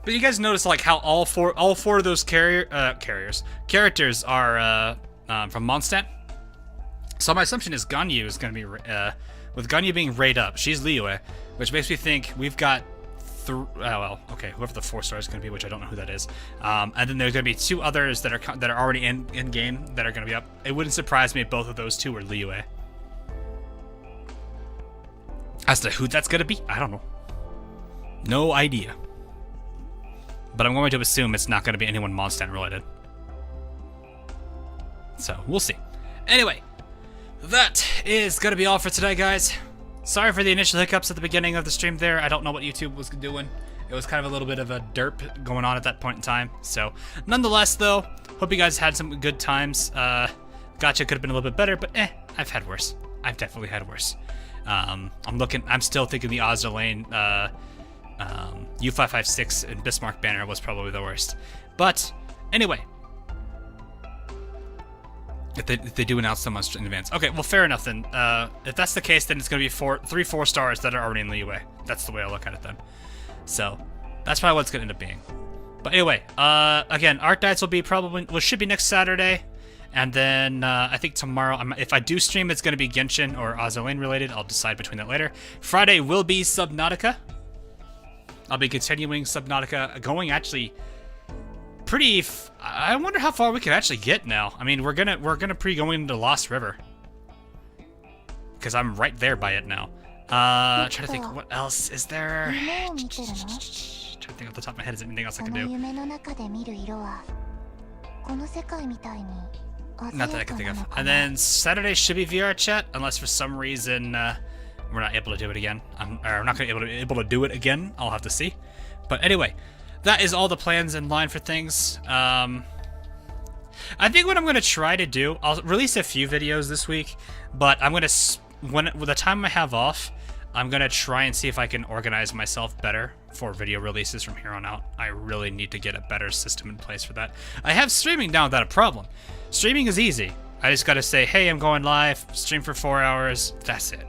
But you guys notice like how all four of those characters are from Mondstadt. So my assumption is Ganyu is going to be with Ganyu being raid up. She's Liyue, which makes me think we've got well, okay, whoever the 4-star is going to be, which I don't know who that is. And then there's going to be 2 others that are already in game that are going to be up. It wouldn't surprise me if both of those 2 were Liyue. As to who that's going to be, I don't know. No idea. But I'm going to assume it's not going to be anyone Mondstadt related. So, we'll see. Anyway, that is going to be all for today, guys. Sorry for the initial hiccups at the beginning of the stream there. I don't know what YouTube was doing. It was kind of a little bit of a derp going on at that point in time. So, nonetheless, though, hope you guys had some good times. Gotcha could have been a little bit better, but I've had worse. I've definitely had worse. I'm still thinking the Ozerlane U556 and Bismarck banner was probably the worst. But, anyway. If they do announce them in advance. Okay, well, fair enough then. If that's the case, then it's going to be 3 4-stars that are already in Liyue. That's the way I look at it then. So, that's probably what it's going to end up being. But anyway, again, Arknights should be next Saturday. And then, I think tomorrow, if I do stream, it's going to be Genshin or Ozerlane related. I'll decide between that later. Friday will be Subnautica. I'll be continuing Subnautica, going actually pretty. I wonder how far we can actually get now. I mean, we're gonna going into Lost River because I'm right there by it now. Trying to think what else is there. Trying to think off the top of my head. Is there anything else I can do? Not that I can think of. And then Saturday should be VR chat, unless for some reason we're not able to do it again. Or not going to be able to do it again. I'll have to see. But anyway, that is all the plans in line for things. I think what I'm going to try to do, I'll release a few videos this week, but I'm going to, with the time I have off, I'm going to try and see if I can organize myself better for video releases from here on out. I really need to get a better system in place for that. I have streaming down without a problem. Streaming is easy. I just got to say, hey, I'm going live, stream for 4 hours, that's it.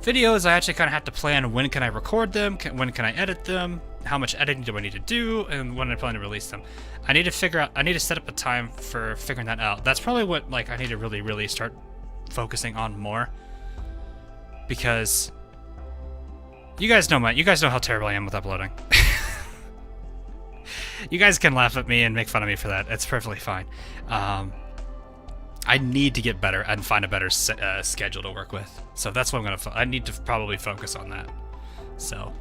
Videos, I actually kind of have to plan when can I record them, when can I edit them, how much editing do I need to do, and when I plan to release them. I need to set up a time for figuring that out. That's probably what like I need to really start focusing on more. Because you guys know how terrible I am with uploading. You guys can laugh at me and make fun of me for that. It's perfectly fine. I need to get better and find a better schedule to work with. So that's what I need to probably focus on that. So,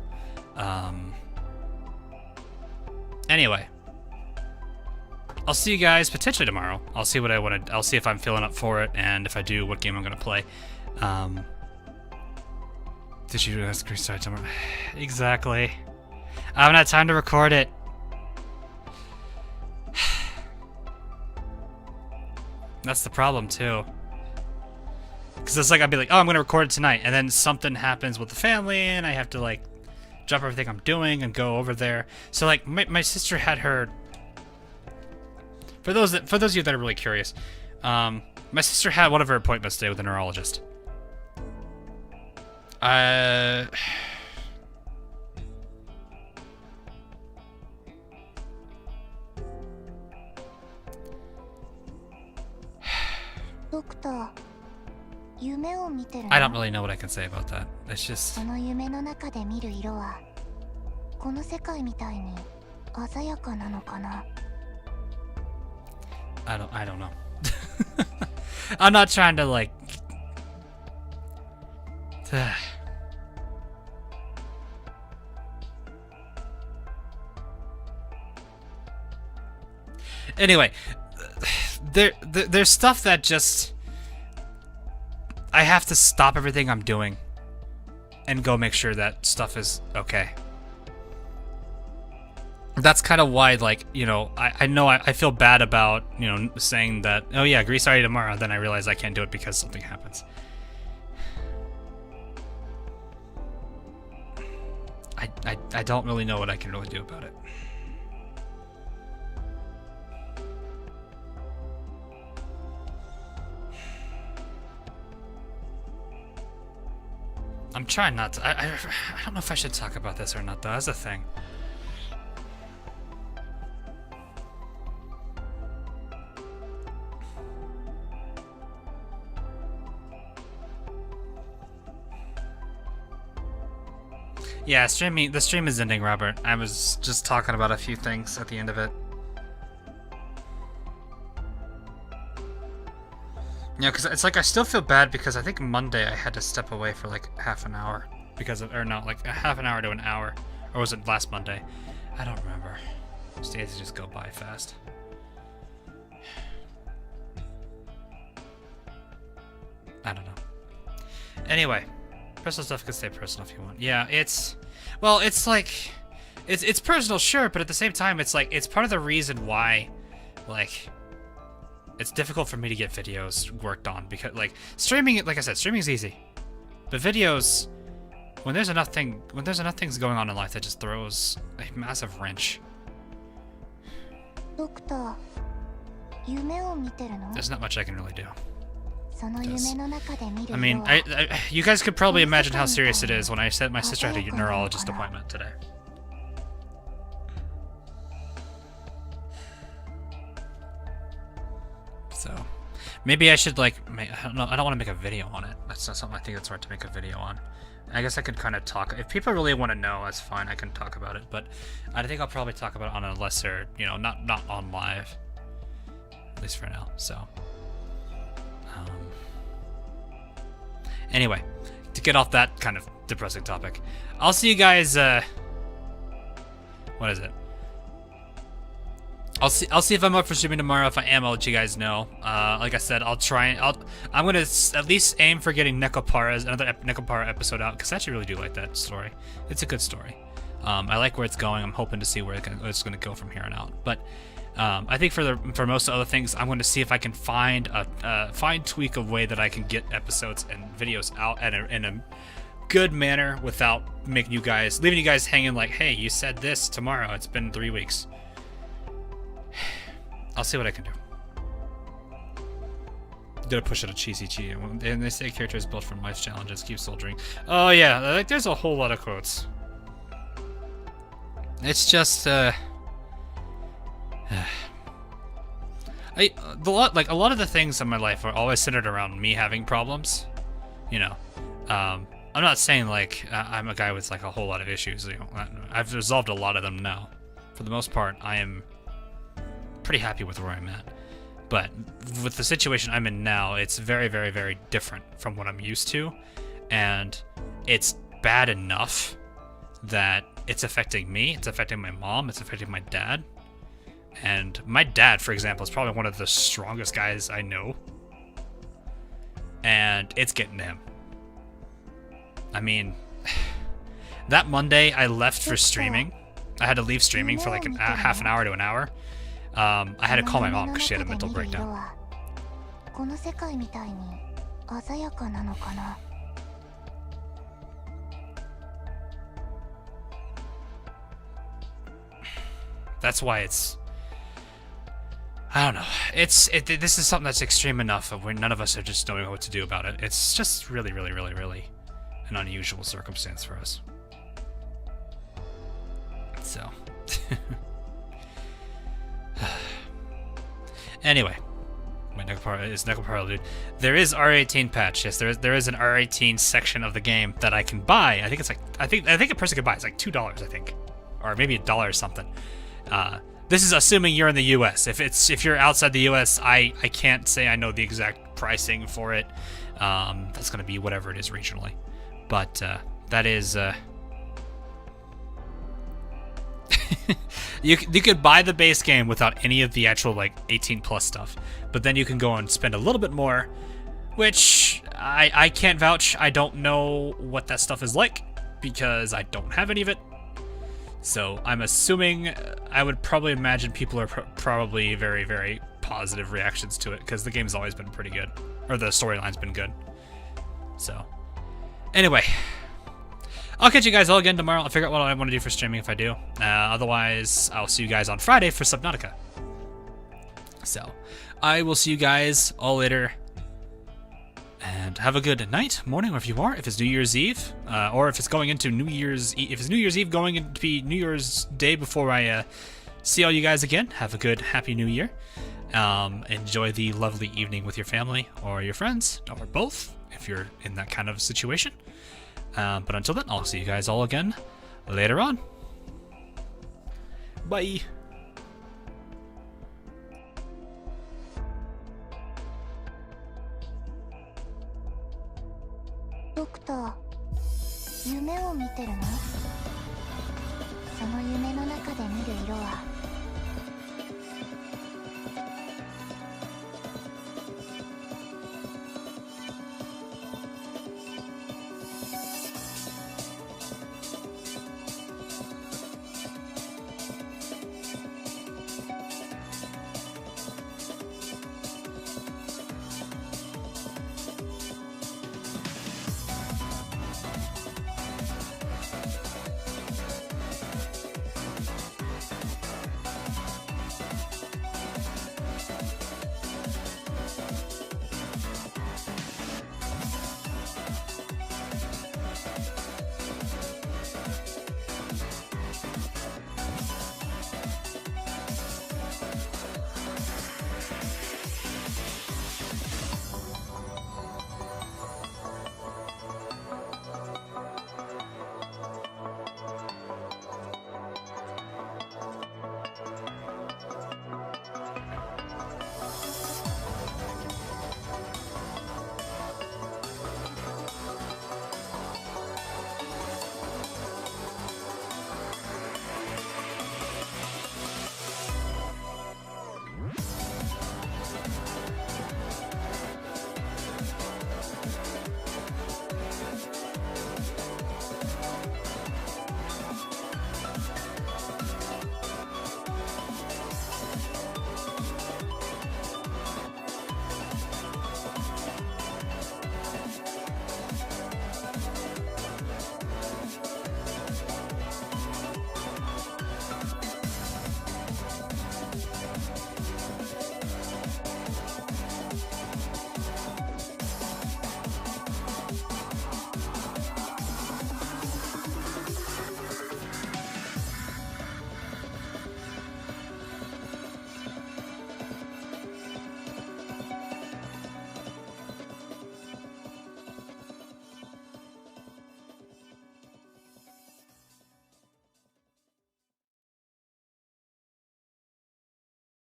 anyway, I'll see you guys potentially tomorrow. I'll see what I want to. I'll see if I'm feeling up for it, and if I do, what game I'm gonna play. Did you ask restart tomorrow? Exactly. I haven't had time to record it. That's the problem too. Because it's like I'd be like, oh, I'm gonna record it tonight, and then something happens with the family, and I have to like drop everything I'm doing and go over there. So like my sister had her. For those of you that are really curious, my sister had one of her appointments today with a neurologist. Doctor, 夢を見てるの? I don't really know what I can say about that. It's just. その夢の中で見る色はこの世界みたいに鮮やかなのかな? I don't know. I'm not trying to like. Anyway, there's stuff that just I have to stop everything I'm doing and go make sure that stuff is okay. That's kind of why, like, you know, I know I feel bad about, you know, saying that, oh yeah, Grease Party tomorrow, then I realize I can't do it because something happens. I don't really know what I can really do about it. I'm trying not to. I don't know if I should talk about this or not, though. That's the thing. Yeah, the stream is ending, Robert. I was just talking about a few things at the end of it. Yeah, because it's like I still feel bad because I think Monday I had to step away for like half an hour because of, or no, like a half an hour to an hour, or was it last Monday? I don't remember. These days just go by fast. I don't know. Anyway, personal stuff can stay personal if you want. Yeah, it's, well, it's like, it's personal, sure, but at the same time, it's like, it's part of the reason why, like, it's difficult for me to get videos worked on because, like, streaming, like I said, streaming is easy, but videos, when there's enough things going on in life, that just throws a massive wrench. Doctor, there's not much I can really do. その夢の中で見る I mean, you guys could probably imagine how serious it is when I said my sister had a neurologist appointment today. So, maybe I should like, I don't know, I don't want to make a video on it. That's not something I think that's hard to make a video on. I guess I could kind of talk, if people really want to know, that's fine, I can talk about it, but I think I'll probably talk about it on a lesser, you know, not on live, at least for now, so. Anyway, to get off that kind of depressing topic, I'll see you guys, what is it? I'll see if I'm up for streaming tomorrow. If I am, I'll let you guys know. Like I said, I'm gonna at least aim for getting another Nekopara episode out, because I actually really do like that story. It's a good story. I like where it's going. I'm hoping to see where it's gonna go from here on out. But I think for most other things, I'm going to see if I can find tweak a way that I can get episodes and videos out in a good manner without leaving you guys hanging like, hey, you said this tomorrow. It's been 3 weeks. I'll see what I can do. Gotta push it a cheesy cheat. And they say character is built from life's challenges. Keep soldiering. Oh yeah, like there's a whole lot of quotes. It's just a lot of the things in my life are always centered around me having problems. You know, I'm not saying like I'm a guy with like a whole lot of issues. You know, I've resolved a lot of them now. For the most part, I am pretty happy with where I'm at. But with the situation I'm in now, it's very, very, very different from what I'm used to, and it's bad enough that it's affecting me, it's affecting my mom, it's affecting my dad. And my dad, for example, is probably one of the strongest guys I know, and it's getting to him. I mean, that Monday I left for streaming. I had to leave streaming for like half an hour to an hour. I had to call my mom because she had a mental breakdown. That's why it's... I don't know. This is something that's extreme enough where none of us are just knowing what to do about it. It's just really, really, really, really an unusual circumstance for us. So... Anyway, my Nekopara dude. There is R18 patch. Yes, there is an R18 section of the game that I can buy. I think it's like I think a person could buy. It's like $2, I think, or maybe $1 or something. This is assuming you're in the U.S. If you're outside the U.S., I can't say I know the exact pricing for it. That's gonna be whatever it is regionally, but that is. You could buy the base game without any of the actual like 18 plus stuff, but then you can go and spend a little bit more, which I can't vouch. I don't know what that stuff is like because I don't have any of it. So I'm assuming, I would probably imagine people are probably very, very positive reactions to it because the game's always been pretty good, or the storyline's been good. So anyway, I'll catch you guys all again tomorrow. I'll figure out what I want to do for streaming if I do. Otherwise, I'll see you guys on Friday for Subnautica. So, I will see you guys all later. And have a good night, morning, wherever you are. If it's New Year's Eve, or if it's going into New Year's Eve, if it's New Year's Eve going to be New Year's Day before I see all you guys again. Have a good, happy New Year. Enjoy the lovely evening with your family or your friends, or both, if you're in that kind of situation. But until then, I'll see you guys all again later on. Bye. Doctor, 夢を見てるの？